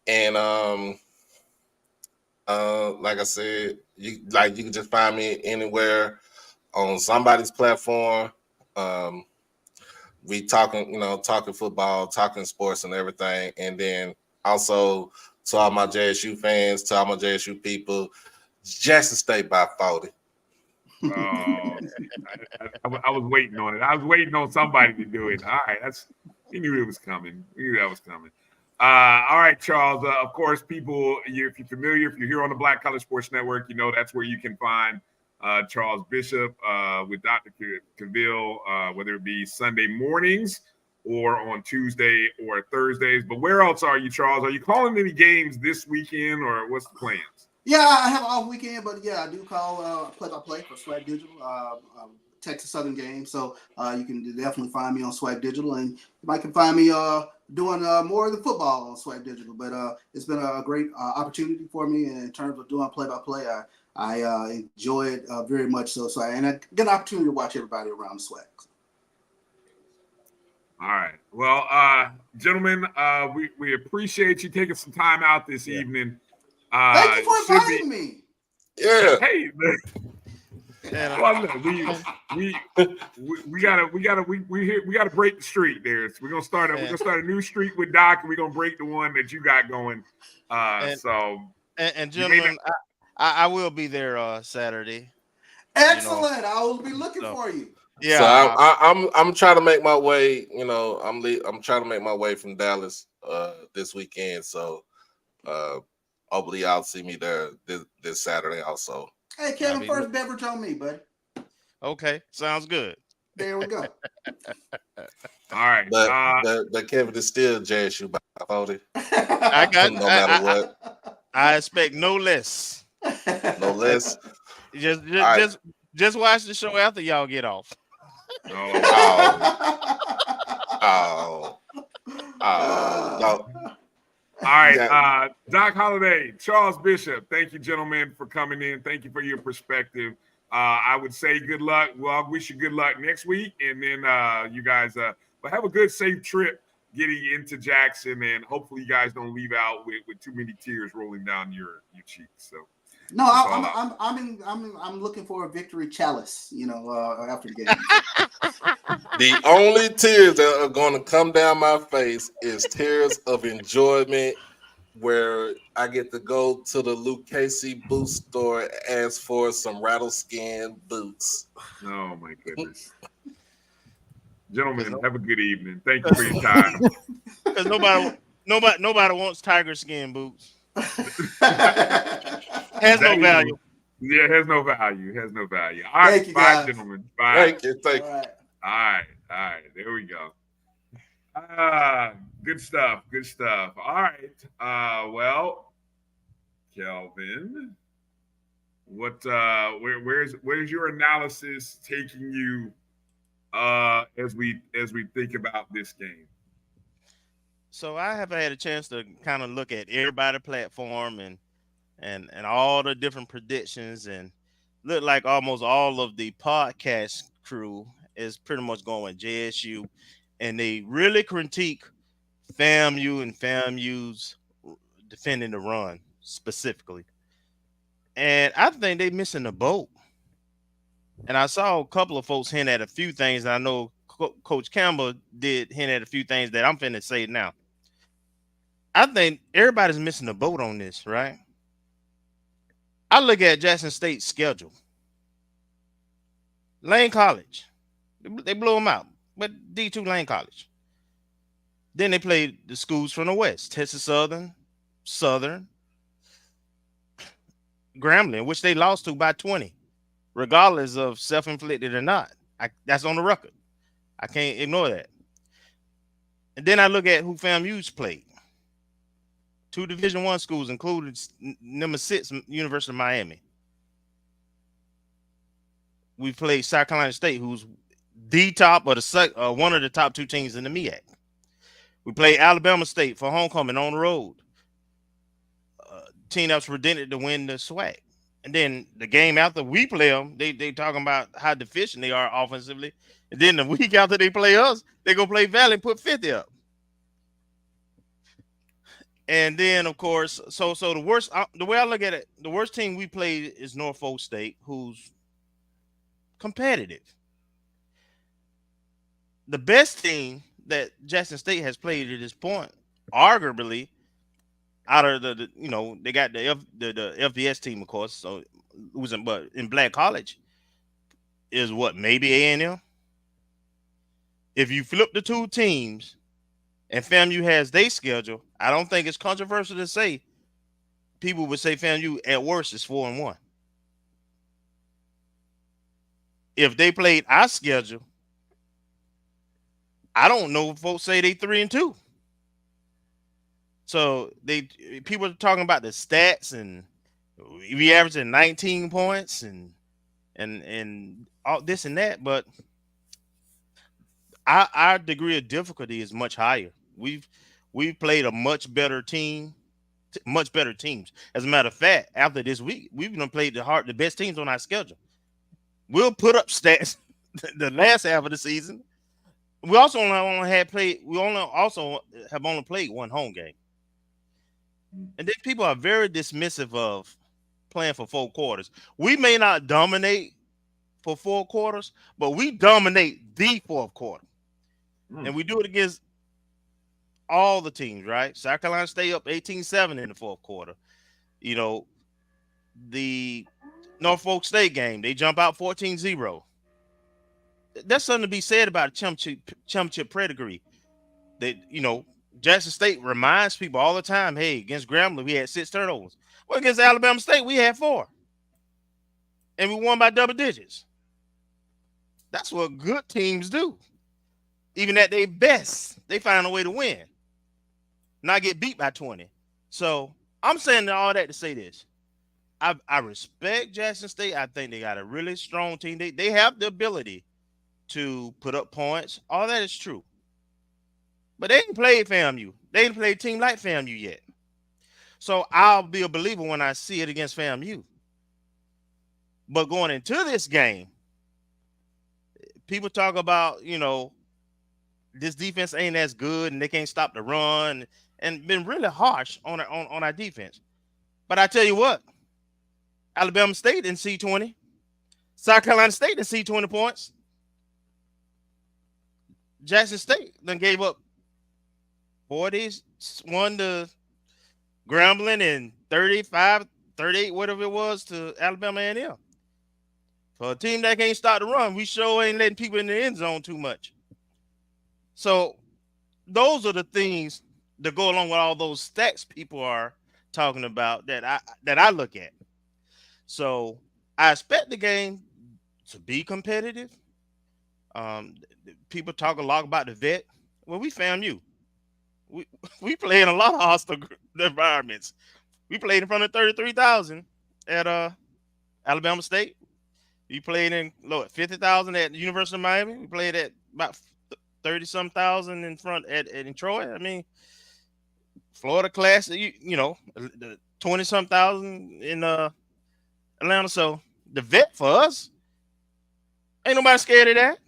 And like I said, you can just find me anywhere on somebody's platform. We talking football, talking sports and everything. And then also to all my JSU fans, to all my JSU people, Jackson State by 40. I was waiting on it. I was waiting on somebody to do it. All right, he knew it was coming. We knew that was coming. All right, Charles. Of course, people, if you're familiar, if you're here on the Black College Sports Network, that's where you can find Charles Bishop with Dr. Cavill, whether it be Sunday mornings or on Tuesday or Thursdays. But where else are you, Charles? Are you calling any games this weekend, or what's the plans? Yeah, I have an off weekend, but yeah, I do call play-by-play for Swag Digital, Texas Southern game. So you can definitely find me on Swag Digital, and you might can find me doing more than football on Swag Digital. But it's been a great opportunity for me in terms of doing play-by-play. I enjoy it very much so. And I get an opportunity to watch everybody around the Swag. All right. Well, gentlemen, we appreciate you taking some time out this evening. Thank you for inviting me. Yeah. Hey, And, Well, look, we gotta break the streak there. So we're gonna start a new streak with Doc, and we're gonna break the one that you got going. And gentlemen, I will be there Saturday. Excellent. I will be looking for you. Yeah, so I'm trying to make my way. I'm trying to make my way from Dallas this weekend. So hopefully y'all see me there this Saturday also. Hey, Kevin, first beverage on me, buddy. Okay, sounds good. There we go. All right, but Kevin is still JSU by 40. I got no matter what. I expect no less. No less. Just watch the show after y'all get off. No. All right, Doc Holliday, Charles Bishop, thank you, gentlemen, for coming in. Thank you for your perspective. I would say good luck. Well, I wish you good luck next week, and then you guys but have a good, safe trip getting into Jackson, and hopefully you guys don't leave out with too many tears rolling down your cheeks. So. No, I'm looking for a victory chalice, after the game. The only tears that are going to come down my face is tears of enjoyment, where I get to go to the Luke Casey boot store and ask for some rattleskin boots. Oh my goodness. Gentlemen, have a good evening. Thank you for your time. Because nobody wants tiger skin boots. Has no value. Yeah, has no value. All right, thank you, guys. Gentlemen. Bye. Thank you. All right. There we go. Good stuff. All right. Well, Kelvin, where's your analysis taking you as we think about this game? So I have had a chance to kind of look at everybody's platform and all the different predictions, and look like almost all of the podcast crew is pretty much going JSU, and they really critique FAMU and FAMU's defending the run specifically. And I think they're missing the boat. And I saw a couple of folks hint at a few things, and I know Coach Campbell did hint at a few things that I'm finna say now. I think everybody's missing the boat on this, right? I look at Jackson State's schedule. Lane College, they blew them out, but D2 Lane College. Then they played the schools from the West, Texas Southern, Grambling, which they lost to by 20, regardless of self-inflicted or not. That's on the record. I can't ignore that. And then I look at who FAMU's played. 2 Division I schools, including number 6, University of Miami. We played South Carolina State, who's the top of one of the top 2 teams in the MEAC. We played Alabama State for homecoming on the road. Team that was predicted to win the SWAC. And then the game after we play them, they talking about how deficient they are offensively. And then the week after they play us, they go play Valley and put 50 up. And then, of course, so the worst, the way I look at it, the worst team we played is Norfolk State, who's competitive. The best team that Jackson State has played at this point, arguably, out of they got the FBS team, of course, so losing, but in Black College is what, maybe A&M. If you flip the 2 teams and FAMU has their schedule, I don't think it's controversial to say people would say FAMU at worst is 4-1. If they played our schedule, I don't know if folks say they 3-2. So people are talking about the stats, and we averaging 19 points and all this and that, but our degree of difficulty is much higher. We've played a much better teams. As a matter of fact, after this week, we've gonna play the best teams on our schedule. We'll put up stats the last half of the season. We also only have played 1 home game. And then people are very dismissive of playing for 4 quarters. We may not dominate for 4 quarters, but we dominate the fourth quarter. And we do it against all the teams, right? South Carolina stay up 18-7 in the fourth quarter. You know, the Norfolk State game, they jump out 14-0. That's something to be said about championship pedigree. That, you know, Jackson State reminds people all the time, hey, against Grambling, we had 6 turnovers. Well, against Alabama State, we had 4. And we won by double digits. That's what good teams do. Even at their best, they find a way to win, not get beat by 20. So I'm saying all that to say this. I respect Jackson State. I think they got a really strong team. They have the ability to put up points. All that is true. But they ain't played FAMU. They ain't played a team like FAMU yet. So I'll be a believer when I see it against FAMU. But going into this game, people talk about, you know, this defense ain't as good and they can't stop the run and been really harsh on our defense. But I tell you what, Alabama State didn't see 20. South Carolina State didn't see 20 points. Jackson State then gave up 41 to Grambling and 35, 38, whatever it was to Alabama A&M. For a team that can't stop the run, we sure ain't letting people in the end zone too much. So those are the things that go along with all those stats people are talking about that I look at. So I expect the game to be competitive. People talk a lot about the vet. Well, we FAMU. We play in a lot of hostile environments. We played in front of 33,000 at Alabama State. We played in 50,000 at the University of Miami. We played at about 30-some thousand in front in Troy. I mean, Florida Class, you know, 20-some thousand in Atlanta. So the vet for us, ain't nobody scared of that.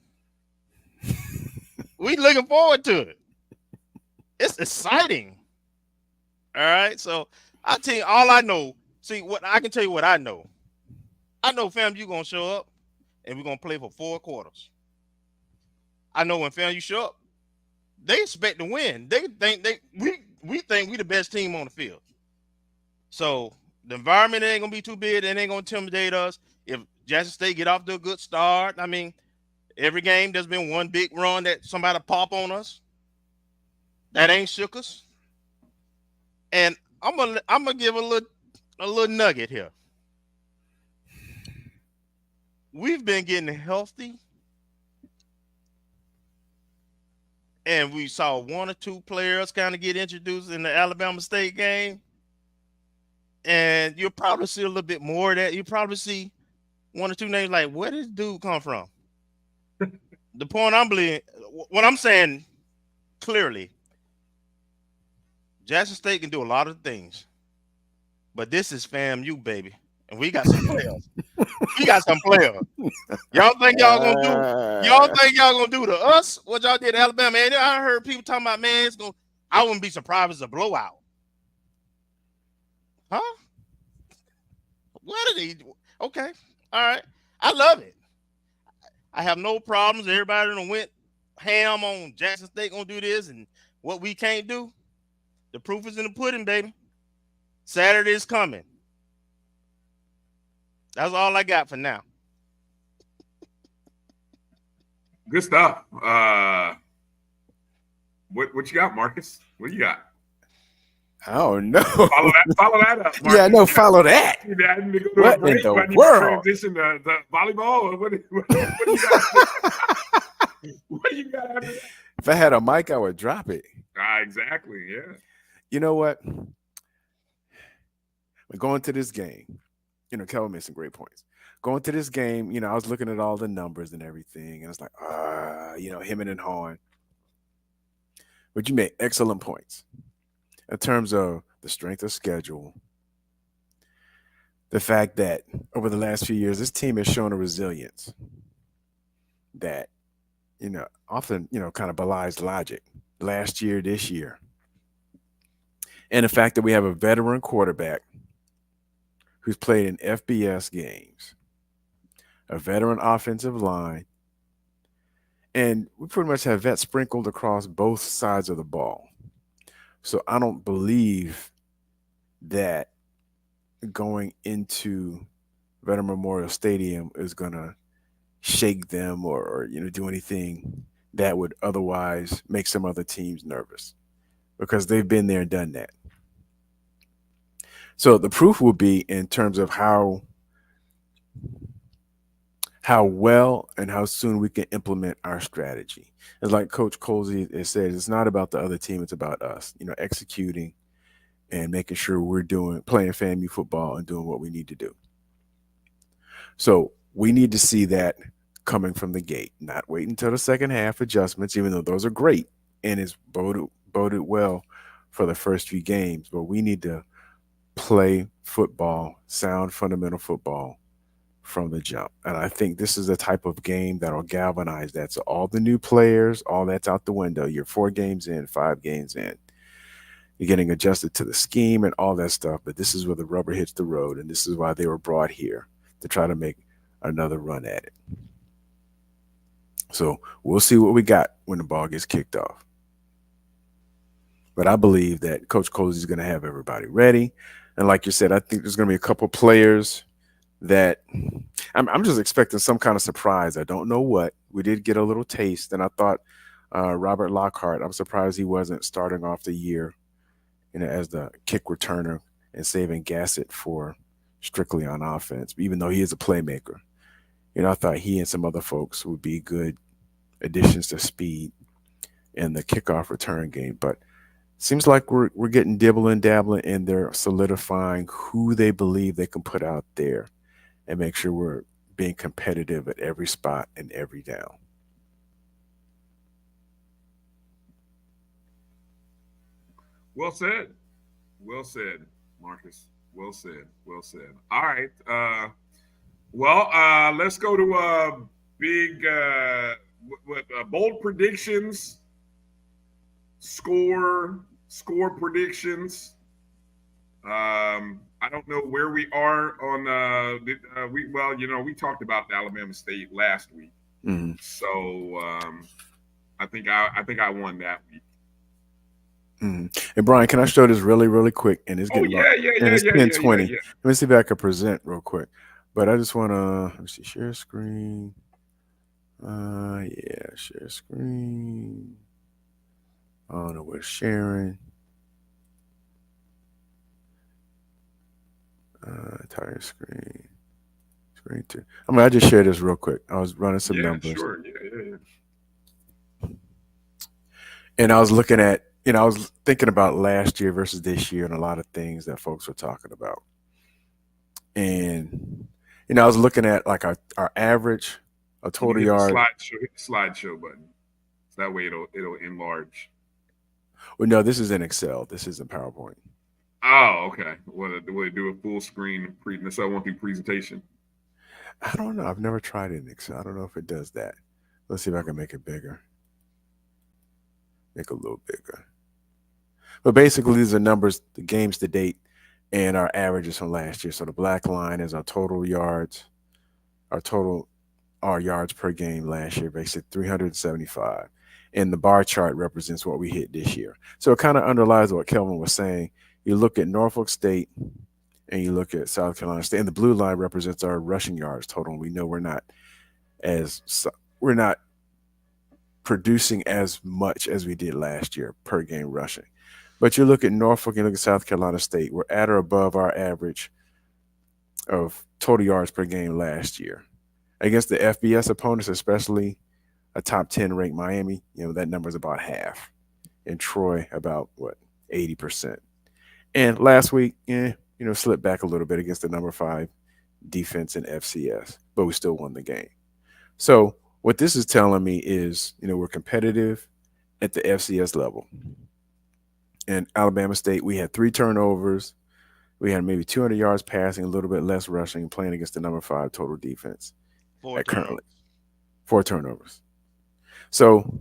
We looking forward to it. It's exciting. All right. So I'll tell you all I know. See, what I can tell you what I know. I know FAMU gonna show up and we're gonna play for 4 quarters. I know when FAMU show up, they expect to win. They think we think we the best team on the field. So the environment ain't gonna be too big, and ain't gonna intimidate us. If Jackson State get off to a good start, I mean, every game there's been one big run that somebody pop on us. That ain't shook us. And I'm gonna give a little nugget here. We've been getting healthy, and we saw 1 or 2 players kind of get introduced in the Alabama State game. And you'll probably see a little bit more of that. You'll probably see 1 or 2 names like, where did this dude come from? The point what I'm saying clearly, Jackson State can do a lot of things, but this is FAMU, baby. And we got some players. We got some players. Y'all think y'all gonna do to us what y'all did to Alabama? And I heard people talking about, man, I wouldn't be surprised if it's a blowout. Huh? What are they? Okay. All right. I love it. I have no problems. Everybody done went ham on Jackson State gonna do this and what we can't do. The proof is in the pudding, baby. Saturday is coming. That's all I got for now. Good stuff. What you got, Marcus? What you got? I don't know. Follow that up. Marcus. Yeah, I know. Follow that. What in the world? Transition to the volleyball. Or what do you got? What do you got after that? If I had a mic, I would drop it. Exactly. Yeah. You know what? We're going to this game. You know, Kelvin made some great points. Going to this game, you know, I was looking at all the numbers and everything, and it's like, you know, hemming and hawing. But you made excellent points in terms of the strength of schedule. The fact that over the last few years, this team has shown a resilience that, you know, often, you know, kind of belies logic. Last year, this year. And the fact that we have a veteran quarterback who's played in FBS games. a veteran offensive line, and we pretty much have vets sprinkled across both sides of the ball. So I don't believe that going into Veteran Memorial Stadium is going to shake them or do anything that would otherwise make some other teams nervous, because they've been there and done that. So the proof will be in terms of how well and how soon we can implement our strategy. It's like Coach Colsey has said, it's not about the other team, it's about us, executing and making sure we're playing FAMU football and doing what we need to do. So we need to see that coming from the gate, not wait until the second half adjustments, even though those are great and it's boded well for the first few games. But we need to play football, sound fundamental football from the jump. And I think this is the type of game that'll galvanize that. So all the new players, all that's out the window. You're 4 games in, 5 games in. You're getting adjusted to the scheme and all that stuff. But this is where the rubber hits the road. And this is why they were brought here, to try to make another run at it. So we'll see what we got when the ball gets kicked off. But I believe that Coach Colsey is going to have everybody ready. And like you said, I think there's going to be a couple players that I'm just expecting some kind of surprise. I don't know what. We did get a little taste, and I thought Robert Lockhart, I'm surprised he wasn't starting off the year as the kick returner and saving Gassett for strictly on offense, even though he is a playmaker. I thought he and some other folks would be good additions to speed in the kickoff return game. But seems like we're getting dibble and dabbling, and they're solidifying who they believe they can put out there and make sure we're being competitive at every spot and every down. Well said. Well said, Marcus. Well said. Well said. All right. Let's go to big bold predictions, score predictions. I don't know where we are on we talked about Alabama State last week. Mm-hmm. So I think I won that week. Mm-hmm. And Brian, can I show this really, really quick? And it's getting it's 10:20. Let me see if I can present real quick. But I just want to share screen. Share screen. I don't know where sharing. Entire screen. Screen 2. I just shared this real quick. I was running some numbers. Sure. Yeah. And I was looking at, I was thinking about last year versus this year and a lot of things that folks were talking about. And, I was looking at like our average, a total yard. Hit the slideshow button. So that way it'll enlarge. Well, no, this is in Excel. This isn't PowerPoint. Oh, okay. Will it do a full screen? So I won't do presentation. I don't know. I've never tried it in Excel. I don't know if it does that. Let's see if I can make it bigger. Make it a little bigger. But basically, these are numbers, the games to date, and our averages from last year. So the black line is our total yards, our yards per game last year, basically 375. And the bar chart represents what we hit this year. So it kind of underlies what Kelvin was saying. You look at Norfolk State and you look at South Carolina State, and the blue line represents our rushing yards total. We know we're not producing as much as we did last year per game rushing. But you look at Norfolk and look at South Carolina State, we're at or above our average of total yards per game last year. Against the FBS opponents, especially a top 10 ranked Miami, that number is about half. And Troy, about 80%. And last week, slipped back a little bit against the number 5 defense in FCS, but we still won the game. So what this is telling me is, we're competitive at the FCS level. And Alabama State, we had 3 turnovers. We had maybe 200 yards passing, a little bit less rushing, playing against the number 5 total defense. 4 currently. 4 turnovers. So,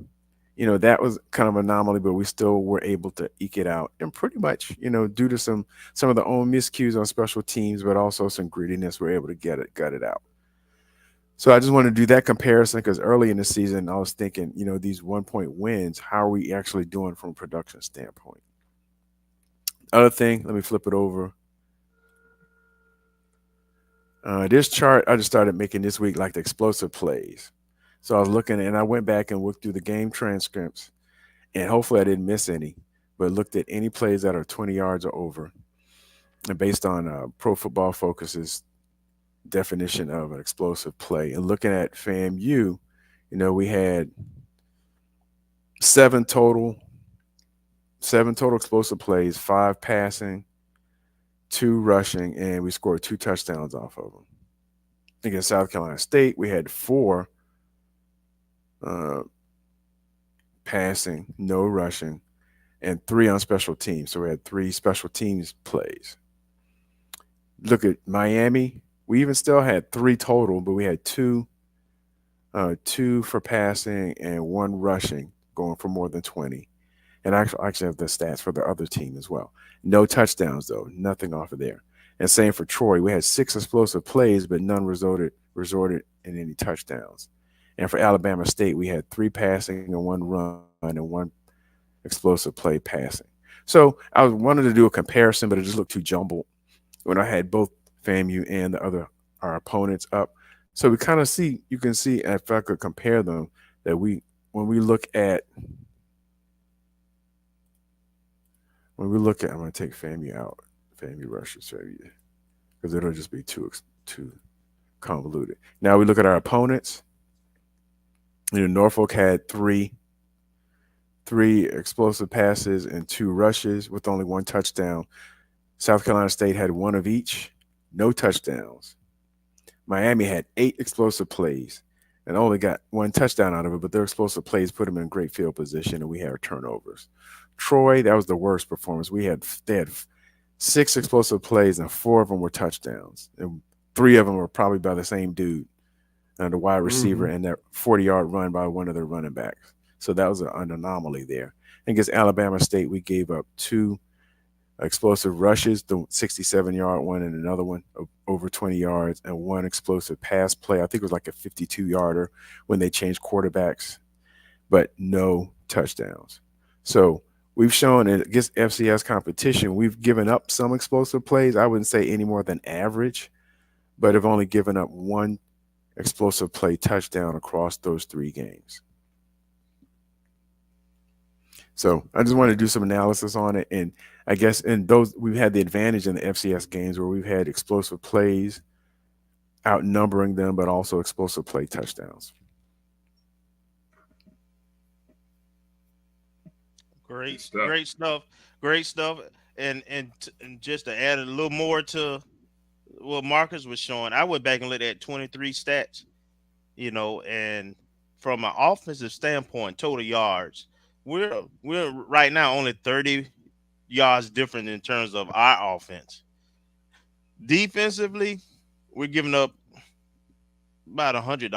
that was kind of an anomaly, but we still were able to eke it out. And pretty much, due to some of the own miscues on special teams, but also some grittiness, we're able to gut it out. So I just want to do that comparison because early in the season, I was thinking, these 1-point wins, how are we actually doing from a production standpoint? Other thing, let me flip it over. This chart I just started making this week, like the explosive plays. So I was looking and I went back and looked through the game transcripts, and hopefully I didn't miss any, but looked at any plays that are 20 yards or over. And based on Pro Football Focus's definition of an explosive play, and looking at FAMU, we had seven total explosive plays, 5 passing, 2 rushing, and we scored 2 touchdowns off of them. Against South Carolina State, we had 4 passing, no rushing, and 3 on special teams. So we had 3 special teams plays. Look at Miami. We even still had 3 total, but we had 2 for passing and 1 rushing, going for more than 20. And I actually have the stats for the other team as well. No touchdowns, though. Nothing off of there. And same for Troy. We had 6 explosive plays, but none resorted in any touchdowns. And for Alabama State, we had 3 passing and 1 run and 1 explosive play passing. So I wanted to do a comparison, but it just looked too jumbled when I had both FAMU and our opponents up. So you can see, if I could compare them, that when we look at, I'm going to take FAMU out, FAMU rushes, because it'll just be too convoluted. Now we look at our opponents. Norfolk had 3 explosive passes and 2 rushes with only 1 touchdown. South Carolina State had 1 of each, no touchdowns. Miami had 8 explosive plays and only got 1 touchdown out of it, but their explosive plays put them in great field position, and we had our turnovers. Troy, that was the worst performance. They had 6 explosive plays, and 4 of them were touchdowns, and 3 of them were probably by the same dude, the wide receiver, and that 40-yard run by one of their running backs. So that was an anomaly there. Against Alabama State, we gave up 2 explosive rushes, the 67-yard one and another one over 20 yards, and 1 explosive pass play. I think it was like a 52-yarder when they changed quarterbacks, but no touchdowns. So we've shown against FCS competition, we've given up some explosive plays. I wouldn't say any more than average, but have only given up 1 explosive play touchdown across those 3 games. So I just wanted to do some analysis on it. And I guess in those, we've had the advantage in the FCS games where we've had explosive plays outnumbering them, but also explosive play touchdowns. Great stuff. And just to add a little more to what Marcus was showing, I went back and looked at 23 stats, and from an offensive standpoint, total yards, we're right now only 30 yards different in terms of our offense. Defensively, we're giving up about 100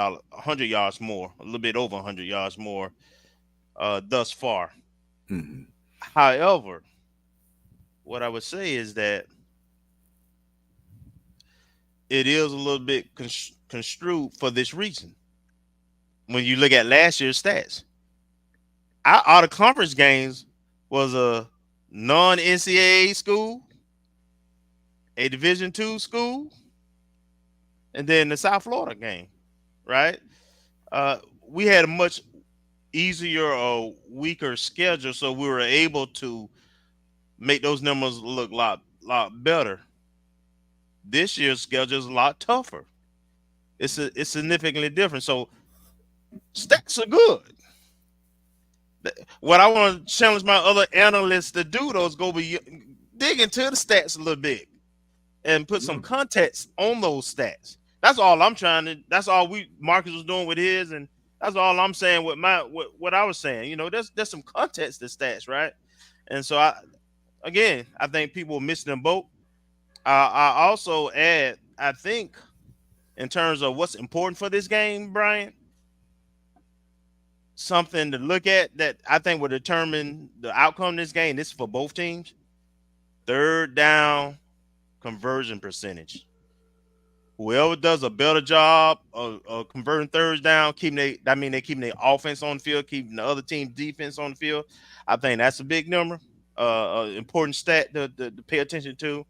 yards more, a little bit over 100 yards more thus far. Mm-hmm. However, what I would say is that it is a little bit construed for this reason. When you look at last year's stats, our out-of-conference games was a non-NCAA school, a Division II school, and then the South Florida game, right? We had a much easier or weaker schedule, so we were able to make those numbers look a lot better. This year's schedule is a lot tougher. It's significantly different. So stats are good. What I want to challenge my other analysts to do, though, is dig into the stats a little bit and put some context on those stats. That's all I'm trying to. That's all Marcus was doing with his, and that's all I'm saying with what I was saying. There's some context to stats, right? And so I think people are missing the boat. I also add, I think, in terms of what's important for this game, Brian, something to look at that I think will determine the outcome of this game. This is for both teams. 3rd down conversion percentage. whoever does a better job of converting thirds down, keeping they keeping their offense on the field, keeping the other team's defense on the field. I think that's a big number, important stat to pay attention to.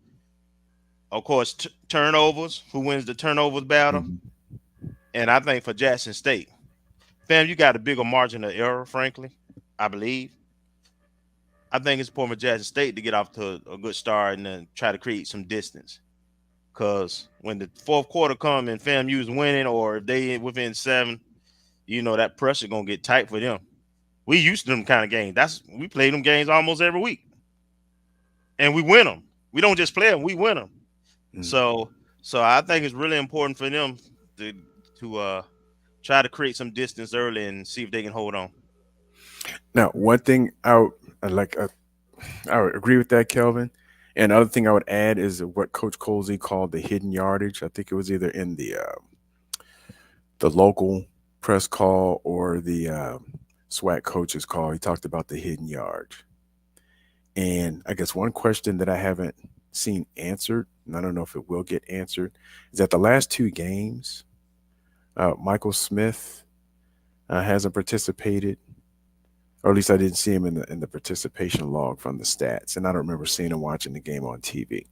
Of course, turnovers. Who wins the turnovers battle? And I think for Jackson State, fam, you got a bigger margin of error. Frankly, I believe. I think it's important for Jackson State to get off to a good start and then try to create some distance. Because when the fourth quarter come and FAMU's winning, or if they within 7, that pressure gonna get tight for them. We used to them kind of games. We play them games almost every week, and we win them. We don't just play them; we win them. So I think it's really important for them to try to create some distance early and see if they can hold on. Now, one thing I would agree with that, Kelvin. And another thing I would add is what Coach Colsey called the hidden yardage. I think it was either in the local press call or the SWAC coach's call. He talked about the hidden yardage. And I guess one question that I haven't seen answered, and I don't know if it will get answered, is that the last 2 games, Michael Smith hasn't participated, or at least I didn't see him in the participation log from the stats, and I don't remember seeing him watching the game on TV.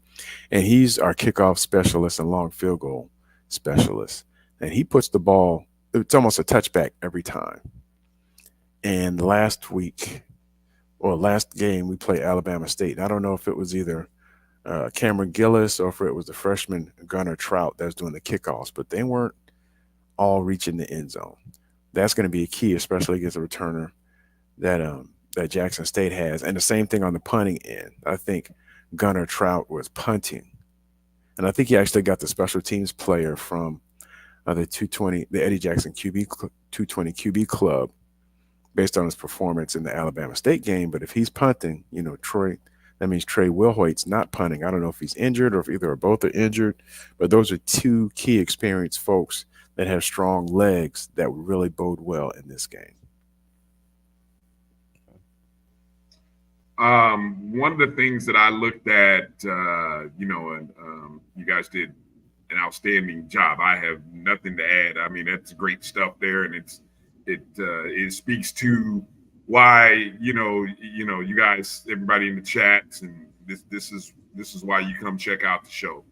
And he's our kickoff specialist and long field goal specialist, and he puts the ball, it's almost a touchback every time. And last game we played Alabama State. And I don't know if it was either Cameron Gillis or if it was the freshman Gunnar Trout that was doing the kickoffs, but they weren't all reaching the end zone. That's going to be a key, especially against a returner that Jackson State has. And the same thing on the punting end. I think Gunnar Trout was punting. And I think he actually got the special teams player from the Eddie Jackson 220 QB club based on his performance in the Alabama State game. But if he's punting, Troy, that means Trey Wilhoit's not punting. I don't know if he's injured or if either or both are injured, but those are 2 key experienced folks that have strong legs that would really bode well in this game. One of the things that I looked at, you guys did an outstanding job. I have nothing to add. I mean, that's great stuff there, and it speaks to why you guys, everybody in the chats, and this is why you come check out the show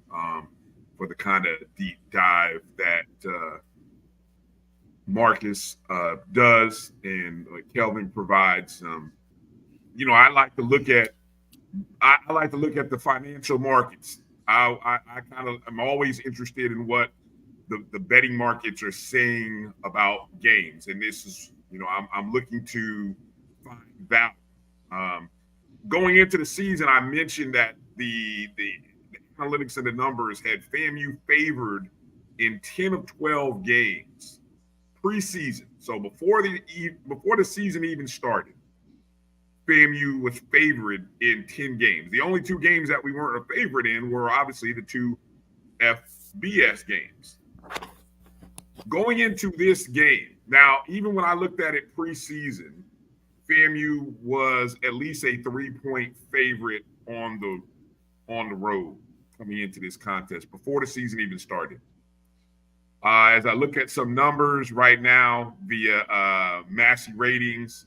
for the kind of deep dive that Marcus does and Kelvin provides. I like to look at the financial markets. I'm always interested in what the betting markets are saying about games, and this is I'm looking to find value. Going into the season, I mentioned that the analytics and the numbers had FAMU favored in 10 of 12 games preseason. So before the season even started, FAMU was favored in 10 games. The only 2 games that we weren't a favorite in were obviously the 2 FBS games. Going into this game, now, even when I looked at it preseason, FAMU was at least a 3-point favorite on the road coming into this contest before the season even started. As I look at some numbers right now via Massey ratings,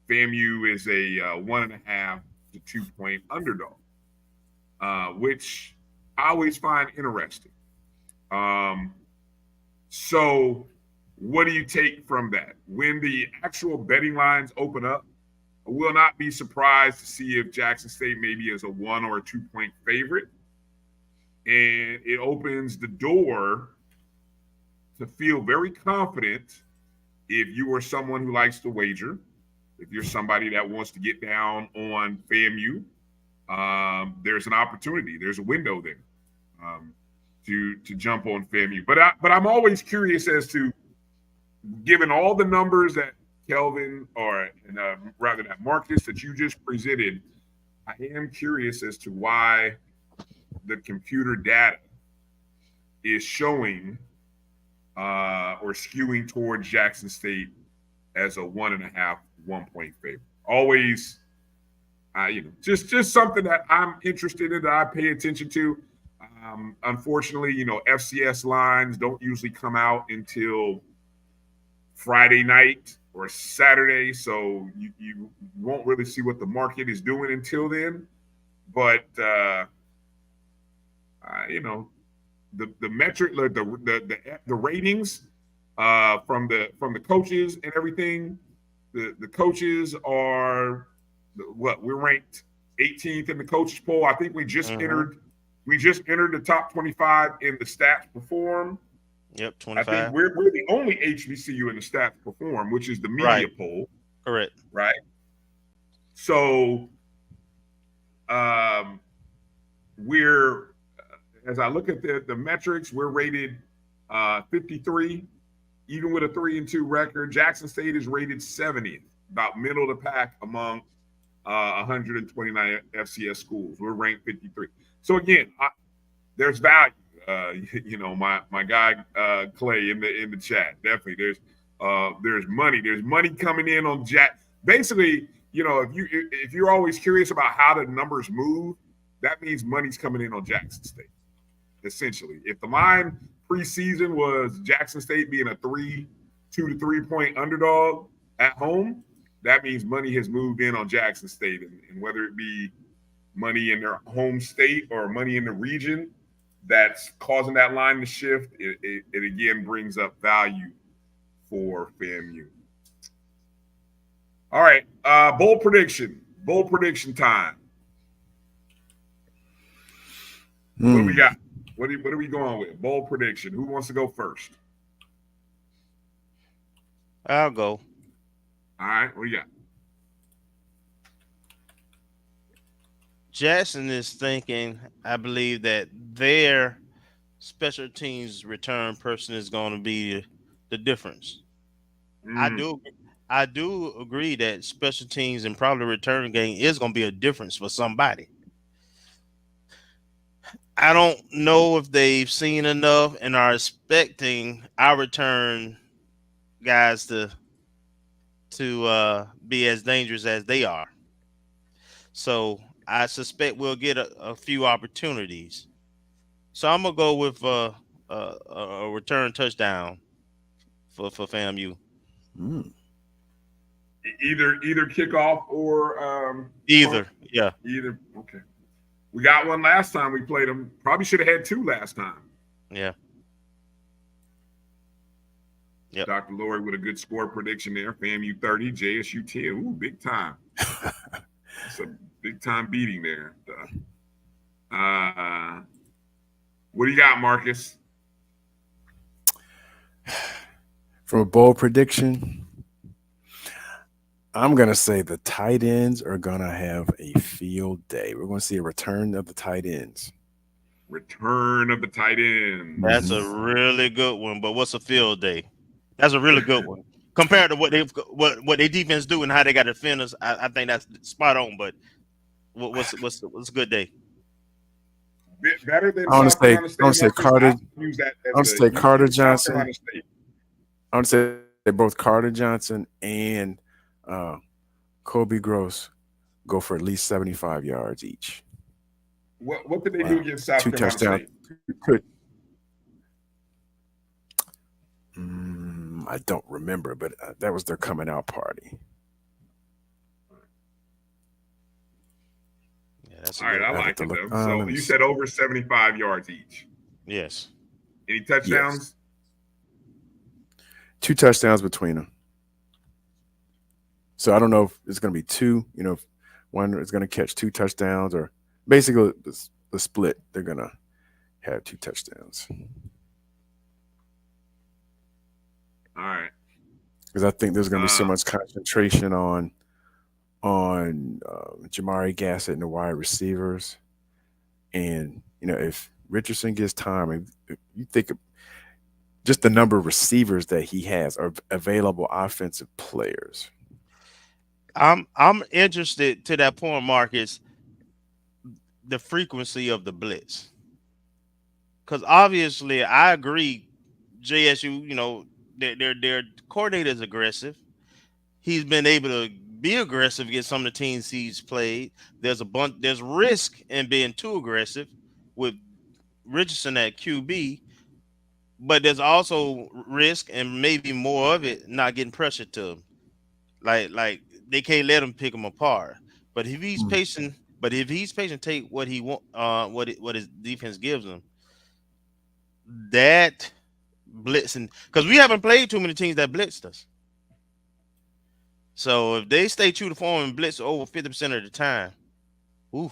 FAMU is a 1.5 to 2-point underdog, which I always find interesting. So what do you take from that? When the actual betting lines open up, I will not be surprised to see if Jackson State maybe is a 1 or a 2-point favorite. And it opens the door to feel very confident if you are someone who likes to wager. If you're somebody that wants to get down on FAMU, there's an opportunity. There's a window there to jump on FAMU. But I'm always curious as to, given all the numbers that Kelvin rather that Marcus that you just presented, I am curious as to why the computer data is showing or skewing towards Jackson State as a 1.5, 1-point favorite. Always, just something that I'm interested in, that I pay attention to. Unfortunately, FCS lines don't usually come out until Friday night or Saturday, so you won't really see what the market is doing until then. But the metric, the ratings from the coaches and everything. The coaches are we're ranked 18th in the coaches poll. I think we just entered the top 25 in the stats perform. Yep, 25. I think we're the only HBCU in the stats perform, which is the media poll. Correct. Right. So we're as I look at the metrics, we're rated 53, even with a 3-2 record. Jackson State is rated 70th, about middle of the pack among 129 FCS schools. We're ranked 53. So again, there's value. My guy Clay in the chat. Definitely, there's money. There's money coming in on Jack. Basically, if you're always curious about how the numbers move, that means money's coming in on Jackson State. Essentially, if the line preseason was Jackson State being a 2 to 3 point underdog at home, that means money has moved in on Jackson State, and whether it be money in their home state or money in the region that's causing that line to shift, it again brings up value for FAMU. All right, bowl prediction time. What do we got? What are we going with? Bowl prediction. Who wants to go first? I'll go. All right, what do you got? Jackson is thinking, I believe, that their special teams return person is going to be the difference. I do agree that special teams and probably return game is going to be a difference for somebody. I don't know if they've seen enough and are expecting our return guys to be as dangerous as they are. So I suspect we'll get a few opportunities. So I'm gonna go with a return touchdown for FAMU. Either kickoff or either. Yeah. Either. Okay. We got one last time we played them. Probably should have had two last time. Yeah. Yep. Dr. Lori with a good score prediction there. FAMU 30, JSU 10. Ooh, big time. That's a big time beating there. What do you got, Marcus? For a bowl prediction, I'm going to say the tight ends are going to have a field day. We're going to see a return of the tight ends. Return of the tight ends. That's a really good one. But what's a field day? That's a really good one. Compared to what their defense do and how they got defenders, I think that's spot on. But what's a good day? Better than I want to say Carter. I want to say Carter Johnson. I want to say both Carter Johnson and Kobe Gross go for at least 75 yards each. What did they do against South Carolina State? I don't remember, but that was their coming out party. Yeah, that's all right. I like it though. So you said over 75 yards each. Yes. Any touchdowns? Yes. 2 touchdowns between them. So I don't know if it's going to be 2. If one is going to catch 2 touchdowns, or basically the split. They're going to have 2 touchdowns. All right. Because I think there's going to be so much concentration on Jamari Gassett and the wide receivers. And, if Richardson gets time, if you think of just the number of receivers that he has are available offensive players. I'm interested to that point, Marcus, the frequency of the blitz. Because obviously I agree, JSU, their coordinator is aggressive. He's been able to be aggressive against some of the teams he's played. There's risk in being too aggressive with Richardson at QB, but there's also risk and maybe more of it not getting pressure to him. Like they can't let him pick him apart. But if he's patient, take what he want, what his defense gives him. That blitzing, because we haven't played too many teams that blitzed us. So if they stay true to form and blitz over 50% of the time, ooh,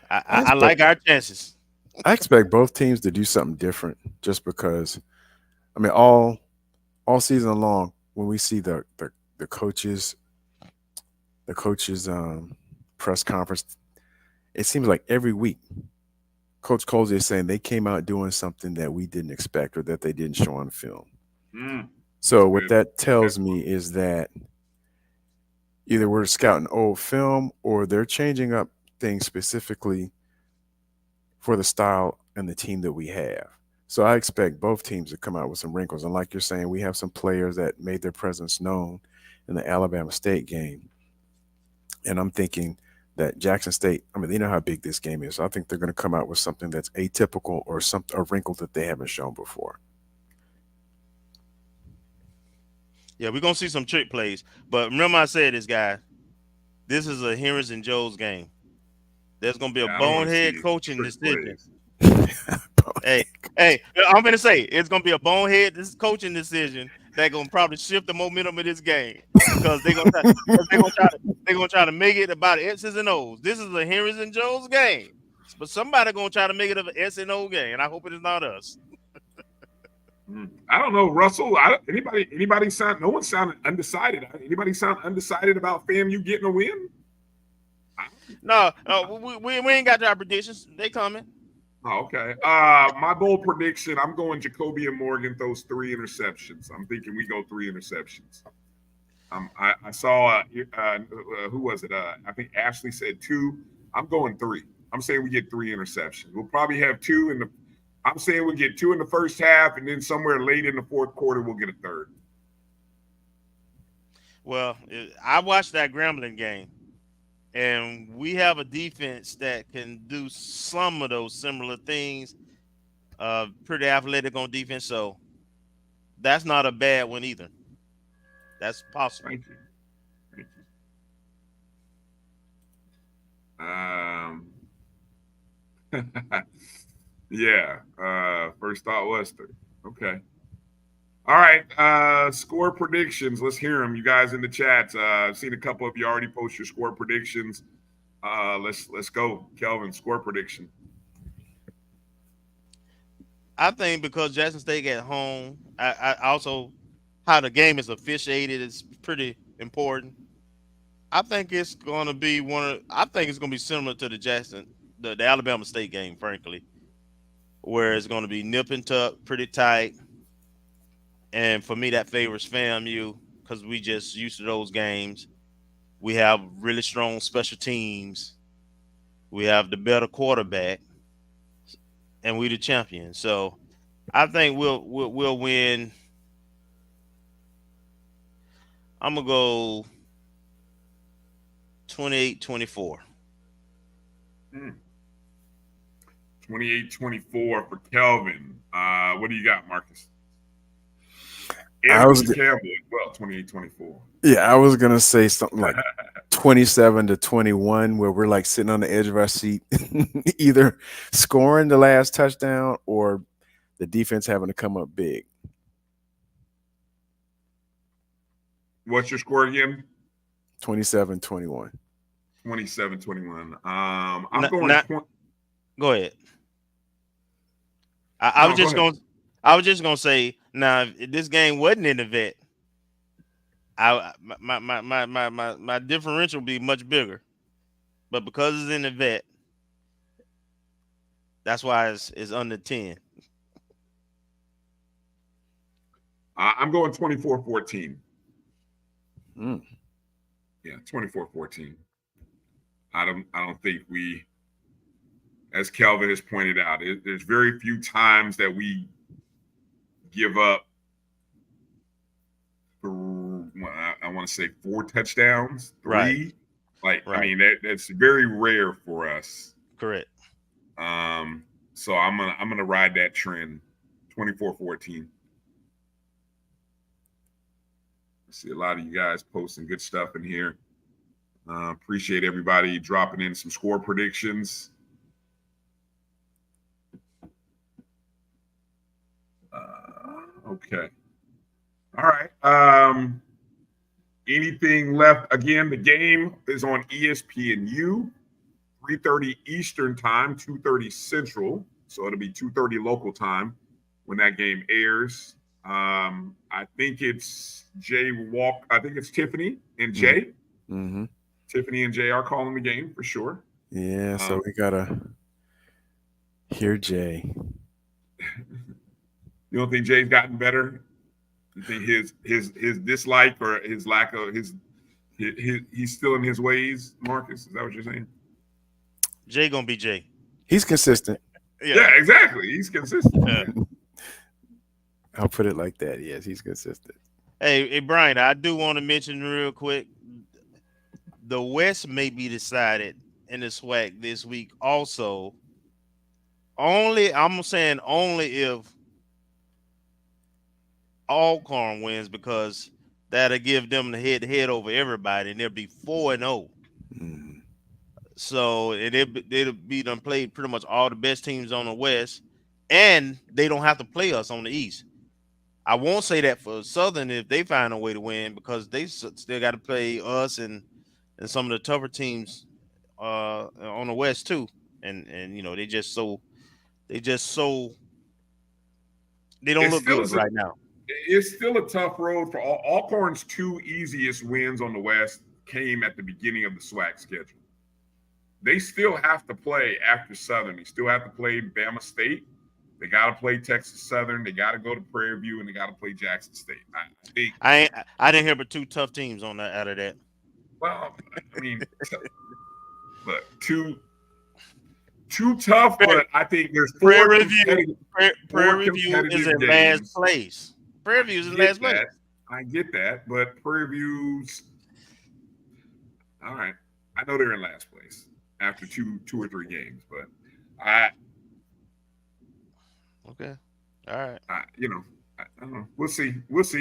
I like our chances. I expect both teams to do something different, just because. I mean, all season long, when we see the coaches press conference, it seems like every week Coach Colsey is saying they came out doing something that we didn't expect or that they didn't show on film. So what that tells me is that either we're scouting old film or they're changing up things specifically for the style and the team that we have. So I expect both teams to come out with some wrinkles. And like you're saying, we have some players that made their presence known in the Alabama State game. And I'm thinking that Jackson State, I mean, they know how big this game is. So I think they're going to come out with something that's atypical or a wrinkle that they haven't shown before. Yeah, we're going to see some trick plays. But remember I said this, guy, this is a Henry's and Joe's game. There's going to be a bonehead coaching decision. Hey, I'm going to say it's going to be a bonehead coaching decision that's going to probably shift the momentum of this game, because they're going to try to make it about X's and O's. This is a Henry's and Joe's game, but somebody going to try to make it an S and O game, and I hope it is not us. I don't know, Russell. Anybody sound? No one sounded undecided. Anybody sound undecided about FAMU getting a win? No, we ain't got our predictions. They coming. Oh, okay. My bold prediction: I'm going Jacoby and Morgan throws 3 interceptions. I'm thinking we go 3 interceptions. I saw who was it? I think Ashley said 2. I'm going 3. I'm saying we get 3 interceptions. We'll probably have 2 in the. I'm saying we'll get 2 in the first half, and then somewhere late in the fourth quarter, we'll get a 3rd. Well, I watched that Grambling game, and we have a defense that can do some of those similar things. Pretty athletic on defense, so that's not a bad one either. That's possible. Thank you. Yeah. First thought was 3. Okay. All right. Score predictions. Let's hear them. You guys in the chats. I've seen a couple of you already post your score predictions. Let's go, Kelvin. Score prediction. I think because Jackson State at home, I also how the game is officiated is pretty important. I think it's going to be similar to the Alabama State game, frankly, where it's going to be nip and tuck, pretty tight. And for me, that favors FAMU because we just used to those games. We have really strong special teams. We have the better quarterback, and we the champion. So I think we'll win. I'm gonna go 28-24. 28-24 for Kelvin. What do you got, Marcus? I was Campbell as well, 28-24. Yeah, I was gonna say something like 27-21, where we're like sitting on the edge of our seat, either scoring the last touchdown or the defense having to come up big. What's your score again? 27-21. 27-21. I'm going. Go ahead. I was just gonna say, now if this game wasn't in the vet, my differential would be much bigger. But because it's in the vet, that's why it's under 10. I'm going 24-14. Yeah, 24-14. I don't think we, as Kelvin has pointed out, there's very few times that we give up, I want to say 4 touchdowns, 3. Right. I mean, that's very rare for us. Correct. So I'm gonna ride that trend. 24-14. I see a lot of you guys posting good stuff in here. Appreciate everybody dropping in some score predictions. Okay. All right. Anything left? Again, the game is on ESPNU, 3:30 Eastern time, 2:30 Central. So it'll be 2:30 local time when that game airs. I think it's I think it's Tiffany and Jay. Mm-hmm. Tiffany and Jay are calling the game for sure. Yeah, so we gotta hear Jay. You don't think Jay's gotten better? You think his dislike or his lack of his he's still in his ways, Marcus? Is that what you're saying? Jay gonna be Jay. He's consistent. Yeah, exactly. He's consistent. Yeah. I'll put it like that. Yes, he's consistent. Hey, Brian, I do want to mention real quick, the West may be decided in the SWAC this week also. I'm saying only if Alcorn wins, because that'll give them the head over everybody, and they'll be 4-0. So it'll be done played pretty much all the best teams on the West, and they don't have to play us on the East. I won't say that for Southern if they find a way to win, because they still got to play us and some of the tougher teams on the West too. And you know, they don't look good right now. It's still a tough road for Alcorn's 2 easiest wins on the West came at the beginning of the SWAC schedule. They still have to play after Southern. They still have to play Bama State. They got to play Texas Southern. They got to go to Prairie View, and they got to play Jackson State. I didn't hear but 2 tough teams on that out of that. Well, I mean, but too tough. But I think there's Prairie View is in last place. Prairie View is in last place. I get that, but Prairie View's all right. I know they're in last place after two or three games, but okay, all right. I don't know. We'll see.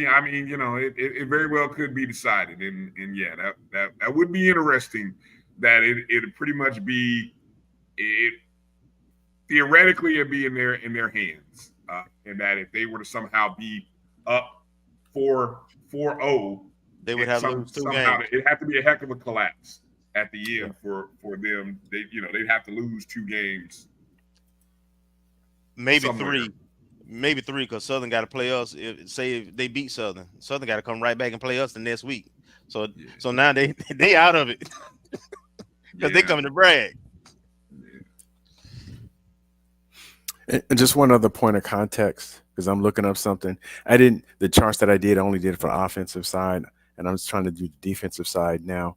I mean, it very well could be decided, and yeah, that would be interesting. That it'd pretty much be it. Theoretically, it'd be in their hands, and that if they were to somehow be up 4-0, they would have to lose 2 somehow games. It'd have to be a heck of a collapse at the end for them. They'd have to lose 2 games. Maybe somewhere. 3, because Southern got to play us. If they beat Southern got to come right back and play us the next week. So now they out of it because they coming to brag. And just one other point of context, because I'm looking up something. The charts that I only did for the offensive side, and I'm just trying to do the defensive side now.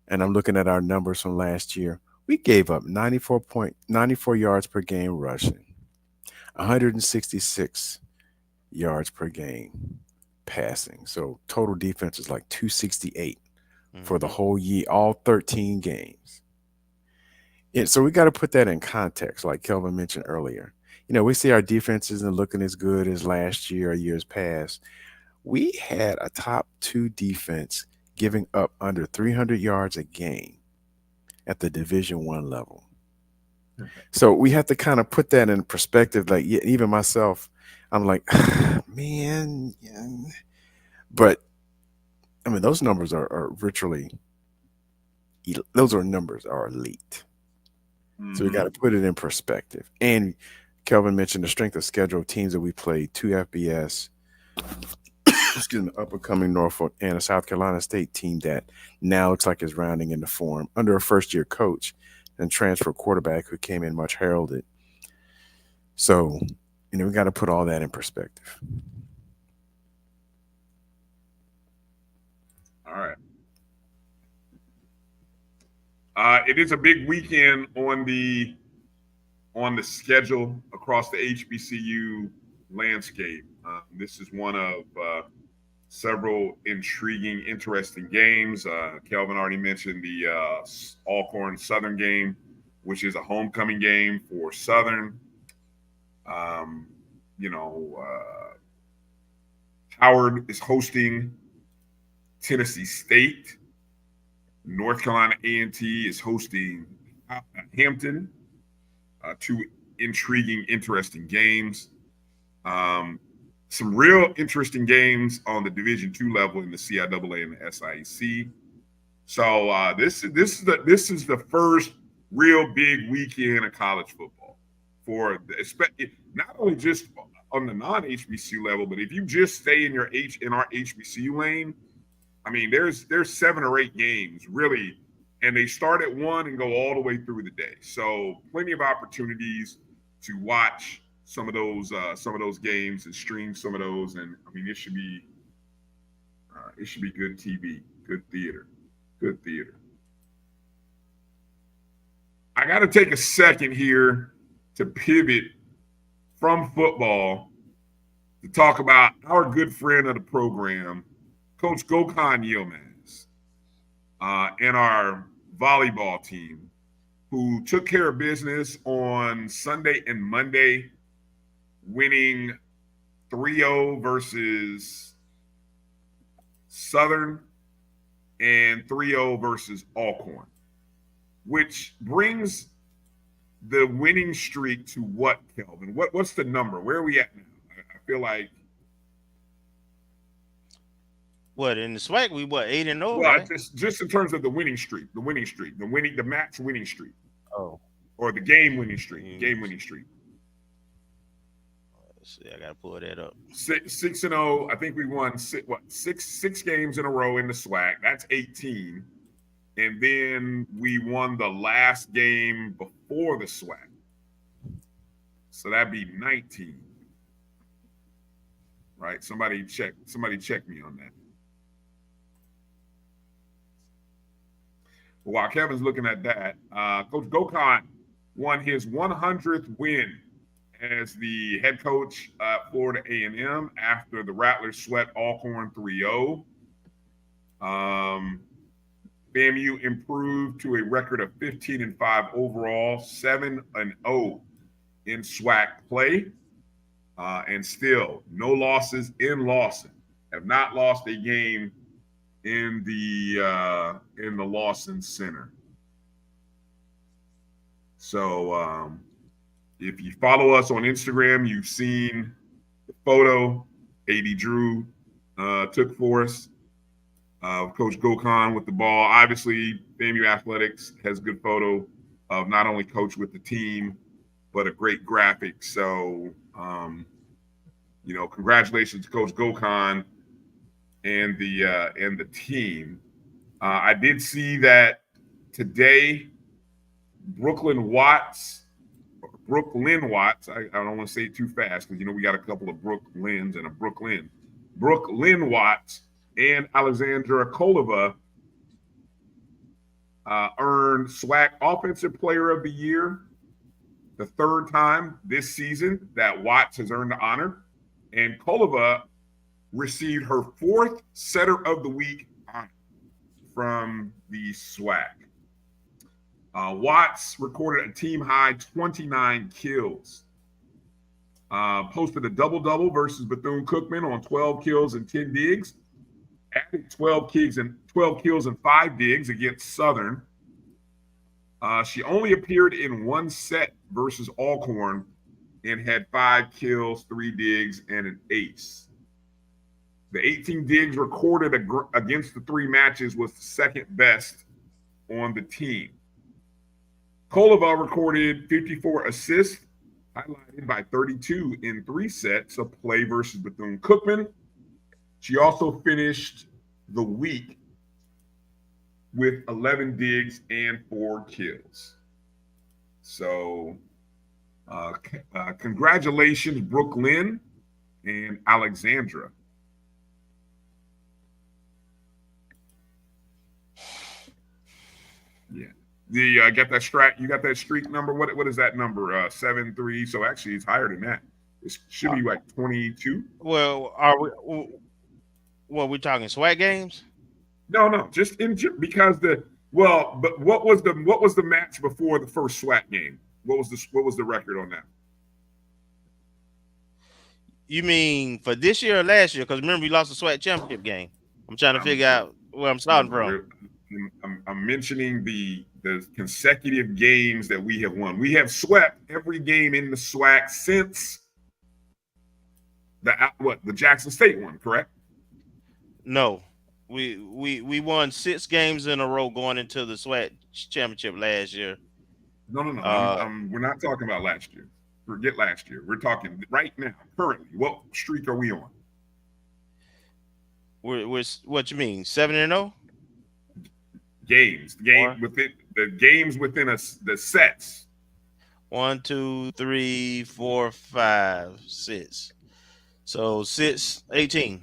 And I'm looking at our numbers from last year. We gave up 94 yards per game rushing, 166 yards per game passing. So total defense is like 268 for the whole year, all 13 games. And so we got to put that in context, like Kelvin mentioned earlier. We see our defense isn't looking as good as last year or years past. We had a top 2 defense giving up under 300 yards a game at the Division I level. Okay. So we have to kind of put that in perspective. Like, even myself, I'm like, man. Yeah. But, I mean, those numbers are virtually – those numbers are elite. Mm-hmm. So we got to put it in perspective. And Kelvin mentioned the strength of schedule of teams that we played, 2 FBS – up-and-coming Norfolk and a South Carolina State team that now looks like is rounding into form under a first-year coach and transfer quarterback who came in much heralded. So, we got to put all that in perspective. All right. It is a big weekend on the schedule across the HBCU landscape. This is one of several intriguing, interesting games. Kelvin already mentioned the Alcorn Southern game which is a homecoming game for Southern. Howard is hosting Tennessee State. North Carolina A&T is hosting Hampton. Two intriguing, interesting games. Some real interesting games on the Division II level in the CIAA and the SIAC. So this is the first real big weekend of college football for not only just on the non-HBCU level, but if you just stay in our HBCU lane, I mean, there's 7 or 8 games really, and they start at 1 and go all the way through the day. So plenty of opportunities to watch some of those games and stream some of those, and I mean, it should be good TV, good theater. I got to take a second here to pivot from football to talk about our good friend of the program, Coach Gokhan Yilmaz, and our volleyball team, who took care of business on Sunday and Monday, winning 3-0 versus Southern and 3-0 versus Alcorn, which brings the winning streak to what, Kelvin? What's the number? Where are we at now? I feel like in the SWAC we 8-0, well, right? Just in terms of the match winning streak. Oh, or the game winning streak. Let's see, I gotta pull that up. 6-0. I think we won six games in a row in the SWAC. That's 18. And then we won the last game before the SWAC. So that'd be 19. Right? Somebody check me on that. While Kevin's looking at that, Coach Gokhan won his 100th win as the head coach at Florida A&M after the Rattlers swept Alcorn 3-0. FAMU improved to a record of 15-5 overall, 7-0 in SWAC play, and still no losses in Lawson. Have not lost a game in the Lawson Center. So if you follow us on Instagram, you've seen the photo AD Drew took for us of Coach Gokhan with the ball. Obviously, FAMU Athletics has a good photo of not only Coach with the team, but a great graphic. So, congratulations to Coach Gokhan and the team. I did see that today, Brooklyn Watts. I don't want to say it too fast because we got a couple of Brooklyns and a Brooklyn. Brooklyn Watts and Alexandra Kolova earned SWAC Offensive Player of the Year, the third time this season that Watts has earned the honor. And Kolova received her 4th Setter of the Week honor from the SWAC. Watts recorded a team-high 29 kills. Posted a double-double versus Bethune-Cookman on 12 kills and 10 digs. Added 12 kills and 5 digs against Southern. She only appeared in 1 set versus Alcorn and had 5 kills, 3 digs, and an ace. The 18 digs recorded against the 3 matches was the second best on the team. Kolova recorded 54 assists, highlighted by 32 in 3 sets of play versus Bethune-Cookman. She also finished the week with 11 digs and 4 kills. So, congratulations, Brooklyn and Alexandra. Yeah. You got that streak number. What is that number? 7-3. So actually, it's higher than that. It should be like 22. Well, are we? What we talking SWAC games? No, just because Well, but what was the match before the first SWAC game? What was the record on that? You mean for this year or last year? Because remember we lost the SWAC championship game. I'm trying to figure out where I'm starting from. I'm mentioning the consecutive games that we have won. We have swept every game in the SWAC since the Jackson State one, correct? No, we won 6 games in a row going into the SWAC championship last year. No. We're not talking about last year. Forget last year. We're talking right now, currently. What streak are we on? We're what you mean, 7-0? Games within the games within us, the sets. 1, 2, 3, 4, 5, 6. So 6, 18.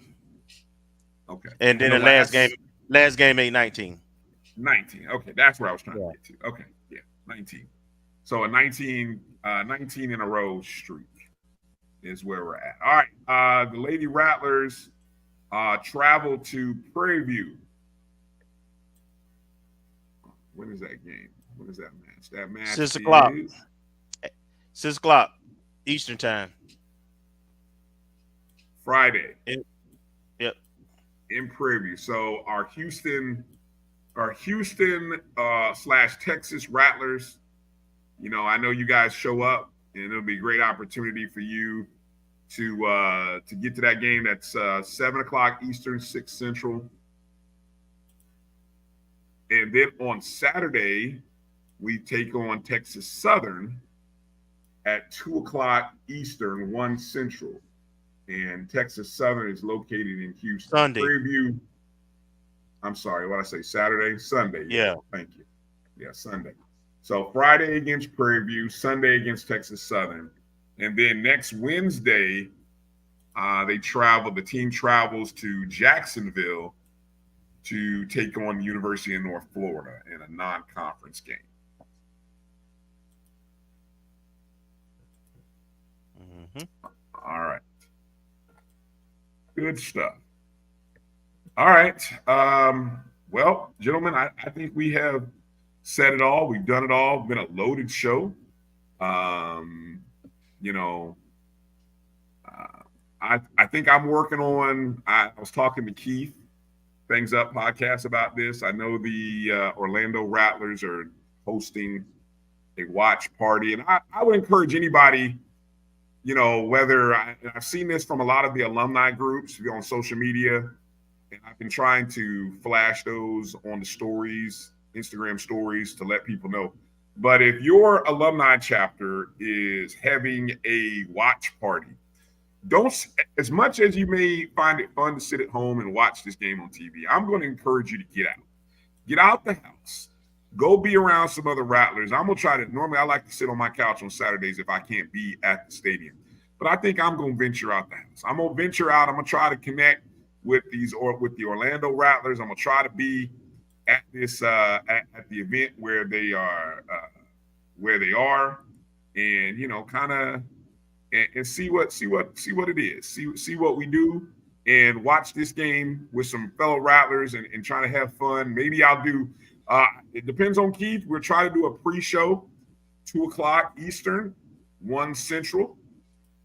Okay. And then the last game 8-19. 19. Okay, that's where I was trying to get to. Okay, yeah, 19. So a 19 in a row streak is where we're at. All right. The Lady Rattlers travel to Prairie View. When is that game? When is that match? That match 6 o'clock. is 6 o'clock Eastern time. Friday. Yep. In Prairie View. So our Houston / Texas Rattlers, you know, I know you guys show up, and it'll be a great opportunity for you to get to that game. That's 7 o'clock Eastern, 6 Central. And then on Saturday, we take on Texas Southern at 2 o'clock Eastern, 1 Central. And Texas Southern is located in Houston. Sunday. Prairie View. I'm sorry, what did I say? Saturday? Sunday. Yeah. Thank you. Yeah, Sunday. So Friday against Prairie View, Sunday against Texas Southern. And then next Wednesday, the team travels to Jacksonville to take on the University of North Florida in a non-conference game. Mm-hmm. All right. Good stuff. All right. Well, gentlemen, I think we have said it all. We've done it all. Been a loaded show. You know, I think I'm working on, I was talking to Keith, Things Up podcast about this. I know the Orlando Rattlers are hosting a watch party. And I would encourage anybody, you know, whether I've seen this from a lot of the alumni groups on social media, and I've been trying to flash those on the stories, Instagram stories, to let people know. But if your alumni chapter is having a watch party, don't, as much as you may find it fun to sit at home and watch this game on TV, I'm going to encourage you to get out the house, go be around some other Rattlers. I'm going to try to, normally I like to sit on my couch on Saturdays if I can't be at the stadium, but I think I'm going to venture out the house. I'm going to venture out. I'm going to try to connect with the Orlando Rattlers. I'm going to try to be at this, at the event where they are, and, you know, kind of, and see what it is, see what we do, and watch this game with some fellow Rattlers and try to have fun. Maybe I'll do, it depends on Keith. We'll try to do a pre-show, 2 o'clock Eastern, 1 Central.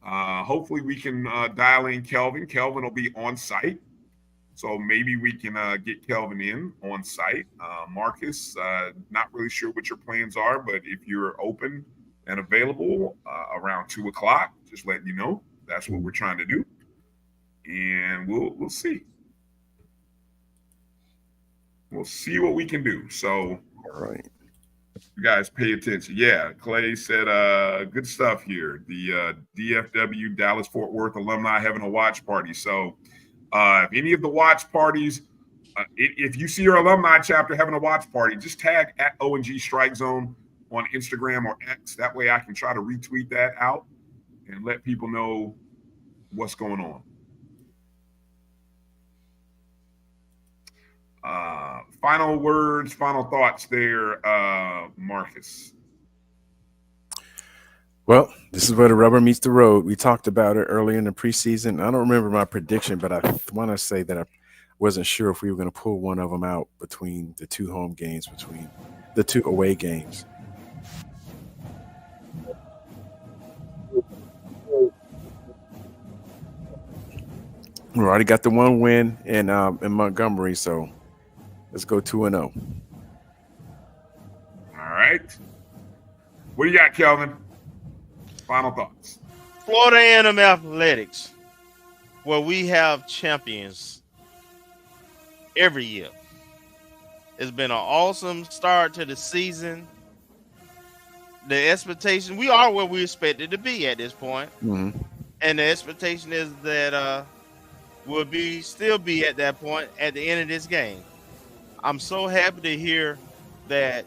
Hopefully we can dial in Kelvin. Kelvin will be on site. So maybe we can get Kelvin in on site. Marcus, not really sure what your plans are, but if you're open and available around 2 o'clock, just letting you know, that's what we're trying to do. And we'll see. We'll see what we can do. So, all right, you guys pay attention. Yeah, Clay said good stuff here. The DFW Dallas-Fort Worth alumni having a watch party. So if any of the watch parties, if you see your alumni chapter having a watch party, just tag at O&G StrikeZone on Instagram or X. That way I can try to retweet that out and let people know what's going on. Final words, final thoughts there, Marcus. Well, this is where the rubber meets the road. We talked about it earlier in the preseason. I don't remember my prediction, but I want to say that wasn't sure if we were going to pull one of them out between the two home games, between the two away games. We already got the one win in Montgomery, so let's go 2-0. All right. What do you got, Kelvin? Final thoughts. Florida A&M Athletics, where we have champions every year. It's been an awesome start to the season. The expectation, we are where we expected to be at this point. Mm-hmm. And the expectation is that we'll still be at that point at the end of this game. I'm so happy to hear that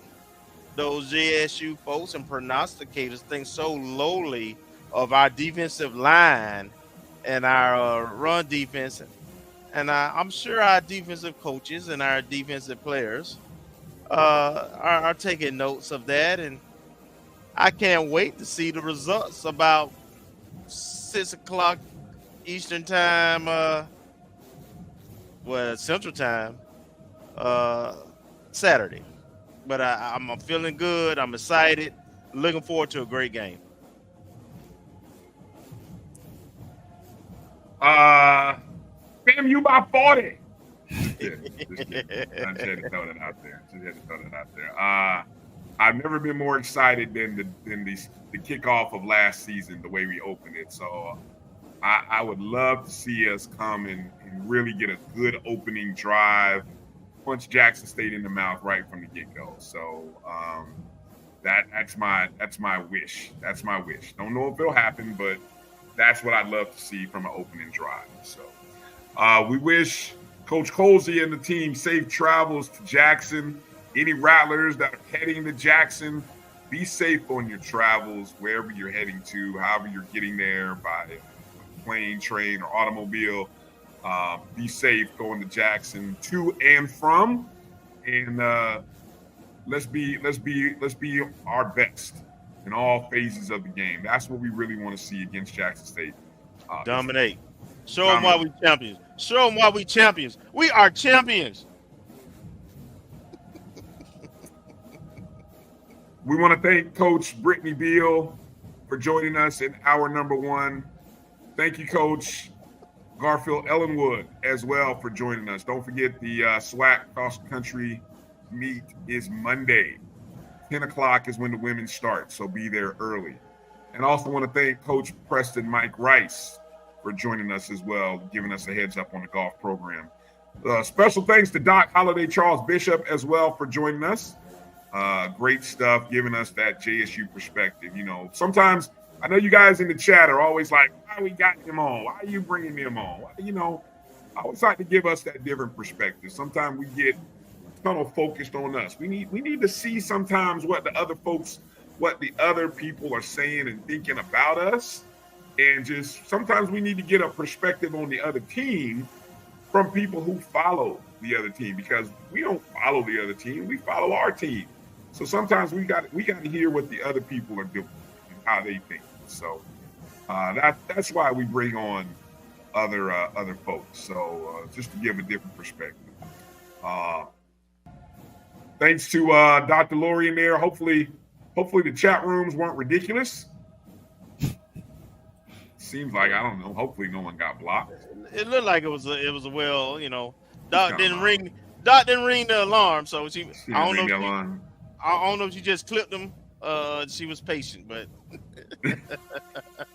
those JSU folks and prognosticators think so lowly of our defensive line and our run defense. And I'm sure our defensive coaches and our defensive players are taking notes of that. And I can't wait to see the results about 6 o'clock Eastern time, Central time, Saturday. But I'm feeling good. I'm excited. Looking forward to a great game. FAMU by 40. I just had to throw that out there. I've never been more excited than the kickoff of last season, the way we opened it. So I would love to see us come and really get a good opening drive, punch Jackson State in the mouth right from the get-go. So that's my wish. That's my wish. Don't know if it'll happen, but that's what I'd love to see from an opening drive. So we wish Coach Colsey and the team safe travels to Jackson. Any Rattlers that are heading to Jackson, be safe on your travels, wherever you're heading to, however you're getting there by plane, train, or automobile. Be safe going to Jackson to and from, and let's be our best in all phases of the game. That's what we really want to see against Jackson State. Dominate. Show them why we champions. Show them why we champions. We are champions. We want to thank Coach Brittany Beall for joining us in hour number 1. Thank you, Coach Garfield Ellenwood, as well, for joining us. Don't forget the SWAC cross-country meet is Monday. 10 o'clock is when the women start, so be there early. And also want to thank Coach Preston Mike Rice for joining us as well, giving us a heads up on the golf program. Special thanks to Doc Holliday Charles Bishop as well for joining us. Great stuff, giving us that JSU perspective. You know, sometimes I know you guys in the chat are always like, why we got him on? Why are you bringing him on? Why, you know, I always like to give us that different perspective. Sometimes we get tunnel focused on us. We need to see sometimes what the other people are saying and thinking about us. And just sometimes we need to get a perspective on the other team from people who follow the other team, because we don't follow the other team, we follow our team. So sometimes we got to hear what the other people are doing and how they think. So that's why we bring on other folks. So just to give a different perspective. Thanks to Dr. Lori in there. Hopefully the chat rooms weren't ridiculous. Seems like, I don't know. Hopefully no one got blocked. It looked like it was a well, you know. Doc didn't ring the alarm, so I don't know if she just clipped them. She was patient, but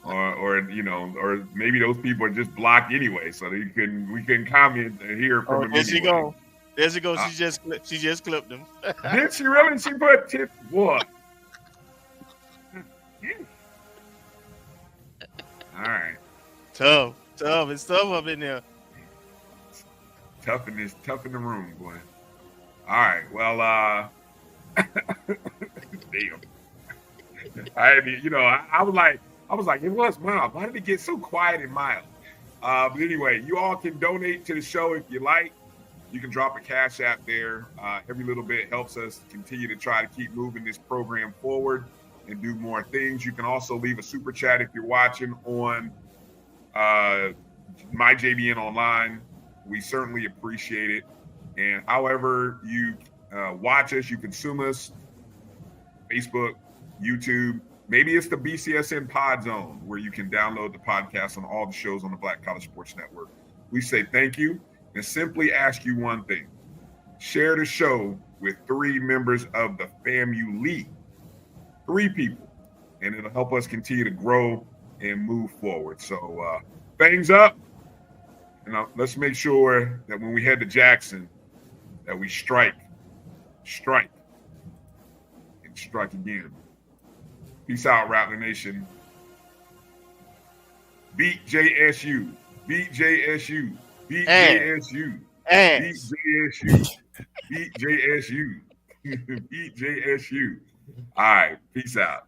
or you know, or maybe those people are just blocked anyway, so we can comment and hear from them. There she go. There she goes. She just clipped them. Did she really? She put tip what? All right. Tough. It's tough up in there. Tough in the room, boy. All right. Well, damn. I was like, it was mild. Why did it get so quiet and mild? But anyway, you all can donate to the show if you like. You can drop a Cash App there. Every little bit helps us continue to try to keep moving this program forward and do more things. You can also leave a super chat if you're watching on my JBN Online We certainly appreciate it. And however you watch us, you consume us, Facebook, YouTube, maybe it's the BCSN Pod Zone where you can download the podcast on all the shows on the Black College Sports Network. We say thank you and simply ask you one thing. Share the show with 3 members of the FAMU League. 3 people. And it'll help us continue to grow and move forward. So things up. And let's make sure that when we head to Jackson, that we strike, and strike again. Peace out, Rattler Nation. Beat JSU. Beat JSU. Beat JSU. Beat JSU. Beat JSU. Beat JSU. All right. Peace out.